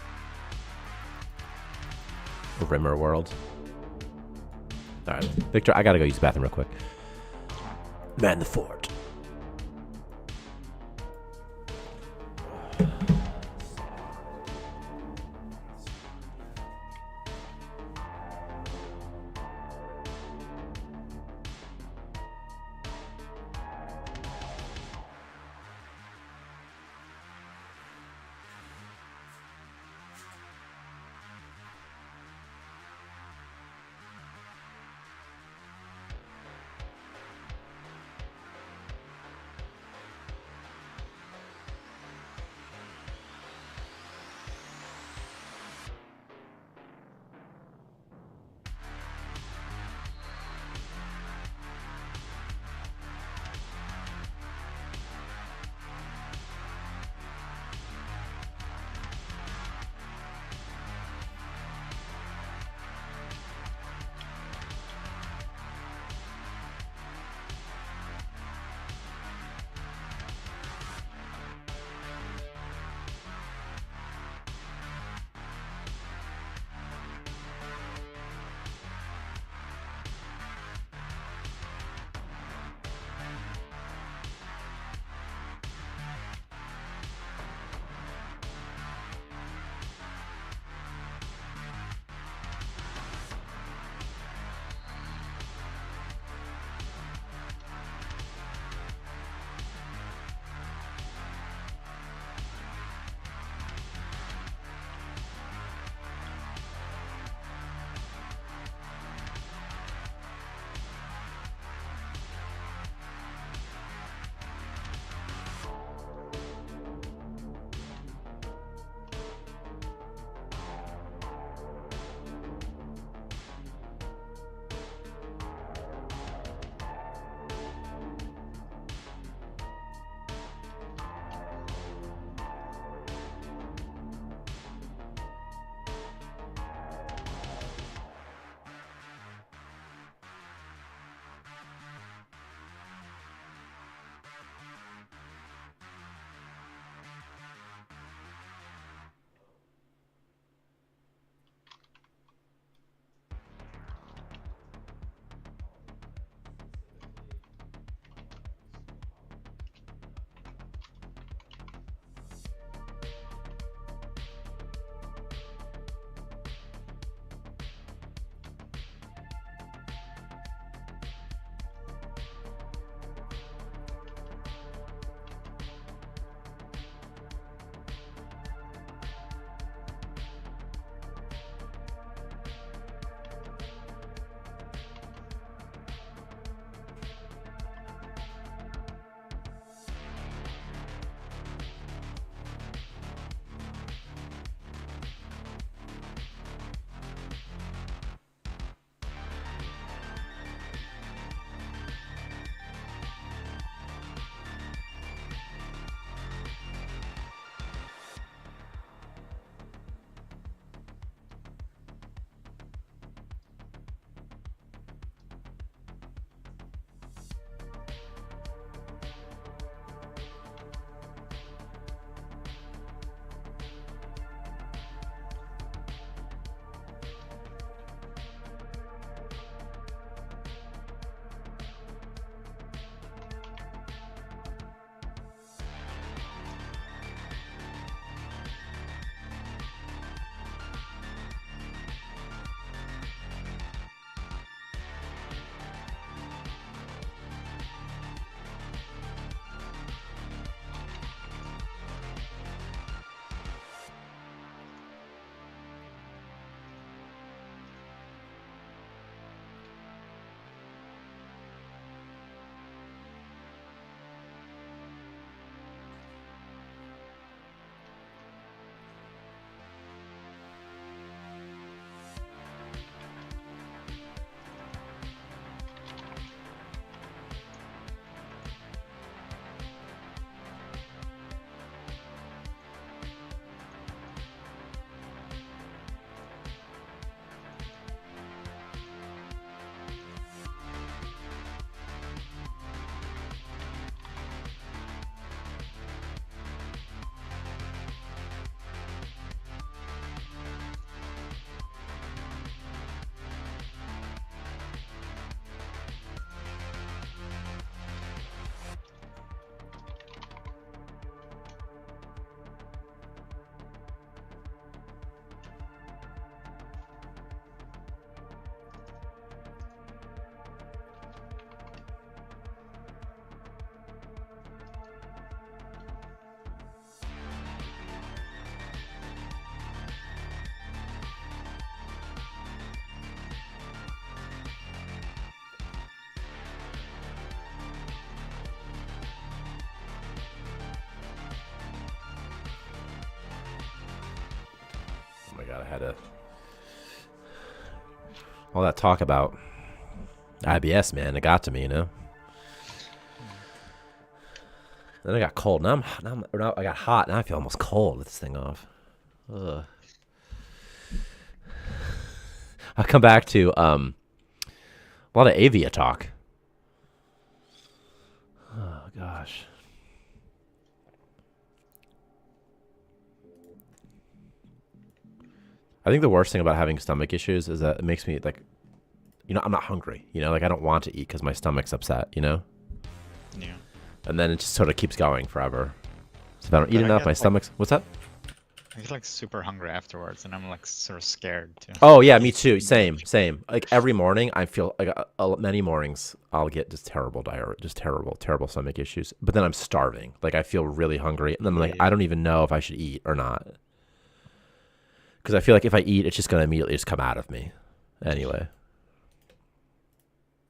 Rimmer World. Alright, Victor, I gotta go use the bathroom real quick. Man the fort. god, I had to. All that talk about IBS, man, it got to me, you know. Then I got cold. Now I got hot. Now I feel almost cold with this thing off. Ugh. I'll come back to a lot of Avia talk. Oh gosh. I think the worst thing about having stomach issues is that it makes me like, you know, I'm not hungry. You know, like I don't want to eat because my stomach's upset. You know. Yeah. And then it just sort of keeps going forever. So if I don't eat But I enough, get, my like- stomach's. What's that? I get like super hungry afterwards, and I'm like sort of scared too. Oh yeah, me too. Same. Like every morning, I feel like many mornings I'll get just terrible diarrhea, just terrible stomach issues. But then I'm starving. Like I feel really hungry, and then I'm like, Yeah. I don't even know if I should eat or not. Because I feel like if I eat, it's just gonna immediately just come out of me. Anyway.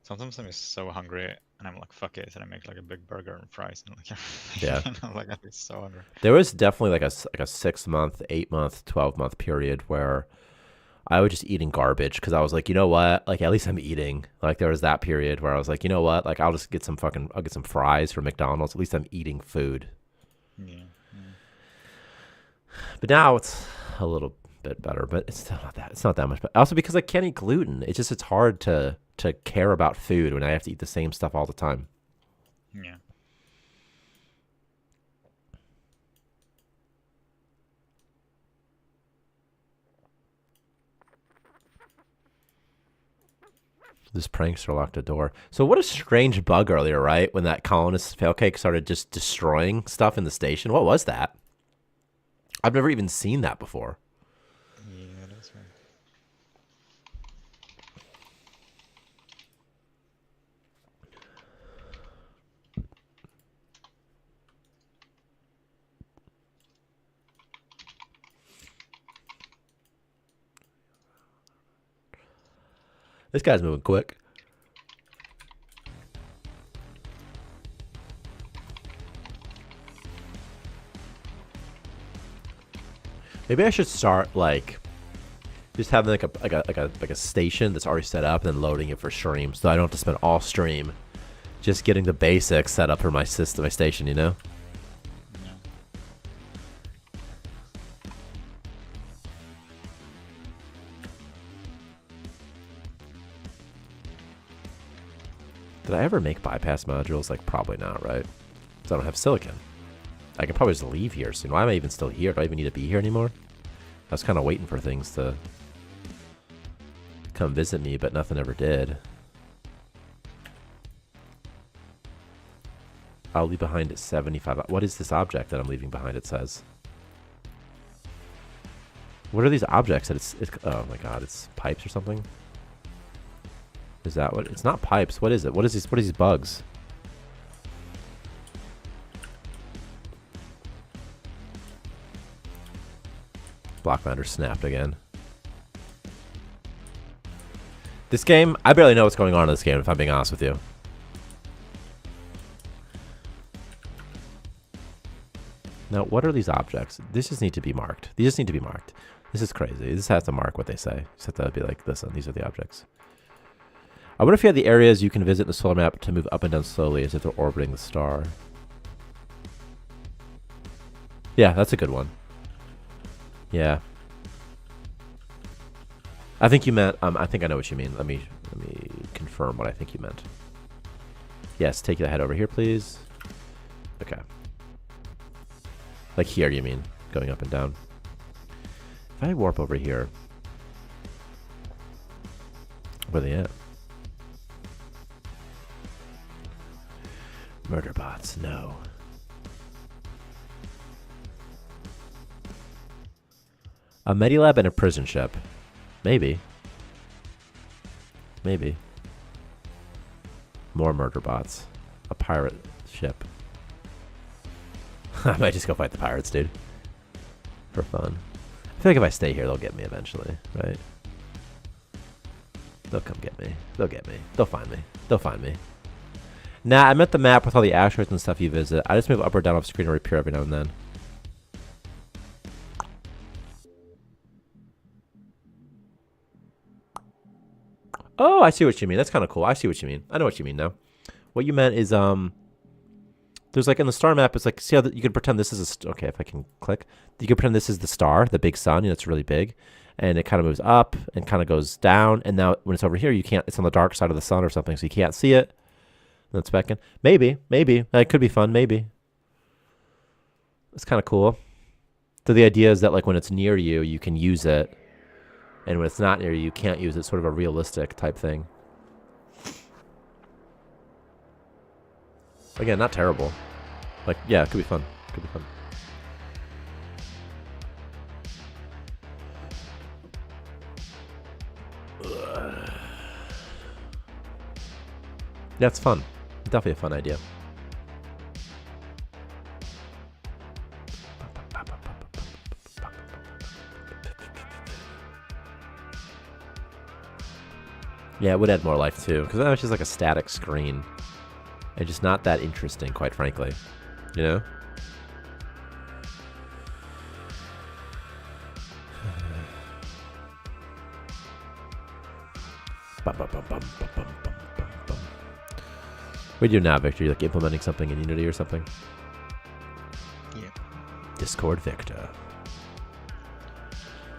Sometimes I'm just so hungry, and I'm like, fuck it, and I make like a big burger and fries, and like, Yeah. and I'm like, I'm so hungry. There was definitely like a 6 month, 8 month, 12 month period where I was just eating garbage because I was like, you know what? Like at least I'm eating. Like there was that period where I was like, you know what? Like I'll get some fries from McDonald's. At least I'm eating food. Yeah. But now it's a little bit better, but it's still not that. It's not that much. But also because I can't eat gluten, it's hard to care about food when I have to eat the same stuff all the time. Yeah. This prankster locked a door. So what a strange bug earlier, right? When that colonist failcake started just destroying stuff in the station. What was that? I've never even seen that before. Yeah, that's right. This guy's moving quick. Maybe I should start like just having like a station that's already set up and then loading it for stream, so I don't have to spend all stream just getting the basics set up for my system, my station. You know. Yeah. Did I ever make bypass modules? Like probably not, right? Because I don't have silicon. I could probably just leave here soon. Why am I even still here? Do I even need to be here anymore? I was kind of waiting for things to come visit me, but nothing ever did. I'll leave behind at 75. What is this object that I'm leaving behind, it says? What are these objects that it's oh my god, it's pipes or something? Is that what? It's not pipes. What is it? What are these bugs? Blockmounder snapped again. This game, I barely know what's going on in this game, if I'm being honest with you. Now, what are these objects? These just need to be marked. These just need to be marked. This is crazy. This has to mark what they say. You just have to be like, listen, these are the objects. I wonder if you have the areas you can visit in the solar map to move up and down slowly as if they're orbiting the star. Yeah, that's a good one. Yeah. I think you meant, I think I know what you mean. Let me confirm what I think you meant. Yes, take the head over here, please. Okay. Like here, you mean, going up and down. If I warp over here, where are they at? Murder bots, no. A Medilab and a prison ship. Maybe. Maybe. More murder bots. A pirate ship. I might just go fight the pirates, dude. For fun. I feel like if I stay here, they'll get me eventually, right? They'll come get me. They'll get me. They'll find me. They'll find me. Nah, I meant the map with all the asteroids and stuff you visit. I just move up or down off screen and repair every now and then. Oh, I see what you mean. That's kind of cool. I see what you mean. I know what you mean now. What you meant is there's like in the star map, it's like see how you can pretend this is okay. If I can click, you can pretend this is the star, the big sun. You know, it's really big, and it kind of moves up and kind of goes down. And now when it's over here, you can't. It's on the dark side of the sun or something, so you can't see it. And it's back in. Maybe that could be fun. Maybe it's kind of cool. So the idea is that like when it's near you, you can use it, and when it's not near you can't use it. Sort of a realistic type thing. Again, not terrible. Like, yeah, it could be fun. Could be fun. Yeah, it's fun. Definitely a fun idea. Yeah, it would add more life too, because that's just like a static screen. And just not that interesting, quite frankly. You know? What do you do now, Victor? You like implementing something in Unity or something? Yeah. Discord Victor.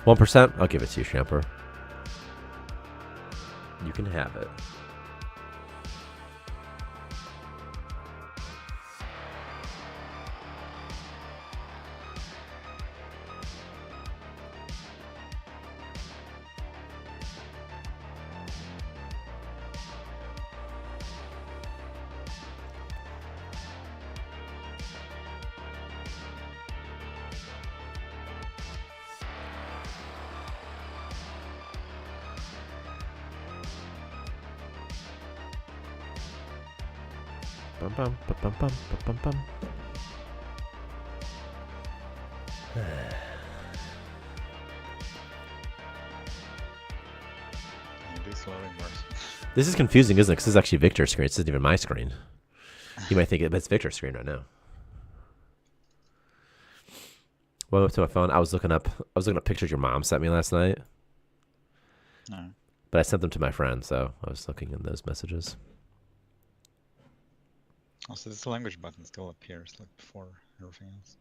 1%? I'll give it to you, Shamper. You can have it. Bum, bum, bum, bum, bum, bum, bum. This is confusing, isn't it? Because this is actually Victor's screen. This isn't even my screen. You might think it's Victor's screen right now. Went up to my phone. I was looking up pictures your mom sent me last night. No. But I sent them to my friend, so I was looking in those messages. Also, this language button still appears like before everything else.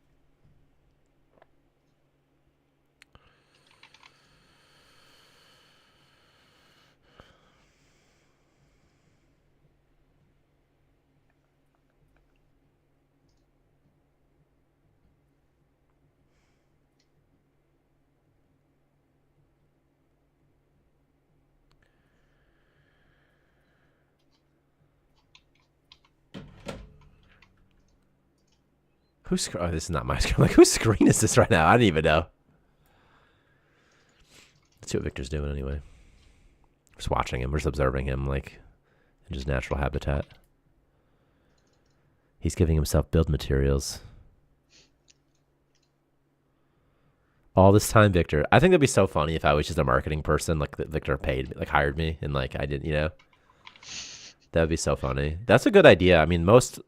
Oh, this is not my screen. Like, whose screen is this right now? I don't even know. Let's see what Victor's doing anyway. Just watching him. We're just observing him, like, in his natural habitat. He's giving himself build materials. All this time, Victor. I think that'd be so funny if I was just a marketing person, like, that Victor paid me, like, hired me, and, like, I didn't, you know? That'd be so funny. That's a good idea. I mean, most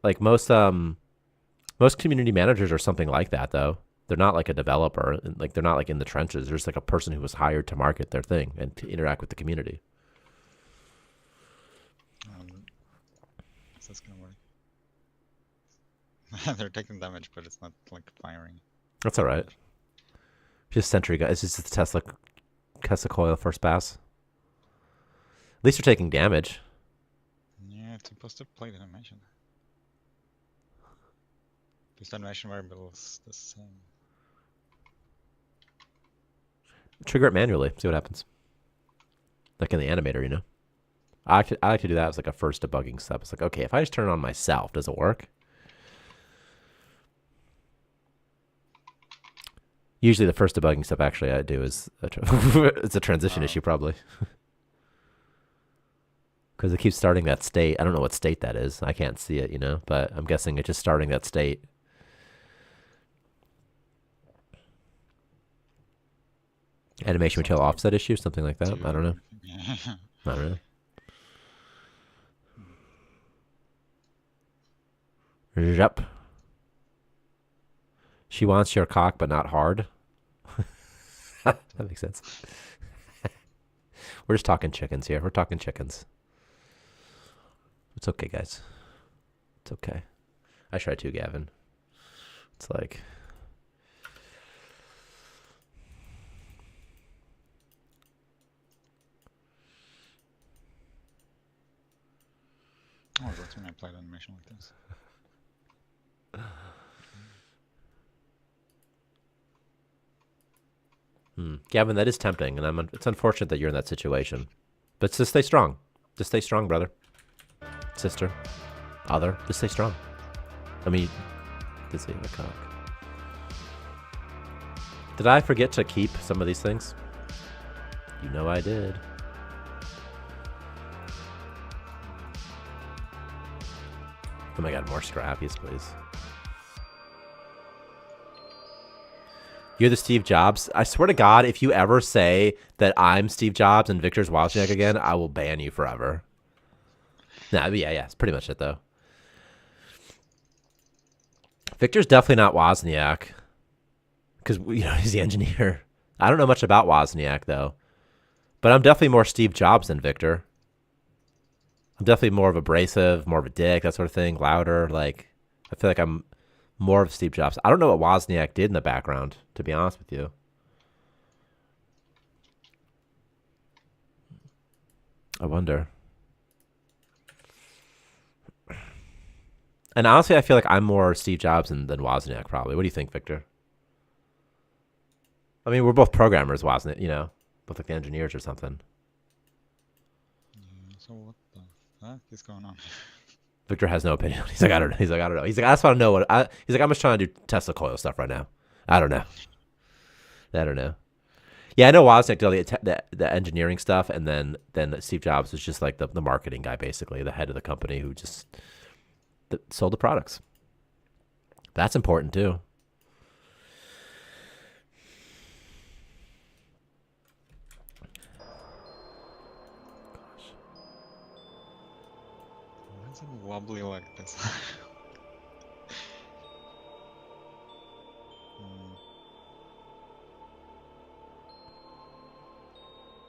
community managers are something like that, though. They're not like a developer. Like, they're not like in the trenches. There's like a person who was hired to market their thing and to interact with the community. Is this gonna work? They're taking damage, but it's not like firing. That's all right. Just sentry guys. It's just the Tesla coil first pass. At least you're taking damage. Yeah, it's supposed to play the animation. This animation variable is the same. Trigger it manually. See what happens. Like in the animator, you know. I like to do that as like a first debugging step. It's like, okay, if I just turn it on myself, does it work? Usually the first debugging step actually I do is it's a transition issue probably. Because it keeps starting that state. I don't know what state that is. I can't see it, you know, but I'm guessing it's just starting that state. Animation material offset issue, something like that. I don't know. I don't know. Yep. She wants your cock, but not hard. That makes sense. We're just talking chickens here. We're talking chickens. It's okay, guys. It's okay. I try too, Gavin. It's like... Oh, that's when I played animation like this. Gavin, that is tempting, and it's unfortunate that you're in that situation. But just stay strong. Just stay strong, brother. Sister. Other. Just stay strong. I mean, did say the cock. Did I forget to keep some of these things? You know I did. Oh my god, more scrappies, please. You're the Steve Jobs. I swear to God, if you ever say that I'm Steve Jobs and Victor's Wozniak again, I will ban you forever. Nah, yeah, it's pretty much it, though. Victor's definitely not Wozniak. Because, he's the engineer. I don't know much about Wozniak, though. But I'm definitely more Steve Jobs than Victor. I'm definitely more of abrasive, more of a dick, that sort of thing. Louder, like... I feel like I'm more of Steve Jobs. I don't know what Wozniak did in the background, to be honest with you. I wonder. And honestly, I feel like I'm more Steve Jobs than Wozniak, probably. What do you think, Victor? I mean, we're both programmers, Wozniak, both like the engineers or something. Yeah, so what the fuck is going on? Victor has no opinion. He's like, I don't know. He's like, I don't know. He's like, I just want to know he's like, I'm just trying to do Tesla coil stuff right now. I don't know. Yeah, I know Wozniak did all the engineering stuff, and then Steve Jobs was just like the marketing guy, basically, the head of the company who just sold the products. That's important too. Why is it wobbly like this?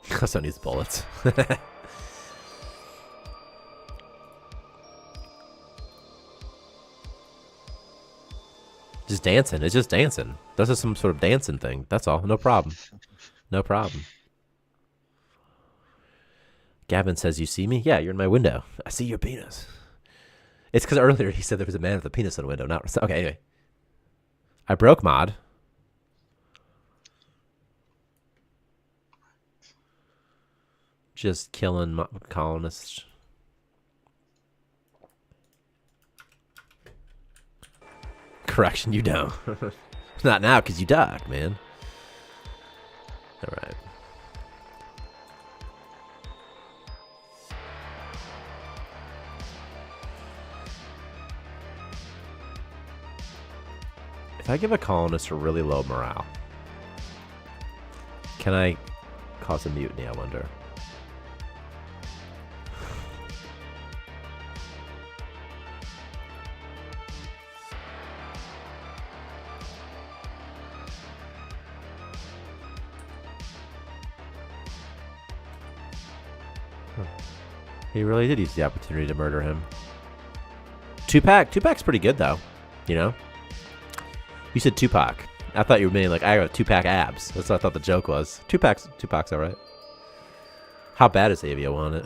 Custom needs bullets. Just dancing. It's just dancing. This is some sort of dancing thing. That's all. No problem. No problem. Gavin says, you see me? Yeah, you're in my window. I see your penis. It's because earlier he said there was a man with a penis in the window. Okay, anyway. I broke mod. Just killing colonists. Correction, you don't. Not now, because you died, man. All right. If I give a colonist a really low morale, can I cause a mutiny, I wonder? He really did use the opportunity to murder him. Tupac's pretty good, though. You said Tupac. I thought you were meaning like I got 2-pack abs. That's what I thought the joke was. Tupac's all right. How bad is Avio on it?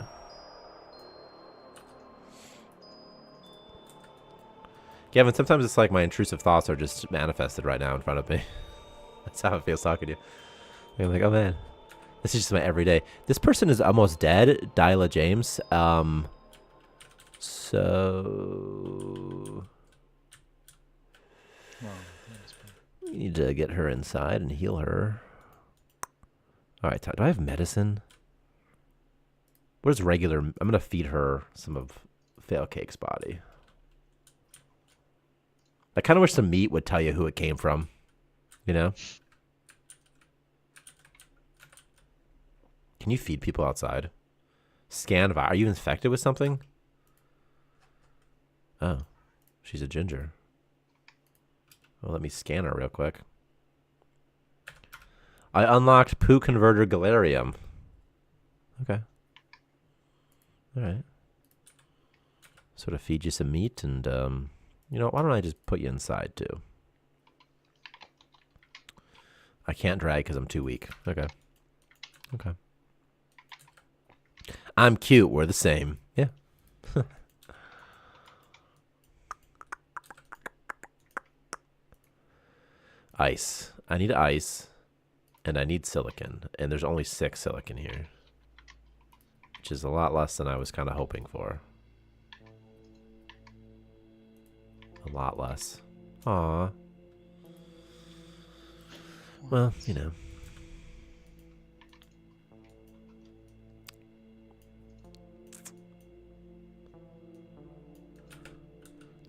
Gavin, sometimes it's like my intrusive thoughts are just manifested right now in front of me. That's how it feels talking to you. I'm like, oh man. This is just my everyday. This person is almost dead, Dyla James. So we need to get her inside and heal her. All right, do I have medicine? What is regular? I'm gonna feed her some of Fail Cake's body. I kind of wish the meat would tell you who it came from. Can you feed people outside? Scan virus. Are you infected with something? Oh, she's a ginger. Well, let me scan her real quick. I unlocked Poo Converter Galarium. Okay. All right. Sort of feed you some meat and, you know, why don't I just put you inside too? I can't drag because I'm too weak. Okay. Okay. I'm cute. We're the same. Yeah. Ice. I need ice. And I need silicon. And there's only 6 silicon here. Which is a lot less than I was kind of hoping for. A lot less. Aw. Well, you know.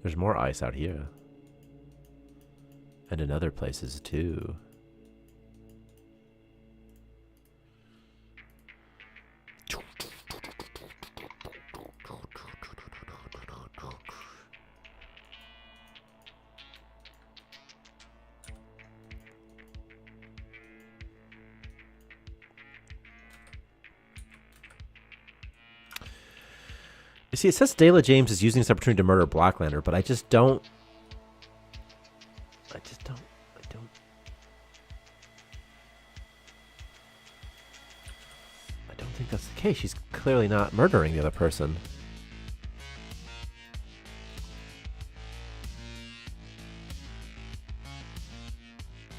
There's more ice out here. And in other places too. You see, it says Dayla James is using this opportunity to murder Blacklander, but I don't think that's the case. She's clearly not murdering the other person.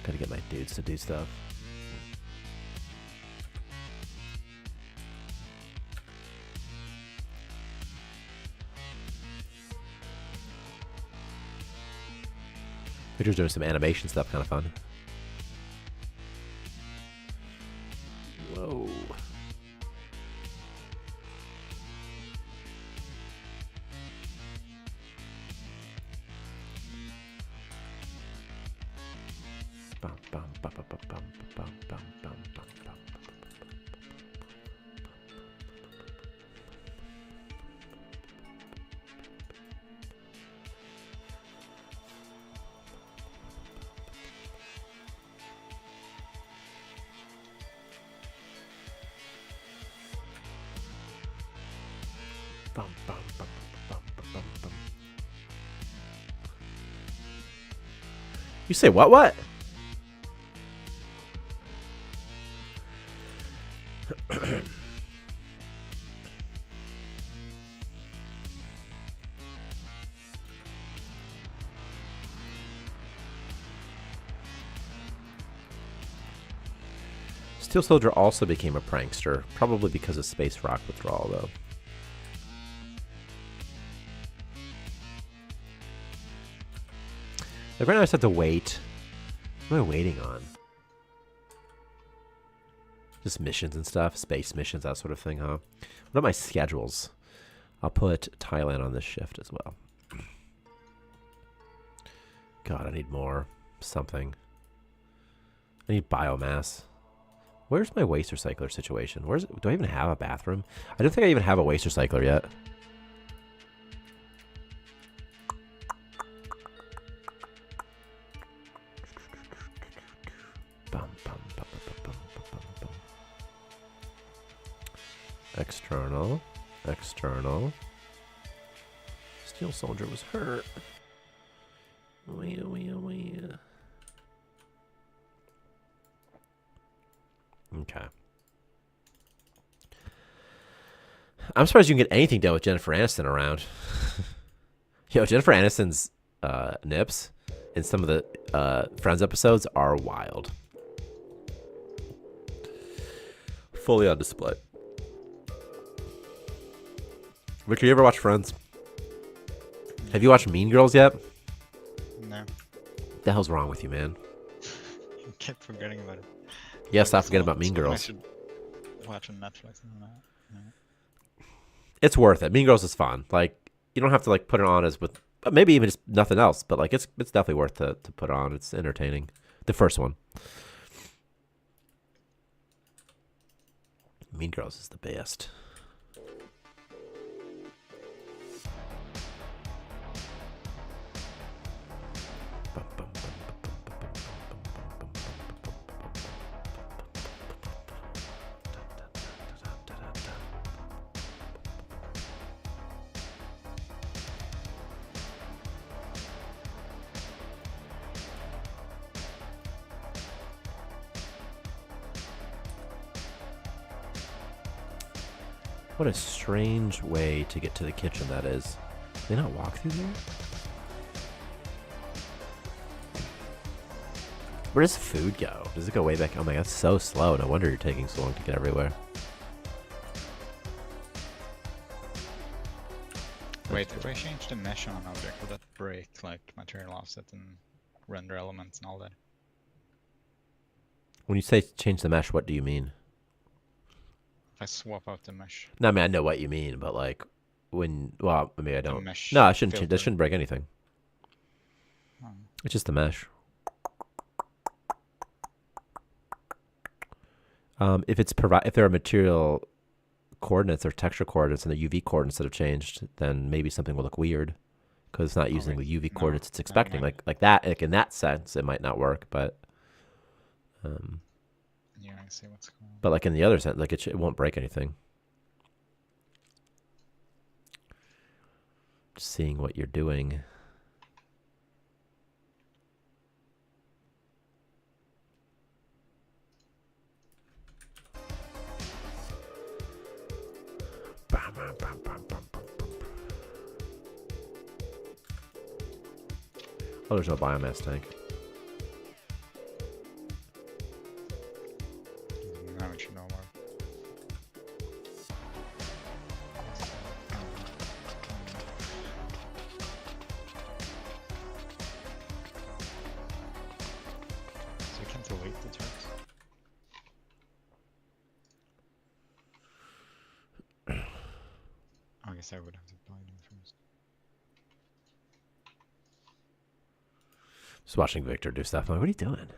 Gotta get my dudes to do stuff. Victor's doing some animation stuff, kind of fun. Whoa. Bum, bum, bum, bum, bum, bum, bum, bum, bum, bum, bum. Bum, bum, bum, bum, bum, bum, bum. You say what? Steel Soldier also became a prankster, probably because of Space Rock withdrawal, though. Like right now I just have to wait. What am I waiting on? Just missions and stuff, space missions, that sort of thing, huh? What are my schedules? I'll put Thailand on this shift as well. God, I need more something. I need biomass. Where's my waste recycler situation? Do I even have a bathroom? I don't think I even have a waste recycler yet. Bum, bum, bum, bum, bum, bum, bum, bum. External. External. Steel Soldier was hurt. Okay. I'm surprised you can get anything done with Jennifer Aniston around. Yo, Jennifer Aniston's nips in some of the Friends episodes are wild. Fully on display. Victor, you ever watch Friends? Have you watched Mean Girls yet? No. What the hell's wrong with you, man? I kept forgetting about it. Yeah, stop forgetting about Mean Something Girls. I should watch on Netflix and all that. Yeah. It's worth it. Mean Girls is fun. Like, you don't have to like put it on as with maybe even just nothing else, but like it's definitely worth to put on. It's entertaining. The first one. Mean Girls is the best. What a strange way to get to the kitchen that is. They not walk through there? Where does food go? Does it go way back? Oh my god, that's so slow. No wonder you're taking so long to get everywhere. Wait, if I change the mesh on an object, will that break like material offset and render elements and all that? When you say change the mesh, what do you mean? If I swap out the mesh, No, I mean, I know what you mean, but like, when, well, maybe I the don't. mesh No, I shouldn't change, that filter. shouldn't break anything. Oh. It's just the mesh. If it's if there are material coordinates or texture coordinates and the UV coordinates that have changed, then maybe something will look weird because it's not using wait, the UV no, coordinates it's never expecting. mind. Like that, like in that sense, it might not work. But Yeah, I see what's going on. but like in the other sense, like it won't break anything. Just seeing what you're doing. Oh, there's no biomass tank. Now it should know more. So you can delete the text. I guess I would have to buy them first. Just watching Victor do stuff. I'm like, what are you doing?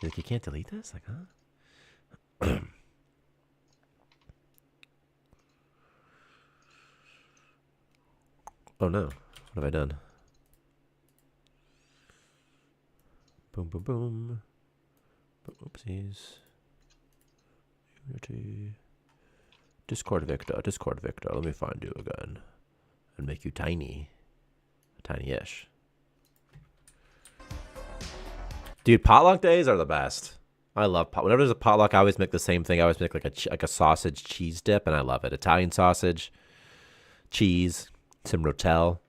He's like, you can't delete this? Like, huh? Oh no. What have I done? Boom, boom, boom. Oopsies. Unity. Discord Victor. Discord Victor. Let me find you again. And make you tiny. Tiny-ish. Dude, potluck days are the best. I love whenever there's a potluck, I always make the same thing. I always make like a sausage cheese dip, and I love it. Italian sausage, cheese, some rotel.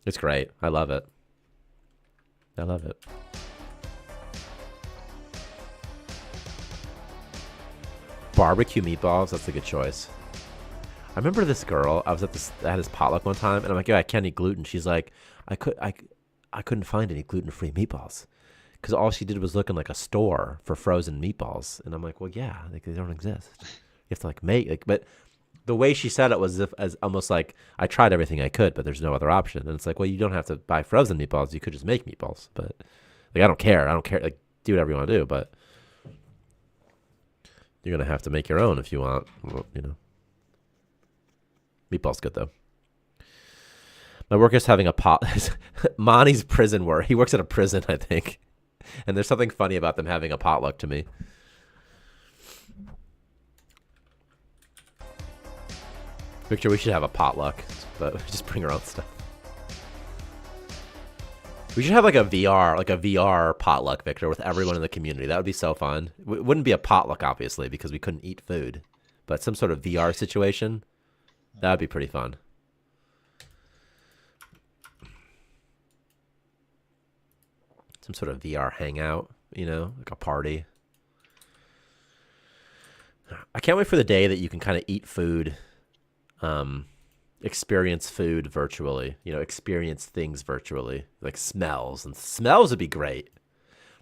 It's great. I love it. I love it. Barbecue meatballs. That's a good choice. I remember this girl. I was at this potluck one time, and I'm like, "Yo, I can't eat gluten." She's like, I couldn't find any gluten-free meatballs." Because all she did was look in like a store for frozen meatballs, and I'm like, well, yeah, like they don't exist. You have to like make like, but the way she said it was as almost like I tried everything I could, but there's no other option. And it's like, well, you don't have to buy frozen meatballs. You could just make meatballs. But like, I don't care. Like, do whatever you want to do, but you're gonna have to make your own if you want. Well, you know, meatballs good though. My work is having a pot. Monty's prison work. He works at a prison, I think. And there's something funny about them having a potluck to me. Victor, we should have a potluck, but just bring our own stuff. We should have like a VR potluck, Victor, with everyone in the community. That would be so fun. It wouldn't be a potluck, obviously, because we couldn't eat food, but some sort of VR situation. That would be pretty fun. Some sort of VR hangout, you know, like a party. I can't wait for the day that you can kind of eat food, experience food virtually, you know, experience things virtually, like smells. And smells would be great.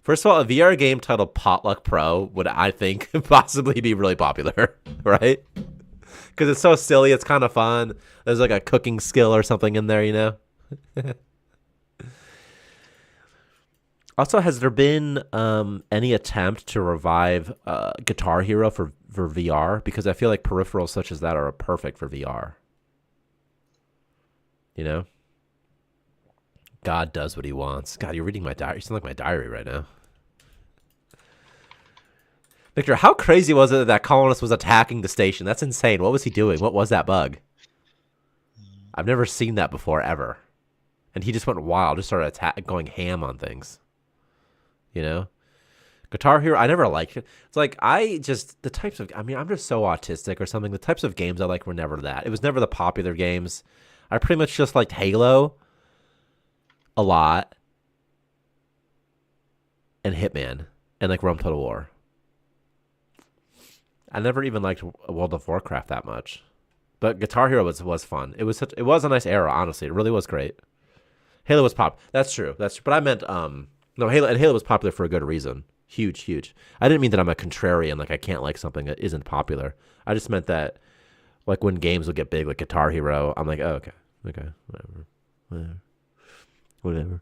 First of all, a VR game titled Potluck Pro would, I think, possibly be really popular, right? Because it's so silly, it's kind of fun. There's like a cooking skill or something in there, you know? Also, has there been any attempt to revive Guitar Hero for VR? Because I feel like peripherals such as that are perfect for VR. You know? God does what he wants. God, you're reading my diary. You sound like my diary right now. Victor, how crazy was it that colonist was attacking the station? That's insane. What was he doing? What was that bug? I've never seen that before, ever. And he just went wild, just started going ham on things. You know? Guitar Hero, I never liked it. It's like the types of, I mean, I'm just so autistic or something. The types of games I like were never that. It was never the popular games. I pretty much just liked Halo a lot and Hitman and like Rome Total War. I never even liked World of Warcraft that much. But Guitar Hero was fun. It was a nice era, honestly. It really was great. Halo was pop. That's true. But I meant no, Halo was popular for a good reason. Huge, huge. I didn't mean that I'm a contrarian, like I can't like something that isn't popular. I just meant that, like when games would get big, like Guitar Hero, I'm like, oh, okay, whatever.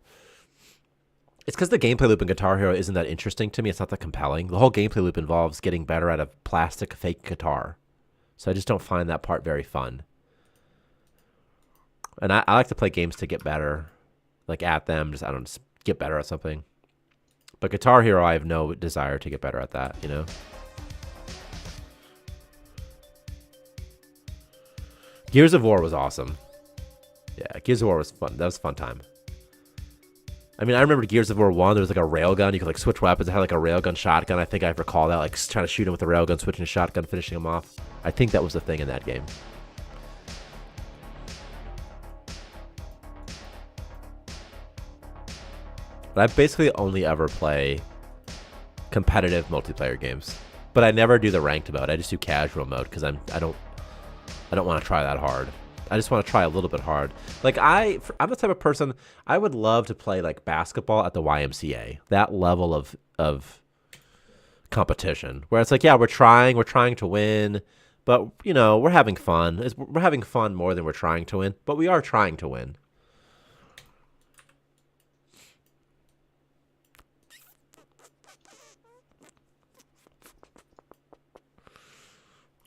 It's because the gameplay loop in Guitar Hero isn't that interesting to me. It's not that compelling. The whole gameplay loop involves getting better at a plastic fake guitar, so I just don't find that part very fun. And I like to play games to get better, like at them. Just get better at something. But Guitar Hero, I have no desire to get better at that, you know? Gears of War was awesome. Yeah, Gears of War was fun. That was a fun time. I mean, I remember Gears of War 1, there was like a railgun. You could like switch weapons. It had like a railgun shotgun. I think I recall that, like trying to shoot him with a railgun, switching a shotgun, finishing him off. I think that was the thing in that game. But I basically only ever play competitive multiplayer games. But I never do the ranked mode. I just do casual mode because I don't want to try that hard. I just want to try a little bit hard. Like I'm the type of person, I would love to play like basketball at the YMCA. That level of competition where it's like, yeah, we're trying to win, but you know, we're having fun. We're having fun more than we're trying to win, but we are trying to win.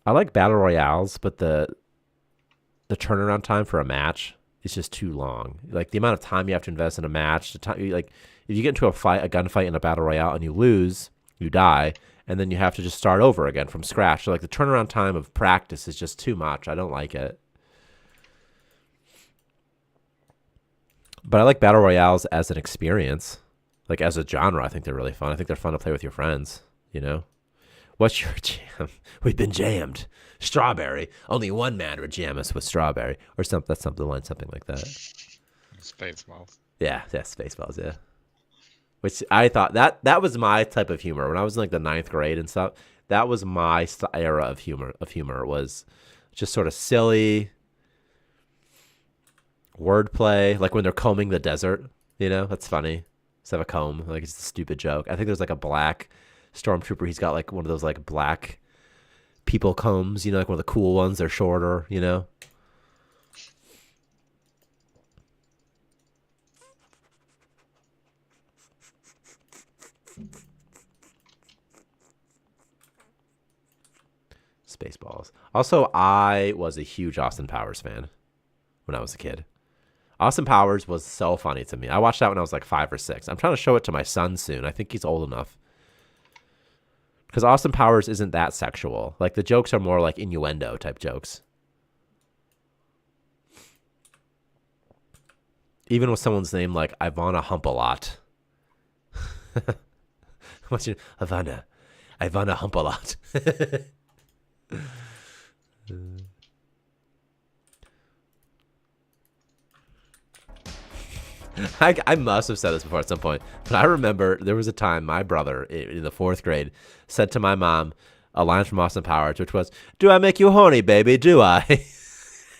I like battle royales, but the turnaround time for a match is just too long. Like the amount of time you have to invest in a match, the time, like if you get into a gunfight in a battle royale and you lose, you die, and then you have to just start over again from scratch. So like the turnaround time of practice is just too much. I don't like it. But I like battle royales as an experience, like as a genre. I think they're really fun. I think they're fun to play with your friends, you know? What's your jam? We've been jammed. Strawberry. Only one man would jam us with strawberry. Or something. That's something like that. Spaceballs. Yeah, Spaceballs, yeah. Which I thought, that was my type of humor. When I was in like the 9th grade and stuff, that was my era of humor. It was just sort of silly wordplay. Like when they're combing the desert, you know? That's funny. Instead of a comb. Like it's a stupid joke. I think there's like a black stormtrooper. He's got like one of those like black people combs, you know, like one of the cool ones. They're shorter, you know. Spaceballs. Also, I was a huge Austin Powers fan when I was a kid. Austin Powers was so funny to me. I watched that when I was like 5 or 6. I'm trying to show it to my son soon. I think he's old enough. Because Austin Powers isn't that sexual. Like, the jokes are more like innuendo type jokes. Even with someone's name like Ivana Hump-a-Lot. What's your... Ivana Hump-a-Lot. I must have said this before at some point, but I remember there was a time my brother in the 4th grade said to my mom a line from Austin Powers, which was, "Do I make you horny, baby? Do I?"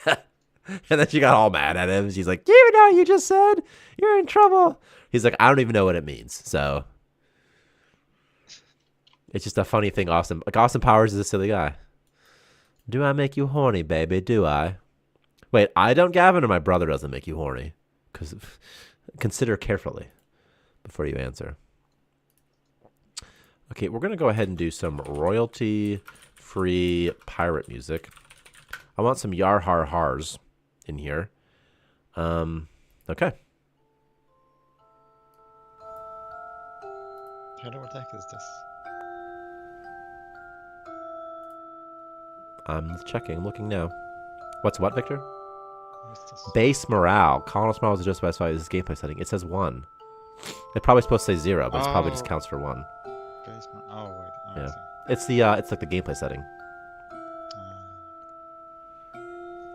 And then she got all mad at him. She's like, "You know, you just said you're in trouble." He's like, "I don't even know what it means." So it's just a funny thing. Austin Powers is a silly guy. Do I make you horny, baby? Do I? Wait, I don't, Gavin, or my brother doesn't make you horny? Because consider carefully before you answer. Okay, we're going to go ahead and do some royalty-free pirate music. I want some yar har hars in here. Okay. Hello, what the heck is this? I'm checking, looking now. What's what, Victor? What is this? Base morale. Colonist morale is just specified as gameplay setting. It says 1. It's probably supposed to say 0, but it probably just counts for 1. Basement. Oh wait. Oh, I Yeah. see. It's like the gameplay setting. Uh,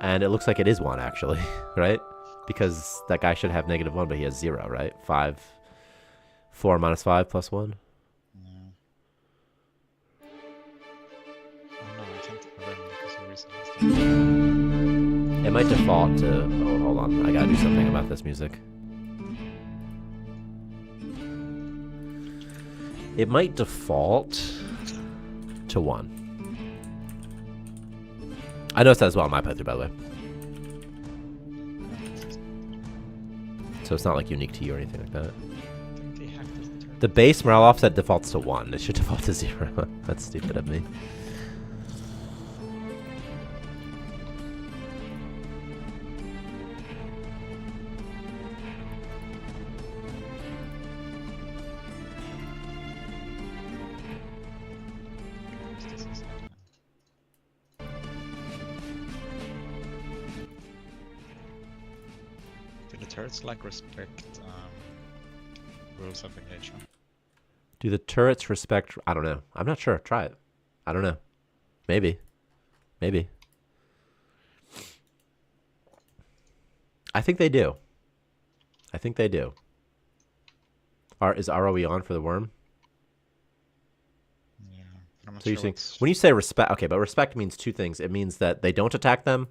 And it looks like it is 1, actually, right? Because that guy should have -1, but he has 0, right? 5, 4 minus 5 plus 1. yeah. Oh no, I can't remember because I recently started. It might default to... Oh, hold on. I gotta do something about this music. It might default to 1. I noticed that as well on my playthrough, by the way. So it's not like unique to you or anything like that. I think they hacked this turret. The base morale offset defaults to 1. It should default to 0. That's stupid of me. This is do the turrets like respect rules of engagement? Do the turrets respect... I don't know. I'm not sure. Try it. I don't know. Maybe. Maybe. I think they do. I think they do. Is ROE on for the worm? Yeah. But I'm not So you're sure saying... what's- When you say respect... Okay, but respect means 2 things. It means that they don't attack them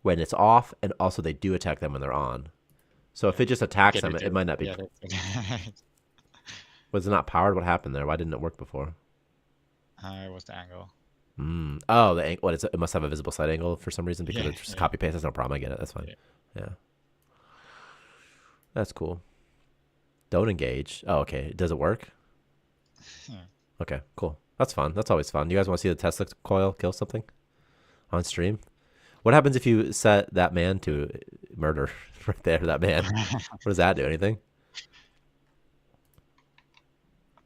when it's off, and also they do attack them when they're on. So if it just attacks Yeah, them, they it do. might not be... Yeah, that's Was it not powered? What happened there? Why didn't it work before? it was the angle. Oh, the what is it? It must have a visible side angle for some reason because Yeah, it's just yeah. copy paste. That's no problem. I get it. That's fine. Yeah. Yeah. That's cool. Don't engage. Oh, okay. Does it work? Yeah. Okay, cool. That's fun. That's always fun. You guys want to see the Tesla coil kill something on stream? What happens if you set that man to murder right there? That man. What does that do? Anything?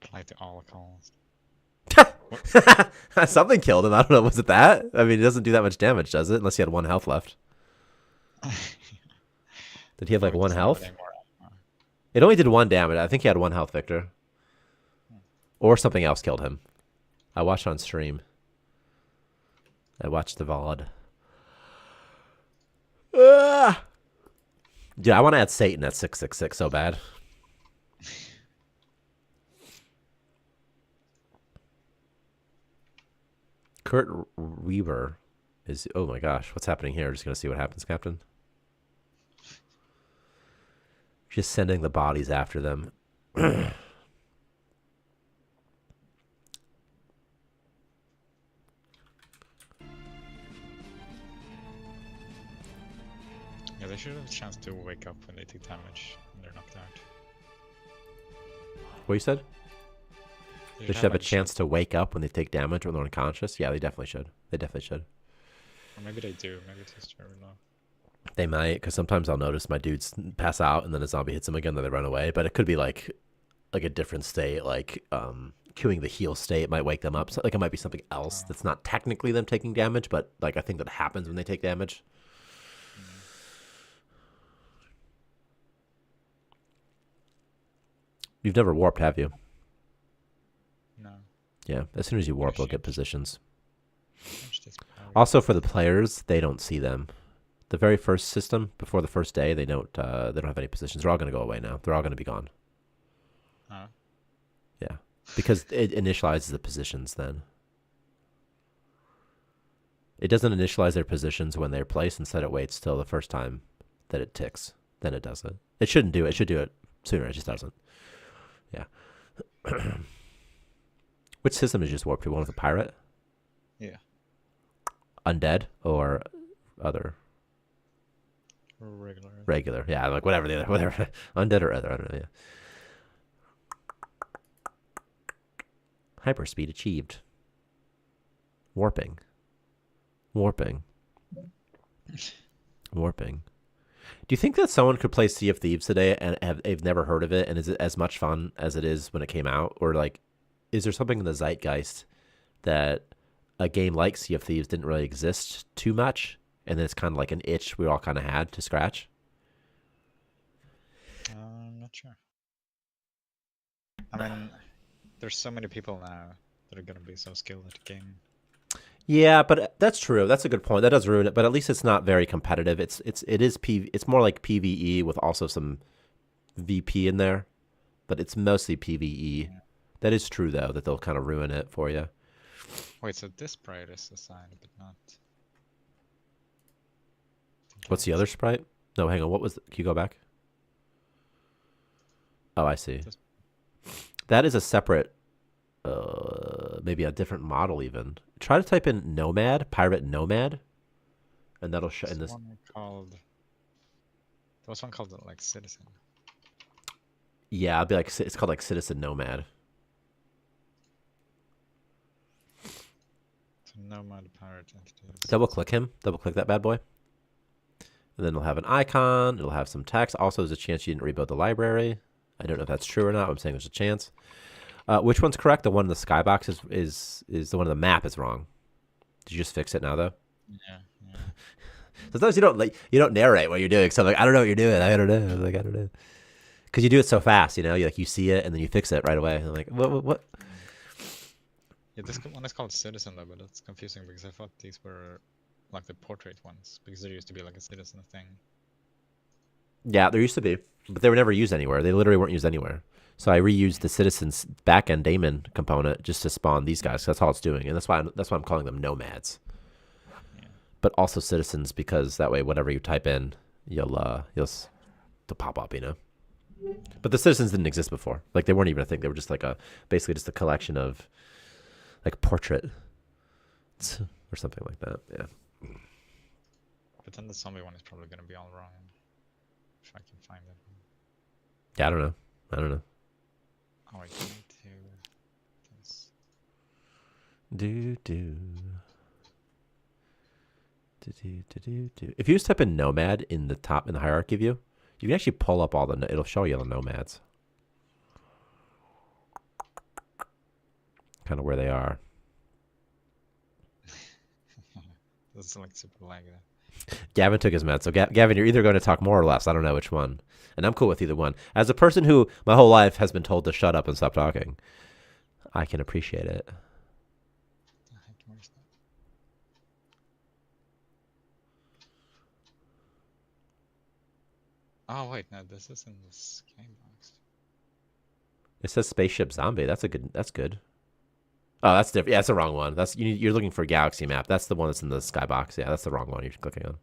Apply to all calls. Something killed him. I don't know. Was it that? I mean, it doesn't do that much damage, does it? Unless he had 1 health left. Did he have like Or 1 just not health? anymore. It only did 1 damage. I think he had 1 health, Victor. Or something else killed him. I watched on stream. I watched the VOD. Ah! Dude, I want to add Satan at 666 so bad. Kurt Weaver is... Oh my gosh, what's happening here? Just going to see what happens, Captain. Just sending the bodies after them. Yeah, they should have a chance to wake up when they take damage and they're knocked out. What you said? They should have a chance to wake up when they take damage when they're unconscious. Yeah, they definitely should. They definitely should. Or maybe they do. Maybe it's just very low. They might, because sometimes I'll notice my dudes pass out and then a zombie hits them again, then they run away. But it could be like a different state, like queuing the heal state might wake them up. So, like it might be something else that's not technically them taking damage, but like I think that happens when they take damage. You've never warped, have you? No. Yeah. As soon as you warp, they'll get positions. Change this power. Also, for the players, they don't see them. The very first system, before the first day, they don't have any positions. They're all going to go away now. They're all going to be gone. Oh. Yeah, because it initializes the positions then. It doesn't initialize their positions when they're placed. Instead, it waits till the first time that it ticks. Then it does it. It shouldn't do it. It should do it sooner. It just doesn't. Yeah. Which system did you just warp to? One with the pirate? Yeah. Undead or other? Regular. Regular. Yeah, like whatever the other, whatever. Undead or other. I don't know. Yeah. Hyperspeed achieved. Warping. Warping. Warping. Do you think that someone could play Sea of Thieves today and they've never heard of it, and is it as much fun as it is when it came out? Or like, is there something in the zeitgeist that a game like Sea of Thieves didn't really exist too much, and then it's kind of like an itch we all kind of had to scratch? I'm not sure. I mean, there's so many people now that are gonna be so skilled at the game. Yeah, but that's true. That's a good point. That does ruin it, but at least it's not very competitive. It's more like PvE with also some VP in there, but it's mostly PvE. Yeah. That is true though, that they'll kind of ruin it for you. Wait, so this sprite is assigned, but not. What's the other sprite? No, hang on. What was? Can you go back? Oh, I see. This- That is a separate, maybe a different model even. Try to type in Nomad, Pirate Nomad, and that'll show in There's this. one called. There was one called like Citizen. Yeah, I'll be like, it's called like Citizen Nomad. So Nomad Pirate Entities. Double click him. Double click that bad boy. And then it'll have an icon. It'll have some text. Also, there's a chance you didn't rebuild the library. I don't know if that's true or not. I'm saying there's a chance. Which one's correct? The one in the skybox is the one in the map is wrong. Did you just fix it now though? Yeah, yeah. Sometimes you don't narrate what you're doing. So I'm like, I don't know what you're doing. I don't know. I'm like, I don't know. Because you do it so fast, you know. You see it and then you fix it right away. I'm like, what? Yeah, this one is called Citizen though, but it's confusing because I thought these were like the portrait ones because there used to be like a citizen thing. Yeah, there used to be, but they were never used anywhere. They literally weren't used anywhere. So I reused the Citizens backend daemon component just to spawn these guys. That's all it's doing, and that's why I'm calling them nomads. Yeah. But also citizens because that way, whatever you type in, they'll pop up, you know. But the citizens didn't exist before. Like they weren't even a thing. They were just like basically just a collection of like portraits or something like that. Yeah. But then the zombie one is probably gonna be all wrong. If I can find it. Yeah, I don't know. Oh, wait, I need to. This. If you just type in nomad in the top in the hierarchy view, you can actually pull up all it'll show you all the nomads. Kind of where they are. This is like super laggy. Gavin took his meds. So Gavin, you're either going to talk more or less. I don't know which one. And I'm cool with either one. As a person who my whole life has been told to shut up and stop talking, I can appreciate it. The heck, where's that? Oh wait, no, this is in the skybox. It says spaceship zombie. That's good. Oh, that's different. Yeah, that's the wrong one. You're looking for a galaxy map. That's the one that's in the skybox. Yeah, that's the wrong one you're clicking on.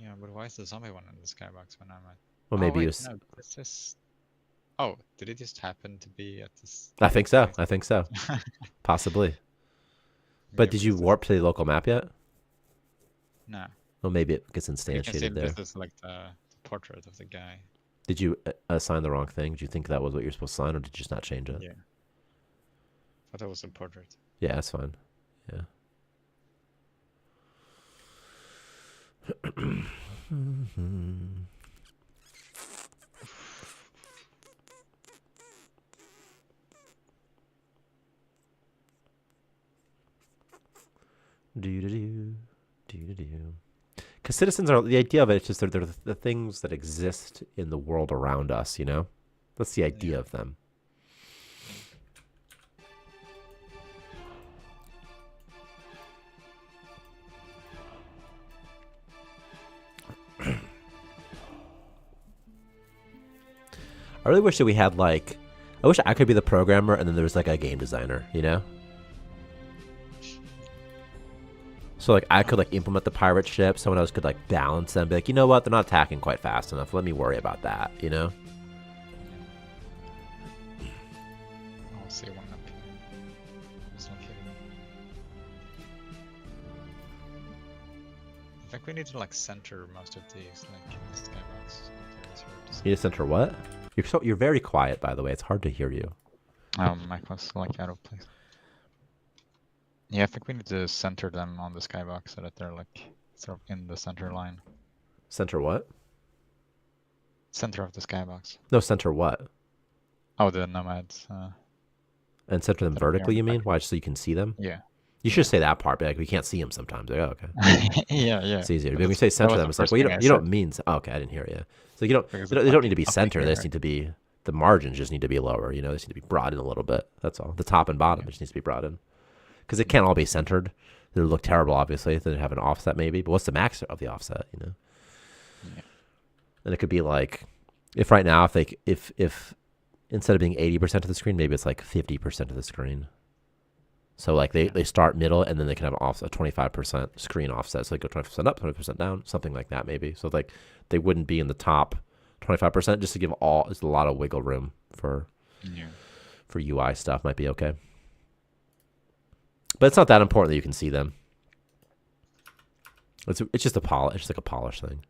Yeah, but why is the zombie one in the skybox when I'm at? Well, Oh, maybe wait, it was. no, this is. Oh, did it just happen to be at this? I think so. place? I think so. Possibly. But Yeah, did you because warp to the local map yet? No. Well, maybe it gets You can see instantiated there. this is like the portrait of the guy. Did you assign the wrong thing? Did you think that was what you're supposed to sign, or did you just not change it? Yeah. But that was a portrait. Yeah, that's fine. Yeah. Because citizens are the idea of it. It's just they're the things that exist in the world around us. You know, that's the idea of them. I really wish that we had like, I wish I could be the programmer and then there was like a game designer, you know? So like I could like implement the pirate ship, someone else could like balance them, be like, you know what, they're not attacking quite fast enough, let me worry about that, you know? I'll see one up here. It's not hitting. I think we need to like center most of these like in the skybox. You need to center what? You're very quiet, by the way. It's hard to hear you. Mic was like out of place. Yeah, I think we need to center them on the skybox so that they're like sort of in the center line. Center what? Center of the skybox. No, center what? Oh, the nomads. And center them That are vertically, you here. mean? Why, just so you can see them? Yeah. You should say that part, but like we can't see them sometimes. Like, oh, okay. Yeah, yeah. It's easier. But But when we that's- say that center was them, the it's like, first well, thing I you don't said. mean. Oh, okay, I didn't hear you. So you don't. Because They it's don't like need to be up in center. They here. just need to be The margins just need to be lower. You know, they just need to be brought in a little bit. That's all. The top and bottom just needs to be brought in. Because it can't all be centered. It would look terrible, obviously. They have an offset maybe. But what's the max of the offset, you know? Yeah. And it could be like, if right now, if instead of being 80% of the screen, maybe it's like 50% of the screen. So like they start middle and then they can have an offset, 25% screen offset. So they go 20% up, 20% down, something like that maybe. So like they wouldn't be in the top 25% just to give it's a lot of wiggle room for UI stuff. Might be okay. But it's not that important that you can see them. It's just a polish. It's just like a polish thing.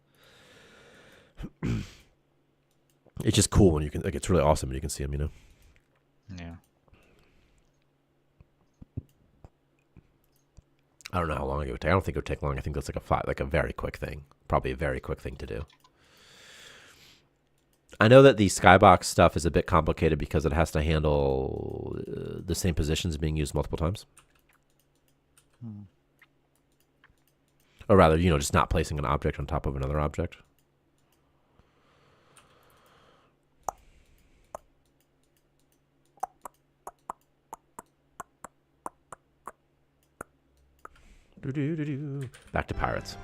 It's just cool when you can, like, it's really awesome when you can see them, you know? Yeah. I don't know how long it would take. I don't think it would take long. I think that's like a very quick thing. Probably a very quick thing to do. I know that the skybox stuff is a bit complicated because it has to handle the same positions being used multiple times. Or rather, you know, just not placing an object on top of another object. Back to pirates.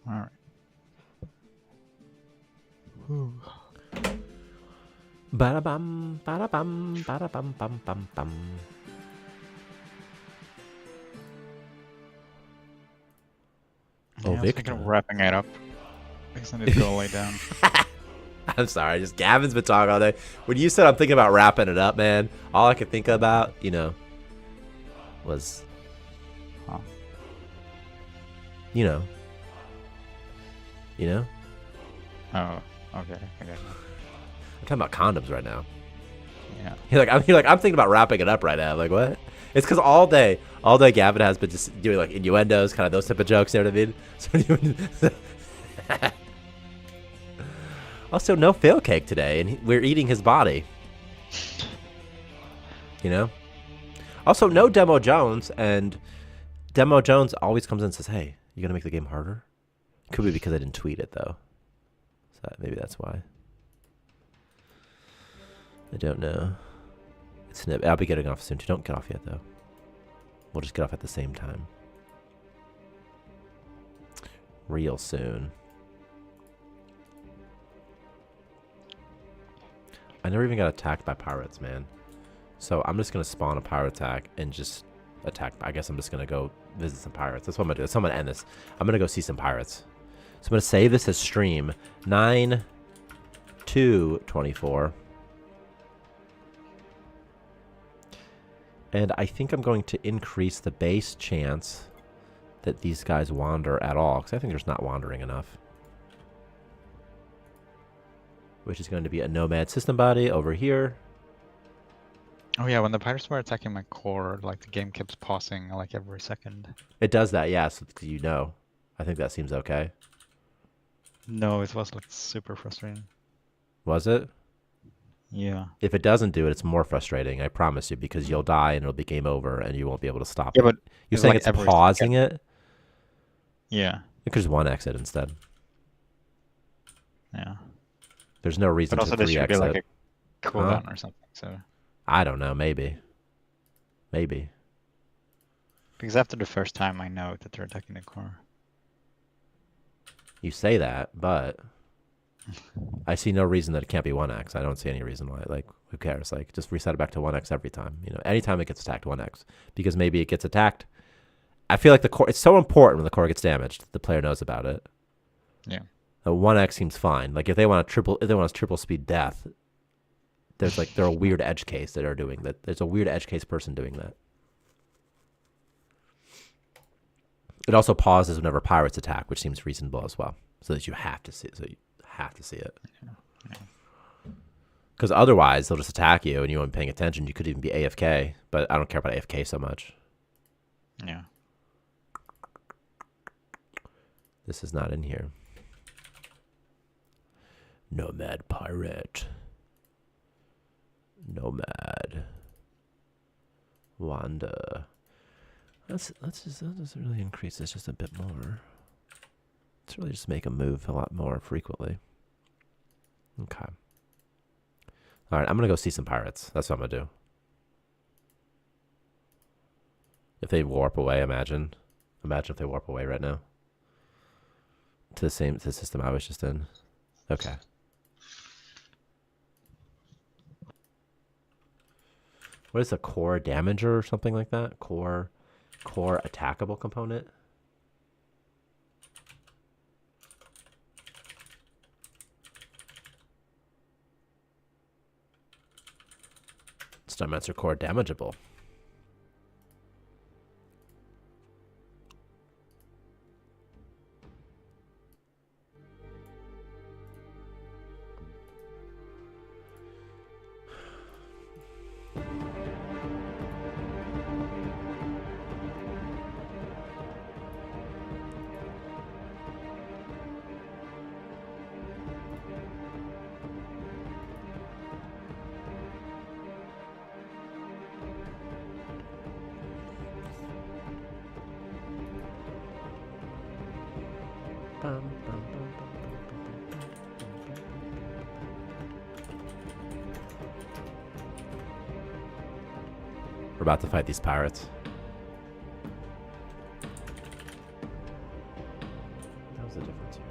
All right. Ba-da-bum, ba-da-bum, ba-da-bum, bum, bum, bum. Oh, Yeah, I was thinking of wrapping it up. Because I need to go lay down. I'm sorry, just Gavin's been talking all day. When you said I'm thinking about wrapping it up, man, all I could think about, you know, was, you know. Oh, okay. I'm talking about condoms right now. Yeah. You're like, I'm thinking about wrapping it up right now. I'm like, what? It's because all day Gavin has been just doing like innuendos, kind of those type of jokes. You know what I mean? Also, no fail cake today, and we're eating his body. You know? Also, no Demo Jones, and Demo Jones always comes in and says, hey, you gonna make the game harder? Could be because I didn't tweet it, though. So maybe that's why. I don't know. I'll be getting off soon, too. Don't get off yet, though. We'll just get off at the same time. Real soon. I never even got attacked by pirates, man. So I'm just going to spawn a pirate attack and just attack. I guess I'm just going to go visit some pirates. That's what I'm going to do. That's how I'm going to end this. I'm going to go see some pirates. So I'm going to save this as stream 9/2/24. And I think I'm going to increase the base chance that these guys wander at all. Because I think there's not wandering enough. Which is going to be a nomad system body over here. Oh yeah, when the pirates were attacking my core, like the game keeps pausing like every second. It does that, yeah, so you know. I think that seems okay. No, it was like super frustrating. Was it? Yeah. If it doesn't do it, it's more frustrating, I promise you, because you'll die and it'll be game over and you won't be able to stop Yeah, it. but You're it's saying like it's every pausing second. it? Yeah. You could just 1x it instead. Yeah. There's no reason But also to there should 3x be like it. a cooldown or something, so. I don't know, maybe. Maybe. Because after the first time I know that they're attacking the core. You say that, but I see no reason that it can't be 1x. I don't see any reason why. Like, who cares? Like, just reset it back to 1x every time. You know, anytime it gets attacked, 1x. Because maybe it gets attacked. I feel like the core, it's so important when the core gets damaged. The player knows about it. Yeah. A 1x seems fine. Like, if they want a triple speed death, there's like, they're a weird edge case that are doing that. There's a weird edge case person doing that. It also pauses whenever pirates attack, which seems reasonable as well. So that you have to see it. So you have to see it. Because otherwise, they'll just attack you and you won't be paying attention. You could even be AFK, but I don't care about AFK so much. Yeah. This is not in here. Nomad pirate. Nomad. Wanda. That doesn't really increase this just a bit more. Let's really just make a move a lot more frequently. Okay. All right, I'm going to go see some pirates. That's what I'm going to do. If they warp away, imagine. Imagine if they warp away right now. To the system I was just in. Okay. What is a core damager or something like that? Core attackable component? Starmancer core damageable. We're about to fight these pirates. That was the difference here.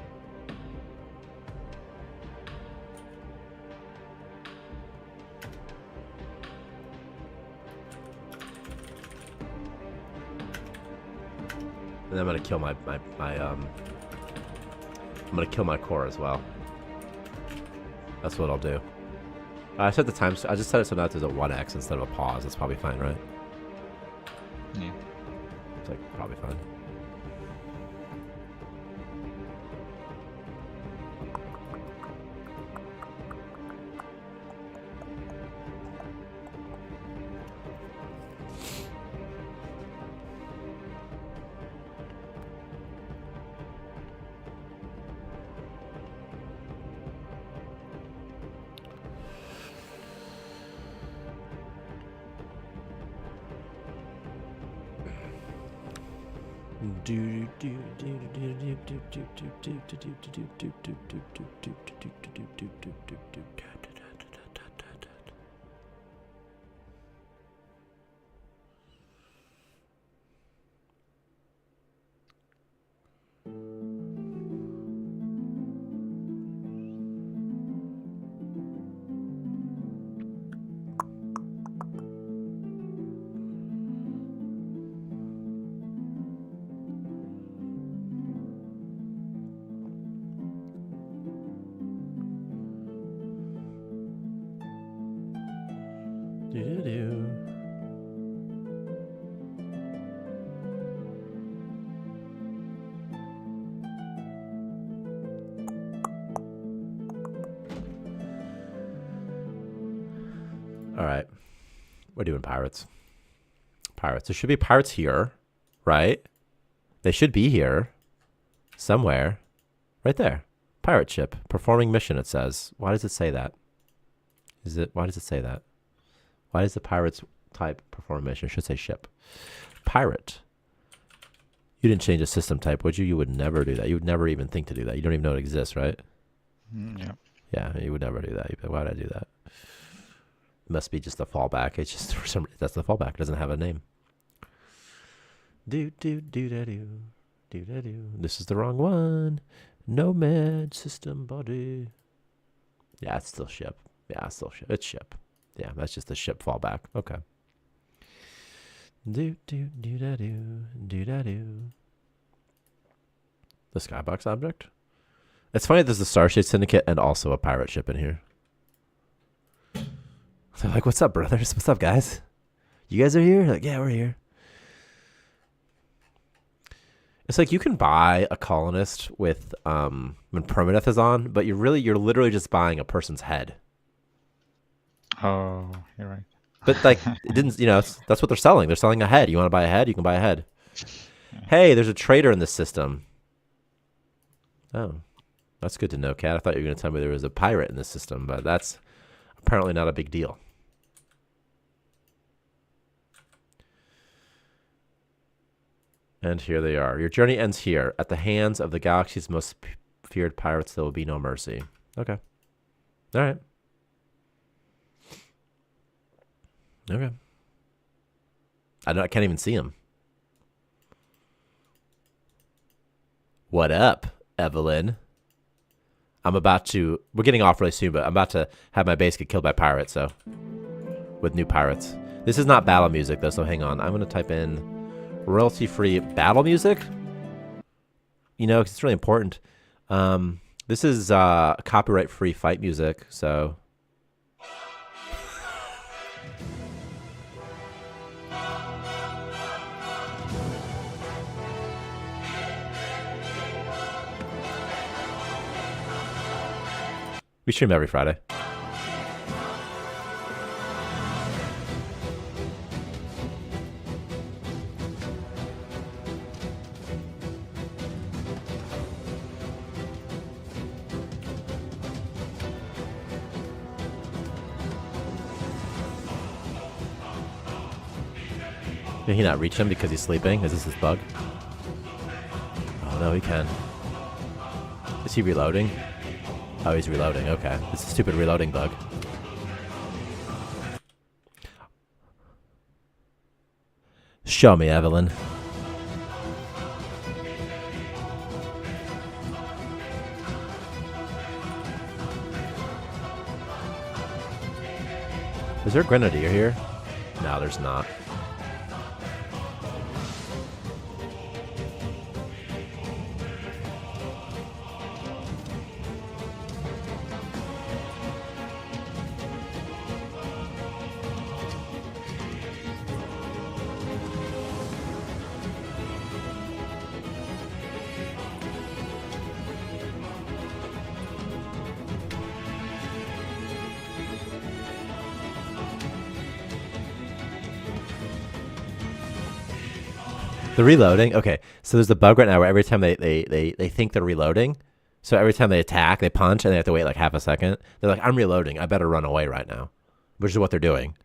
And I'm gonna kill I'm gonna kill my core as well. That's what I'll do. I set the time. I just set it so now there's a 1x instead of a pause. That's probably fine, right? Yeah. It's like probably fine. All right. We're doing pirates. Pirates. There should be pirates here, right? They should be here. Somewhere. Right there. Pirate ship. Performing mission, it says. Why does it say that? Why does it say that? Why does the pirates type perform mission? It should say ship. Pirate. You didn't change the system type, would you? You would never do that. You would never even think to do that. You don't even know it exists, right? Yeah. Yeah, you would never do that. You'd be like, why would I do that? It must be just a fallback. It's just for some reason that's the fallback. It doesn't have a name. Do do do da do do da do. This is the wrong one. Nomad system body. Yeah, it's still ship. Yeah, it's still ship. It's ship. Yeah, that's just the ship fallback. Okay. Do do do da do do da do. The skybox object. It's funny. There's the Starshade Syndicate and also a pirate ship in here. They're like, "What's up, brothers? What's up, guys? You guys are here?" Like, yeah, we're here. It's like you can buy a colonist with when permadeath is on, but you're literally just buying a person's head. Oh, you're right. But like it didn't, that's what they're selling. They're selling a head. You want to buy a head? You can buy a head. Hey, there's a trader in this system. Oh, that's good to know, Kat. I thought you were going to tell me there was a pirate in this system, but that's apparently not a big deal. And here they are. Your journey ends here. At the hands of the galaxy's most feared pirates, there will be no mercy. Okay. All right. Okay. I can't even see him. What up, Evelyn? We're getting off really soon, but I'm about to have my base get killed by pirates, so. With new pirates. This is not battle music, though, so hang on. I'm going to type in royalty-free battle music. Because it's really important. This is copyright-free fight music, so. We stream every Friday. Can he not reach him because he's sleeping? Is this his bug? Oh, no, he can. Is he reloading? Oh, he's reloading. Okay. It's a stupid reloading bug. Show me, Evelyn. Is there a grenadier here? No, there's not. The reloading? Okay. So there's the bug right now where every time they think they're reloading, so every time they attack, they punch, and they have to wait like half a second. They're like, I'm reloading. I better run away right now, which is what they're doing.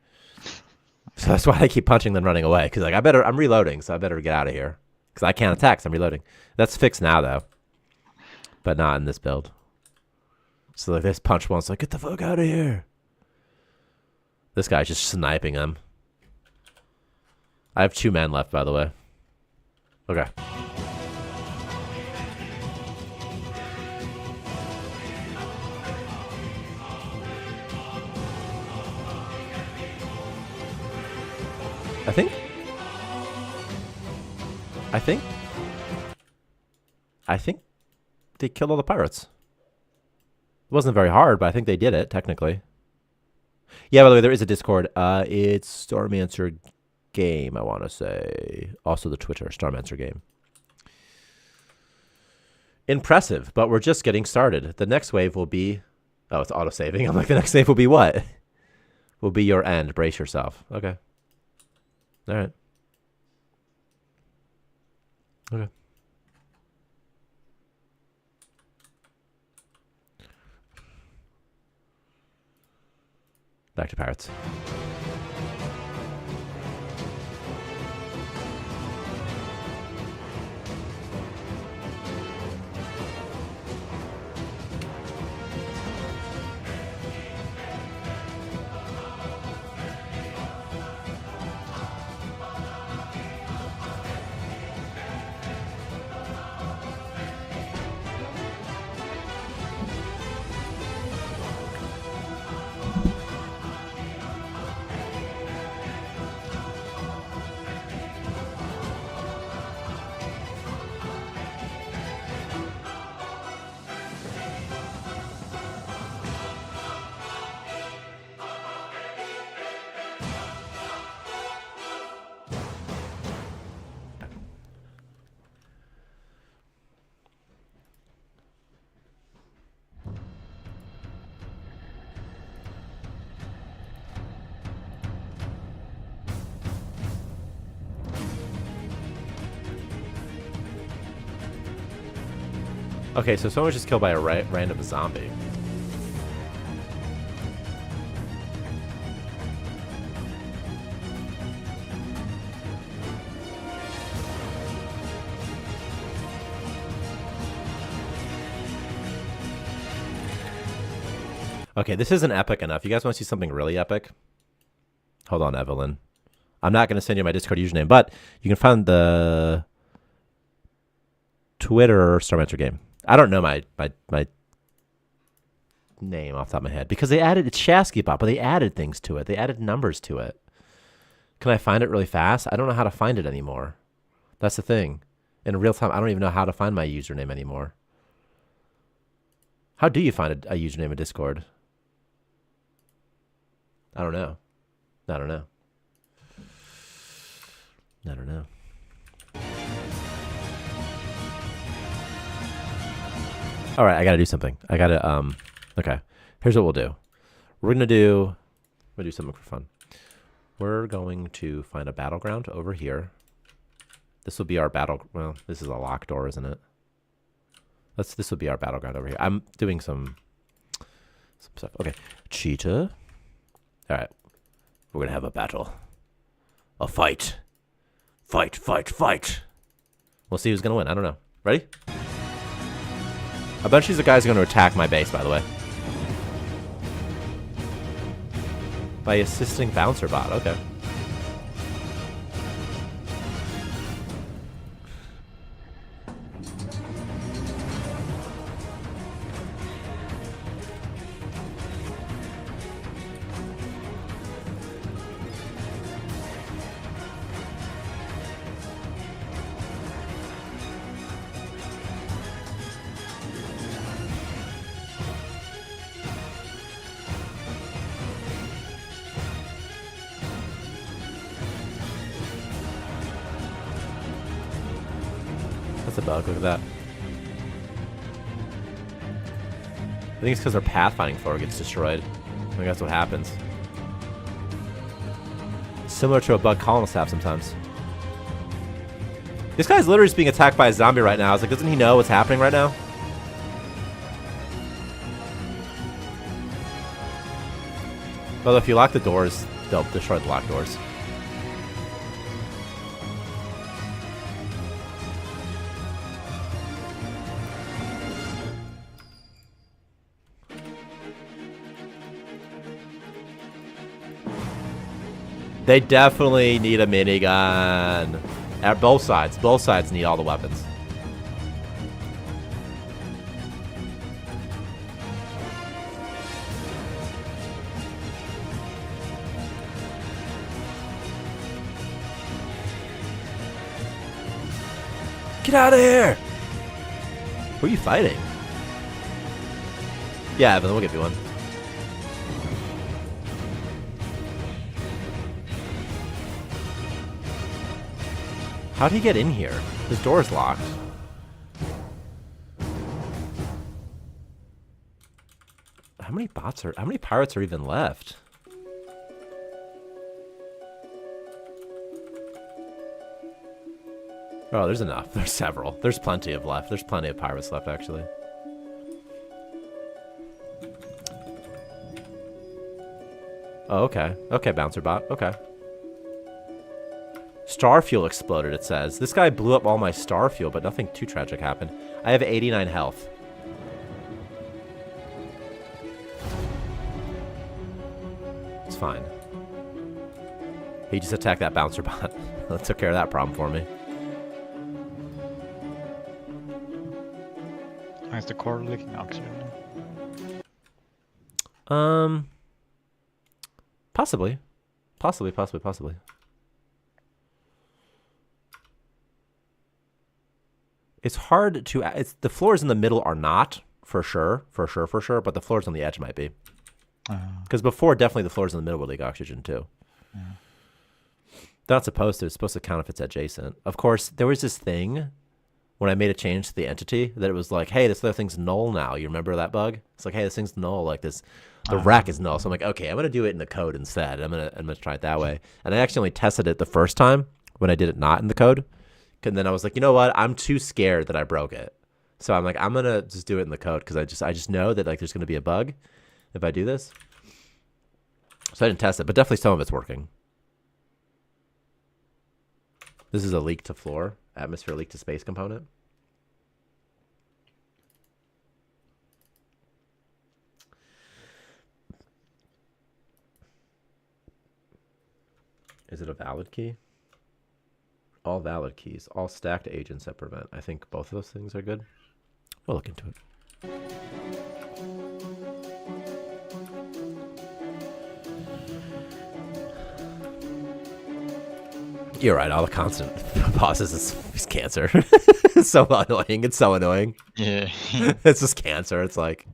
So that's why they keep punching then running away, because like, I'm reloading, so I better get out of here, because I can't attack, so I'm reloading. That's fixed now, though, but not in this build. So like this punch once, like, get the fuck out of here. This guy's just sniping them. I have 2 men left, by the way. Okay. I think they killed all the pirates. It wasn't very hard, but I think they did it, technically. Yeah, by the way, there is a Discord. It's Starmancer Game, I want to say. Also the Twitter, Starmancer Game. Impressive, but we're just getting started. The next wave will be... Oh, it's auto-saving. I'm like, the next wave will be what? Will be your end. Brace yourself. Okay. All right. Okay. Back to pirates. Okay, so someone was just killed by a random zombie. Okay, this isn't epic enough. You guys want to see something really epic? Hold on, Evelyn. I'm not going to send you my Discord username, but you can find the Twitter Starmancer game. I don't know my name off the top of my head because they added it's Shasky Bot, but they added things to it. They added numbers to it. Can I find it really fast? I don't know how to find it anymore. That's the thing. In real time, I don't even know how to find my username anymore. How do you find a username in Discord? I don't know. I don't know. I don't know. All right, I gotta do something. I gotta okay. Here's what we'll do. We're gonna do something for fun. We're going to find a battleground over here. This will be our battle. Well, this is a locked door, isn't it? This will be our battleground over here. I'm doing some stuff. Okay, cheetah. All right, we're gonna have a battle, a fight, fight, fight, fight. We'll see who's gonna win. I don't know. Ready? A bunch of these guys are going to attack my base, by the way. By assisting Bouncer Bot. Okay. That's a bug. Look at that. I think it's because our pathfinding floor gets destroyed. I think that's what happens. Similar to a bug colonists have sometimes. This guy's literally just being attacked by a zombie right now. I was like, doesn't he know what's happening right now? Although if you lock the doors, they'll destroy the locked doors. They definitely need a minigun. At both sides. Both sides need all the weapons. Get out of here! Who are you fighting? Yeah, Evan, we'll give you one. How'd he get in here? His door's locked. How many pirates are even left? Oh, there's enough. There's several. There's plenty of left. There's plenty of pirates left, actually. Oh, okay. Okay, Bouncer Bot. Okay. Star fuel exploded, it says. This guy blew up all my star fuel, but nothing too tragic happened. I have 89 health. It's fine. He just attacked that Bouncer Bot. That took care of that problem for me. Is the core leaking oxygen? Possibly. Possibly. It's hard to... the floors in the middle are not, for sure. But the floors on the edge might be. Because before, definitely the floors in the middle would leak oxygen, too. Yeah. They're not supposed to. It's supposed to count if it's adjacent. Of course, there was this thing when I made a change to the entity that it was like, hey, this other thing's null now. You remember that bug? It's like, hey, this thing's null. Like this, the rack is null. So I'm like, okay, I'm going to do it in the code instead. I'm gonna try it that way. And I actually only tested it the first time when I did it not in the code. And then I was like, you know what? I'm too scared that I broke it. So I'm like, I'm gonna just do it in the code because I just know that like there's gonna be a bug if I do this. So I didn't test it, but definitely some of it's working. This is a leak to floor, atmosphere leak to space component. Is it a valid key? All valid keys, all stacked agents that prevent. I think both of those things are good. We'll look into it. You're right. All the constant pauses is cancer. It's so annoying. It's so annoying. Yeah. It's just cancer. It's like.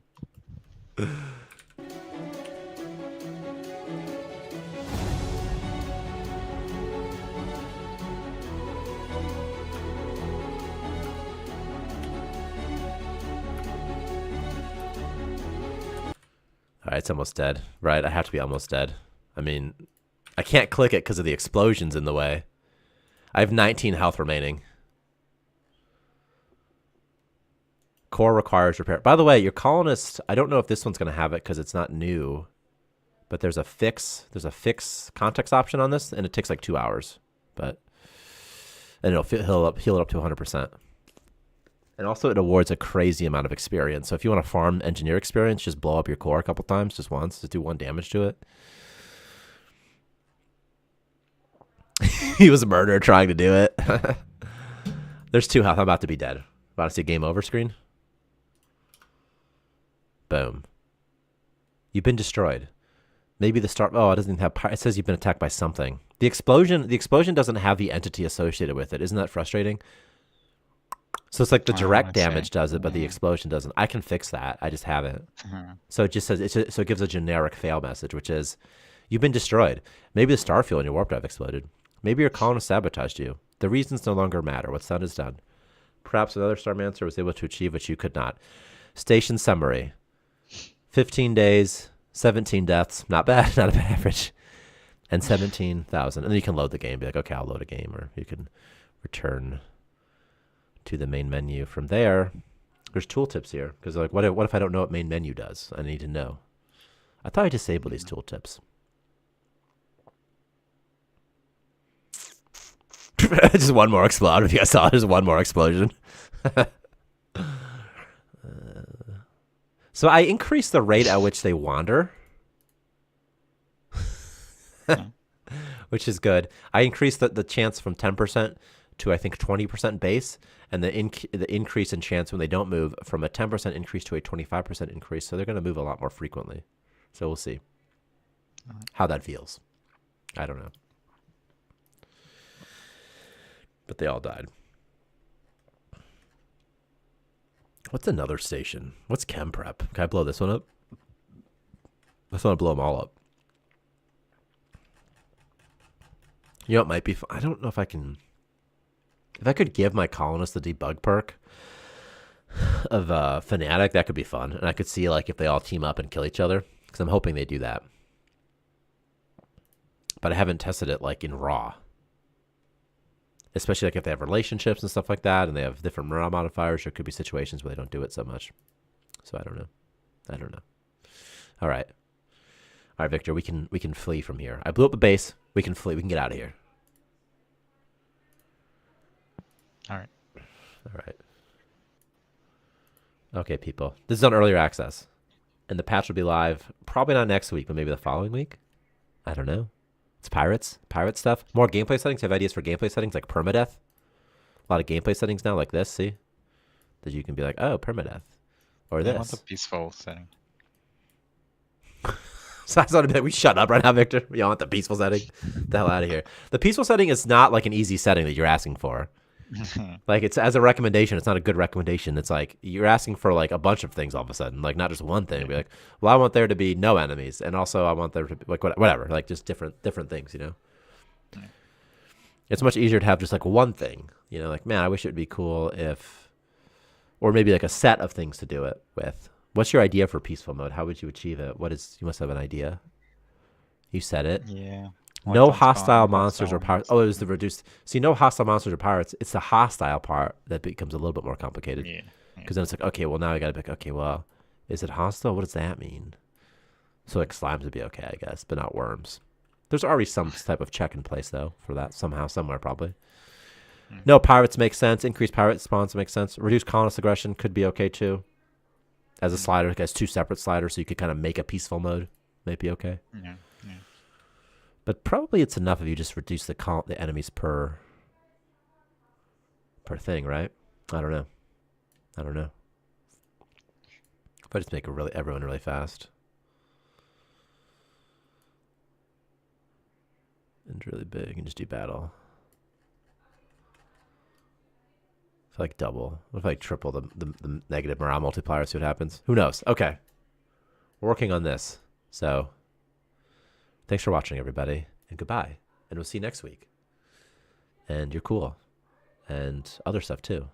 All right, it's almost dead. Right, I have to be almost dead. I mean, I can't click it because of the explosions in the way. I have 19 health remaining. Core requires repair. By the way, your colonist, I don't know if this one's going to have it because it's not new, but there's a fix context option on this, and it takes like 2 hours. And it'll heal it up to 100%. And also it awards a crazy amount of experience. So if you want to farm engineer experience, just blow up your core a couple times, just once, just do 1 damage to it. He was a murderer trying to do it. There's 2 health. I'm about to be dead. About to see a game over screen. Boom. You've been destroyed. Maybe the start. Oh, it doesn't have. It says you've been attacked by something. The explosion doesn't have the entity associated with it. Isn't that frustrating? So it's like the direct damage does it, but the explosion doesn't. I can fix that. I just haven't. So it just says so it gives a generic fail message, which is you've been destroyed. Maybe the star fuel in your warp drive exploded. Maybe your colonist sabotaged you. The reasons no longer matter. What's done is done. Perhaps another Starmancer was able to achieve what you could not. Station summary. 15 days, 17 deaths. Not bad. Not a bad average. And 17,000. And then you can load the game. Be like, okay, I'll load a game. Or you can return to the main menu. From there, there's tooltips here. Because like, what if I don't know what main menu does? I need to know. I thought I disabled these tooltips. Just one more explode. If you guys saw, there's one more explosion. So I increased the rate at which they wander, which is good. I increased the chance from 10% to I think 20% base, and the increase in chance when they don't move from a 10% increase to a 25% increase. So they're going to move a lot more frequently. So we'll see how that feels. I don't know. But they all died. What's another station? What's chem prep? Can I blow this one up? I just want to blow them all up. You know, it might be fun. I don't know if I can. If I could give my colonist the debug perk of Fanatic, that could be fun. And I could see like if they all team up and kill each other. Because I'm hoping they do that. But I haven't tested it like in raw. Especially like if they have relationships and stuff like that, and they have different morale modifiers, there could be situations where they don't do it so much. So I don't know. All right, Victor, we can flee from here. I blew up the base. We can flee. We can get out of here. All right. Okay, people. This is on earlier access, and the patch will be live probably not next week, but maybe the following week. I don't know. It's pirate stuff. More gameplay settings. You have ideas for gameplay settings like permadeath. A lot of gameplay settings now like this, see? That you can be like, oh, permadeath. Or this. I want a peaceful setting. So I thought we shut up right now, Victor. We all want the peaceful setting. Get the hell out of here. The peaceful setting is not like an easy setting that you're asking for. Like it's as a recommendation, it's not a good recommendation. It's like you're asking for like a bunch of things all of a sudden, like not just one thing. Be like, well, I want there to be no enemies, and also I want there to be like whatever, like just different things, you know. It's much easier to have just like one thing, you know, like man, I wish it would be cool if, or maybe like a set of things to do it with. What's your idea for peaceful mode? How would you achieve it? You must have an idea. You said it. Yeah. No hostile monsters or pirates. Oh, it was the reduced. See, no hostile monsters or pirates. It's the hostile part that becomes a little bit more complicated. Yeah. Because then it's like, okay, well, now I got to pick, okay, well, is it hostile? What does that mean? So, like, slimes would be okay, I guess, but not worms. There's already some type of check in place, though, for that somehow, somewhere, probably. No, pirates make sense. Increased pirate spawns makes sense. Reduced colonist aggression could be okay, too. As a slider, it has 2 separate sliders, so you could kind of make a peaceful mode. Might be okay. Yeah, yeah. But probably it's enough if you just reduce the enemies per thing, right? I don't know. If I just make everyone really fast. And really big and just do battle. If I like double. What if I triple the negative morale multiplier, see what happens? Who knows? Okay. We're working on this. So thanks for watching, everybody, and goodbye. And we'll see you next week. And you're cool. And other stuff too.